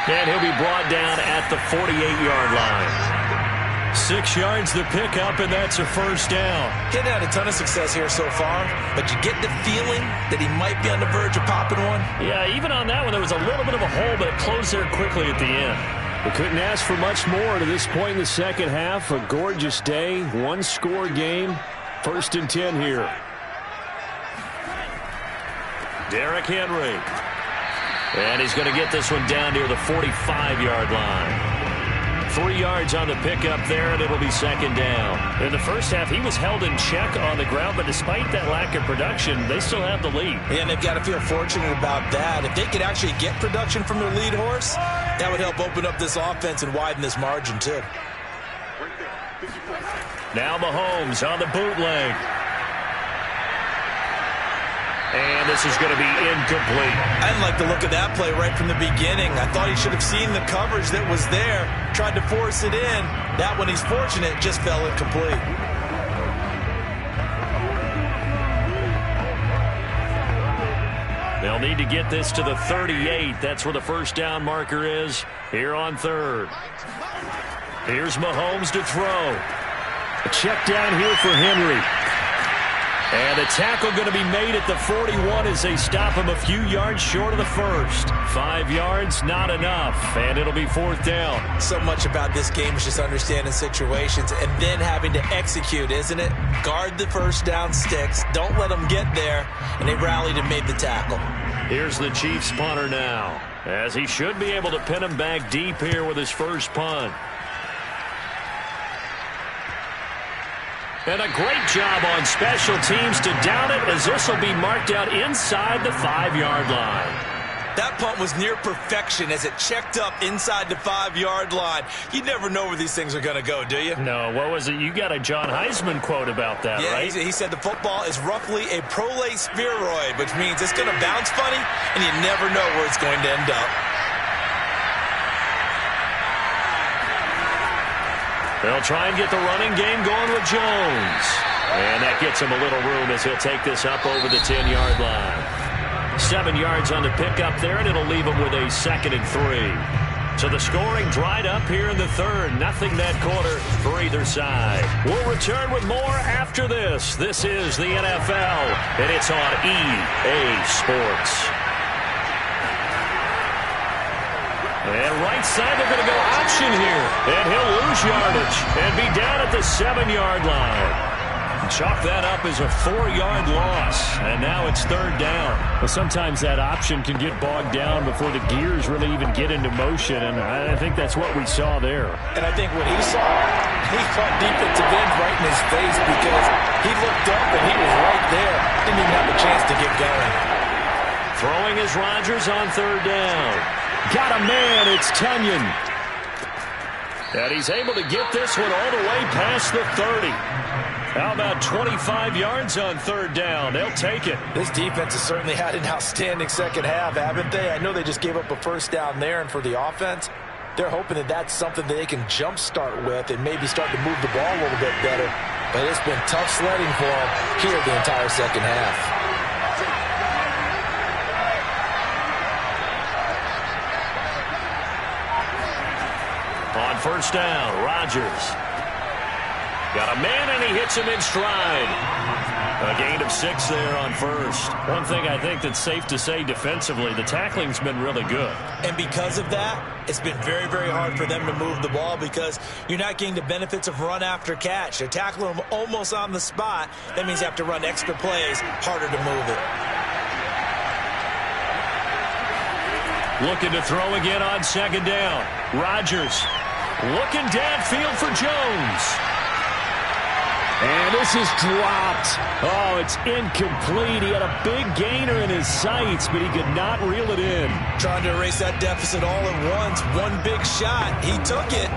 And he'll be brought down at the 48-yard line. 6 yards the pickup, and that's a first down. He's had a ton of success here so far, but you get the feeling that he might be on the verge of popping one. Yeah, even on that one, there was a little bit of a hole, but it closed there quickly at the end. We couldn't ask for much more to this point in the second half. A gorgeous day, one-score game. 1st and 10 here. Derrick Henry. And he's going to get this one down near the 45-yard line. 3 yards on the pickup there, and it'll be second down. In the first half, he was held in check on the ground, but despite that lack of production, they still have the lead. And they've got to feel fortunate about that. If they could actually get production from their lead horse, that would help open up this offense and widen this margin, too. Now Mahomes on the bootleg. And this is going to be incomplete. I didn't like the look of that play right from the beginning. I thought he should have seen the coverage that was there, tried to force it in. That one, he's fortunate, just fell incomplete. They'll need to get this to the 38. That's where the first down marker is here on 3rd. Here's Mahomes to throw. A check down here for Henry. And the tackle going to be made at the 41 as they stop him a few yards short of the first. 5 yards, not enough, and it'll be 4th down. So much about this game is just understanding situations and then having to execute, isn't it? Guard the first down sticks. Don't let them get there, and they rallied and made the tackle. Here's the Chiefs punter now, as he should be able to pin him back deep here with his first punt. And a great job on special teams to down it, as this will be marked out inside the 5-yard line. That punt was near perfection as it checked up inside the 5-yard line. You never know where these things are going to go, do you? No, what was it? You got a John Heisman quote about that, yeah, right? He said the football is roughly a prolate spheroid, which means it's going to bounce funny, and you never know where it's going to end up. They'll try and get the running game going with Jones. And that gets him a little room as he'll take this up over the 10-yard line. 7 yards on the pickup there, and it'll leave him with a 2nd and 3. So the scoring dried up here in the 3rd. Nothing that quarter for either side. We'll return with more after this. This is the NFL, and it's on EA Sports. And right side, they're going to go option here. And he'll lose yardage and be down at the 7-yard line. Chalk that up as a 4-yard loss. And now it's 3rd down. Well, sometimes that option can get bogged down before the gears really even get into motion. And I think that's what we saw there. And I think what he saw, he caught defensive end right in his face because he looked up and he was right there. Didn't even have a chance to get going. Throwing is Rodgers on 3rd down. Got a man, it's Tunyon. And he's able to get this one all the way past the 30. How about 25 yards on 3rd down? They'll take it. This defense has certainly had an outstanding second half, haven't they? I know they just gave up a first down there, and for the offense, they're hoping that that's something that they can jumpstart with and maybe start to move the ball a little bit better. But it's been tough sledding for them here the entire second half. On 1st down, Rodgers. Got a man, and he hits him in stride. A gain of 6 there on 1st. One thing I think that's safe to say defensively, the tackling's been really good. And because of that, it's been very, very hard for them to move the ball because you're not getting the benefits of run after catch. They're tackling them almost on the spot. That means they have to run extra plays, harder to move it. Looking to throw again on 2nd down. Rodgers looking downfield for Jones. And this is dropped. Oh, it's incomplete. He had a big gainer in his sights, but he could not reel it in. Trying to erase that deficit all at once. One big shot. He took it.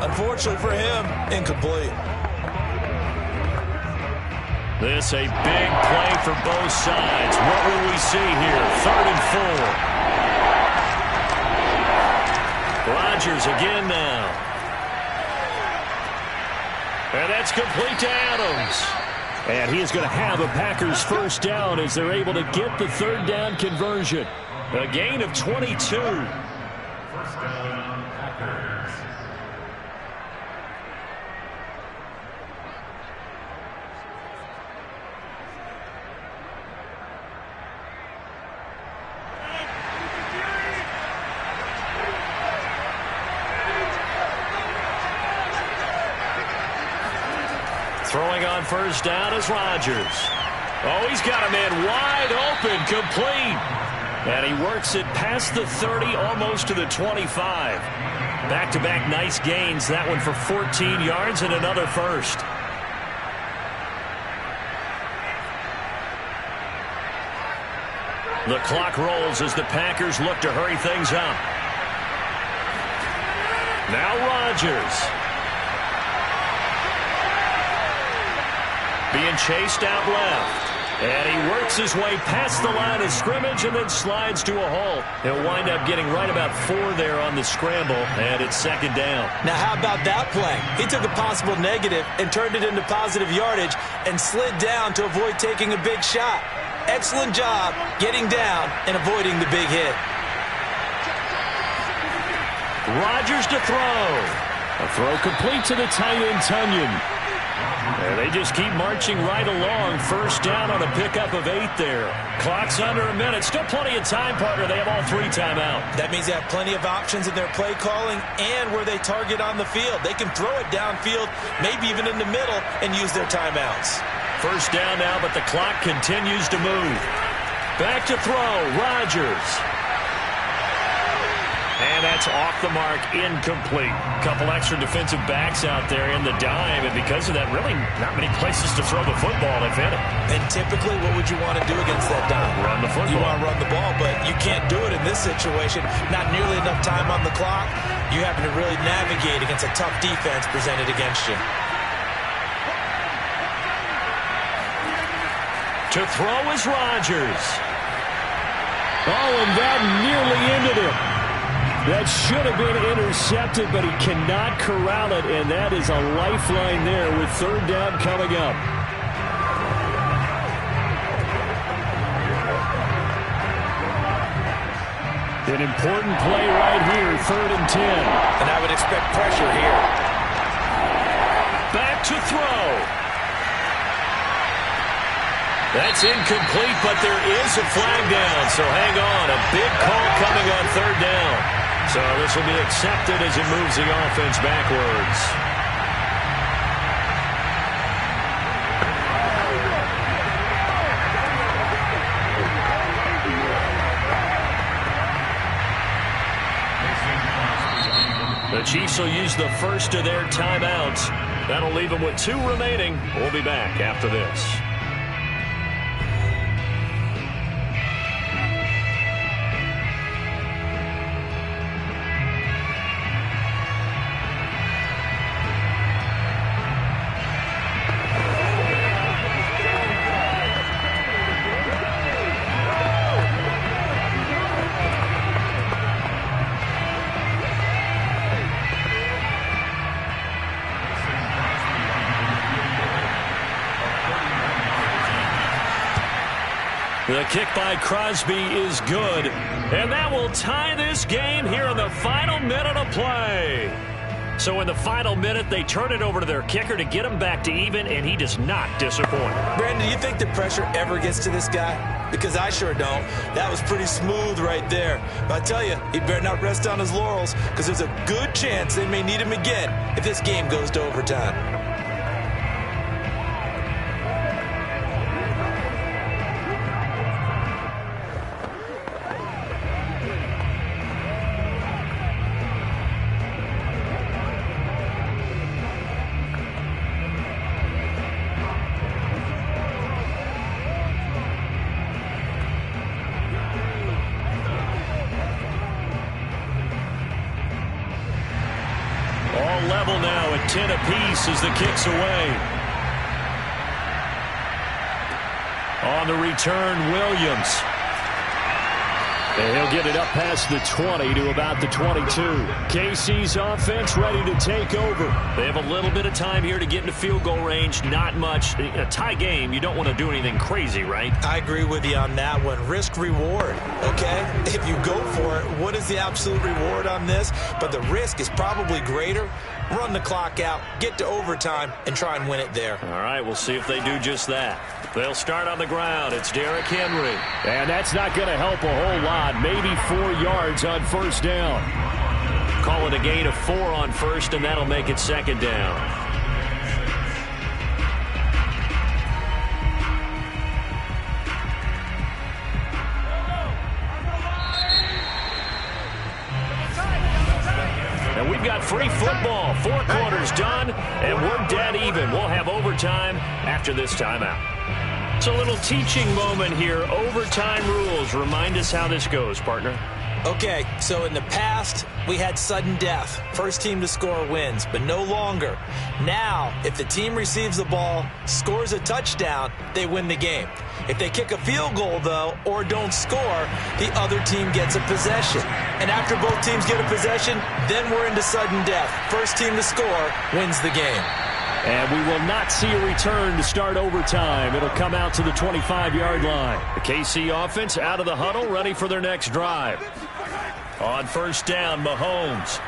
Unfortunately for him, incomplete. This a big play for both sides. What will we see here? 3rd and 4. Rodgers again now. And that's complete to Adams. And he is going to have a Packers first down as they're able to get the 3rd down conversion. A gain of 22. First down, Packers. Throwing on first down is Rodgers. Oh, he's got a man wide open, complete. And he works it past the 30, almost to the 25. Back-to-back nice gains. That one for 14 yards and another first. The clock rolls as the Packers look to hurry things up. Now Rodgers. Being chased out left. And he works his way past the line of scrimmage and then slides to a halt. He'll wind up getting right about 4 there on the scramble, and it's second down. Now, how about that play? He took a possible negative and turned it into positive yardage and slid down to avoid taking a big shot. Excellent job getting down and avoiding the big hit. Rodgers to throw. A throw complete to the tight end, Tonyan. And they just keep marching right along. First down on a pickup of 8 there. Clock's under a minute. Still plenty of time, partner. They have all 3 timeout. That means they have plenty of options in their play calling and where they target on the field. They can throw it downfield, maybe even in the middle, and use their timeouts. First down now, but the clock continues to move. Back to throw. Rodgers. And that's off the mark, incomplete. Couple extra defensive backs out there in the dime, and because of that, really not many places to throw the football, if any. And typically, what would you want to do against that dime? Run the football. You want to run the ball, but you can't do it in this situation. Not nearly enough time on the clock. You having to really navigate against a tough defense presented against you. To throw is Rodgers. Oh, and that nearly ended it. That should have been intercepted, but he cannot corral it, and that is a lifeline there with third down coming up. An important play right here, 3rd and 10. And I would expect pressure here. Back to throw. That's incomplete, but there is a flag down, so hang on. A big call coming on 3rd down. So this will be accepted as it moves the offense backwards. The Chiefs will use the first of their timeouts. That'll leave them with 2 remaining. We'll be back after this. The kick by Crosby is good, and that will tie this game here in the final minute of play. So in the final minute, they turn it over to their kicker to get him back to even, and he does not disappoint. Brandon, do you think the pressure ever gets to this guy? Because I sure don't. That was pretty smooth right there. But I tell you, he better not rest on his laurels, because there's a good chance they may need him again if this game goes to overtime. Level now at 10 apiece as the kick's away. On the return, Williams. And he'll get it up past the 20 to about the 22. KC's offense ready to take over. They have a little bit of time here to get into field goal range. Not much. A tie game, you don't want to do anything crazy, right? I agree with you on that one. Risk reward, okay? If you go for it, what is the absolute reward on this? But the risk is probably greater. Run the clock out, get to overtime, and try and win it there. All right, we'll see if they do just that. They'll start on the ground. It's Derrick Henry. And that's not going to help a whole lot. Maybe 4 yards on first down. Call it a gain of 4 on first, and that'll make it second down. And we've got free football. 4 quarters done, and we're dead even. We'll have overtime after this timeout. It's a little teaching moment here. Overtime rules. Remind us how this goes, partner. Okay, so in the past, we had sudden death. First team to score wins, but no longer. Now, if the team receives the ball, scores a touchdown, they win the game. If they kick a field goal, though, or don't score, the other team gets a possession. And after both teams get a possession, then we're into sudden death. First team to score wins the game. And we will not see a return to start overtime. It'll come out to the 25-yard line. The KC offense out of the huddle, ready for their next drive. On first down, Mahomes.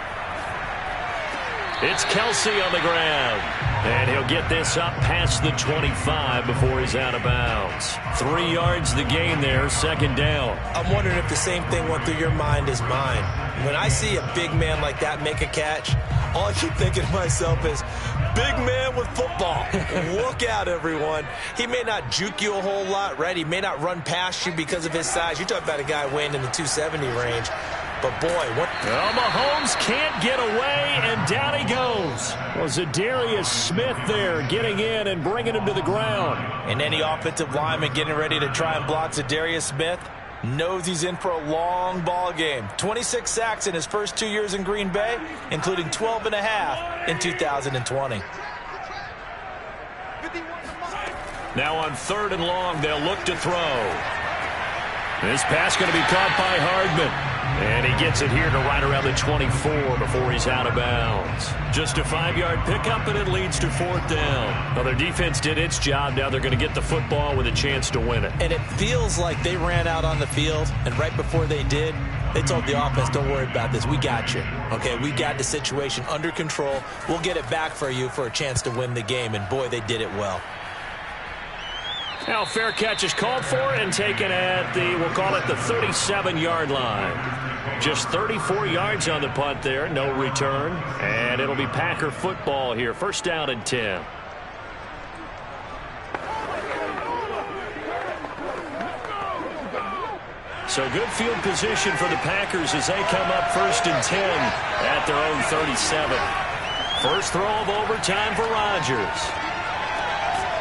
It's Kelsey on the ground. And he'll get this up past the 25 before he's out of bounds. 3 yards the gain there, second down. I'm wondering if the same thing went through your mind as mine. When I see a big man like that make a catch, all I keep thinking to myself is, big man with football. Look out, everyone. He may not juke you a whole lot, right? He may not run past you because of his size. You're talking about a guy weighing in the 270 range. But, boy, what... Well, Mahomes can't get away, and down he goes. Well, Zadarius Smith there getting in and bringing him to the ground. And any offensive lineman getting ready to try and block Zadarius Smith knows he's in for a long ball game. 26 sacks in his first 2 years in Green Bay, including 12 and a half in 2020. Now on 3rd and long, they'll look to throw. This pass going to be caught by Hardman. And he gets it here to right around the 24 before he's out of bounds. Just a 5-yard pickup, and it leads to 4th down. Well, their defense did its job. Now they're going to get the football with a chance to win it. And it feels like they ran out on the field, and right before they did, they told the offense, don't worry about this. We got you. Okay, we got the situation under control. We'll get it back for you for a chance to win the game. And, boy, they did it well. Now fair catch is called for and taken at the, we'll call it the 37-yard line. Just 34 yards on the punt there, no return. And it'll be Packer football here, first down and 10. So good field position for the Packers as they come up first and 10 at their own 37. First throw of overtime for Rodgers.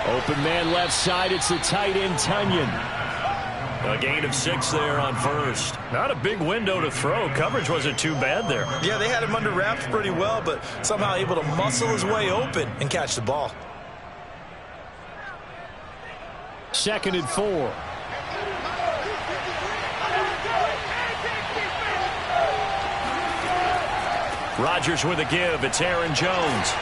Open man left side, it's the tight end Tunyon. A gain of 6 there on first. Not a big window to throw. Coverage wasn't too bad there. Yeah, they had him under wraps pretty well, but somehow able to muscle his way open and catch the ball. 2nd and 4. Rodgers with a give. It's Aaron Jones.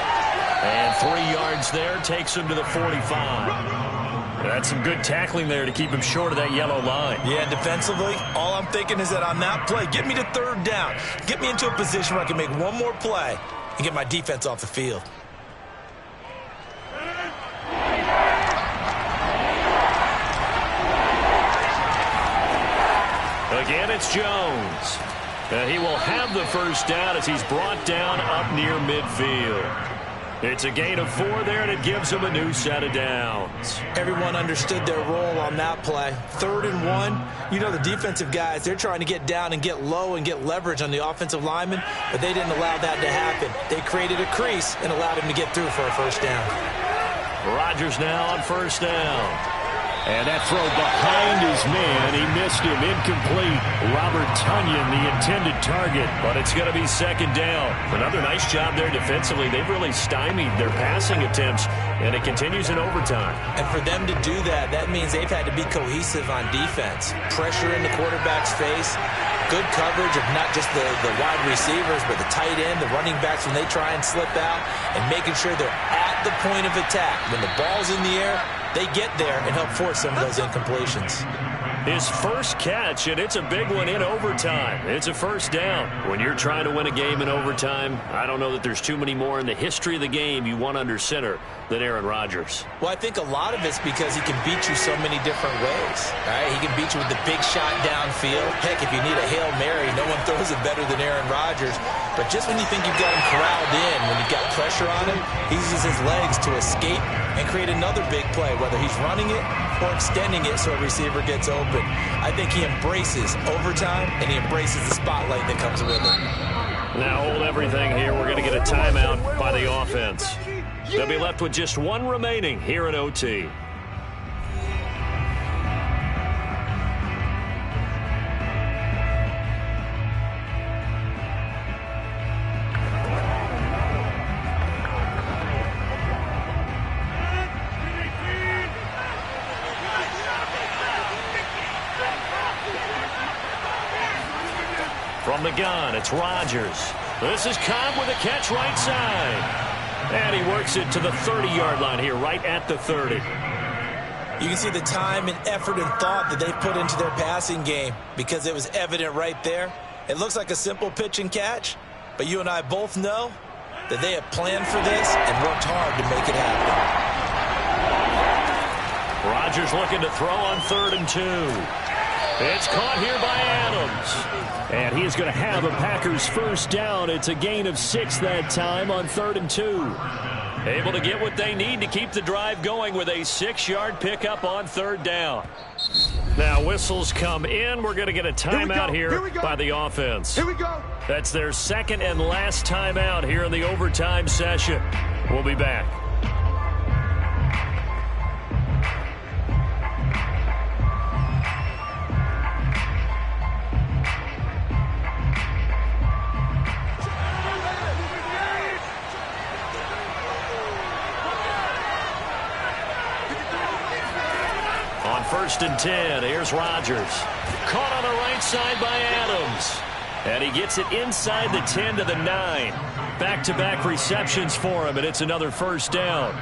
And 3 yards there takes him to the 45. That's some good tackling there to keep him short of that yellow line. Yeah, defensively, all I'm thinking is that on that play, get me to 3rd down. Get me into a position where I can make one more play and get my defense off the field. Again, it's Jones. He will have the first down as he's brought down up near midfield. It's a gain of 4 there, and it gives him a new set of downs. Everyone understood their role on that play. 3rd and 1. You know, the defensive guys, they're trying to get down and get low and get leverage on the offensive lineman, but they didn't allow that to happen. They created a crease and allowed him to get through for a first down. Rodgers now on first down. And that throw behind his man. He missed him. Incomplete. Robert Tonyan, the intended target. But it's going to be second down. Another nice job there defensively. They've really stymied their passing attempts, and it continues in overtime. And for them to do that, that means they've had to be cohesive on defense. Pressure in the quarterback's face. Good coverage of not just the wide receivers, but the tight end, the running backs when they try and slip out, and making sure they're at the point of attack. When the ball's in the air, they get there and help force some of those incompletions. His first catch, and it's a big one in overtime. It's a first down. When you're trying to win a game in overtime, I don't know that there's too many more in the history of the game you want under center than Aaron Rodgers. Well, I think a lot of it's because he can beat you so many different ways. Right? He can beat you with the big shot downfield. Heck, if you need a Hail Mary, no one throws it better than Aaron Rodgers. But just when you think you've got him corralled in, when you've got pressure on him, he uses his legs to escape and create another big play, whether he's running it or extending it so a receiver gets open. I think he embraces overtime, and he embraces the spotlight that comes with it. Now hold everything here. We're going to get a timeout by the offense. They'll be left with just one remaining here in OT. From the gun, it's Rodgers. This is Cobb with a catch right side. And he works it to the 30-yard line here, right at the 30. You can see the time and effort and thought that they put into their passing game because it was evident right there. It looks like a simple pitch and catch, but you and I both know that they have planned for this and worked hard to make it happen. Rodgers looking to throw on 3rd and 2. It's caught here by Adams. And he is going to have a Packers first down. It's a gain of 6 that time on 3rd and 2. Able to get what they need to keep the drive going with a 6-yard pickup on 3rd down. Now whistles come in. We're going to get a timeout here by the offense. Here we go. That's their second and last timeout here in the overtime session. We'll be back. On 1st and 10, here's Rodgers. Caught on the right side by Adams. And he gets it inside the 10 to the 9. Back-to-back receptions for him, and it's another first down.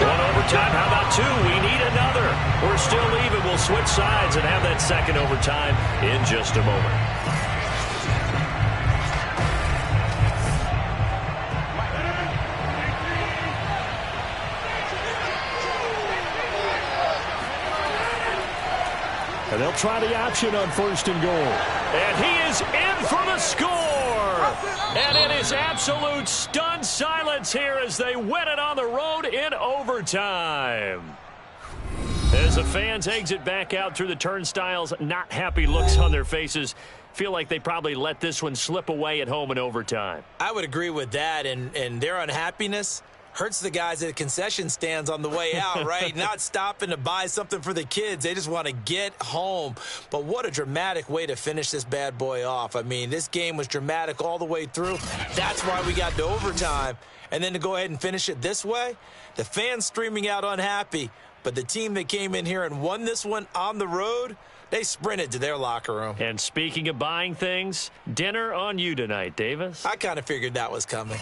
One overtime, how about 2? We need another. We're still even. We'll switch sides and have that second overtime in just a moment. And they'll try the option on 1st and goal. And he is in for the score. And it is absolute stunned silence here as they win it on the road in overtime. As the fans exit back out through the turnstiles, not happy looks on their faces. Feel like they probably let this one slip away at home in overtime. I would agree with that, and their unhappiness hurts the guys at the concession stands on the way out, right? Not stopping to buy something for the kids. They just want to get home. But what a dramatic way to finish this bad boy off. I mean, this game was dramatic all the way through. That's why we got to overtime. And then to go ahead and finish it this way, the fans streaming out unhappy. But the team that came in here and won this one on the road, they sprinted to their locker room. And speaking of buying things, dinner on you tonight, Davis. I kind of figured that was coming.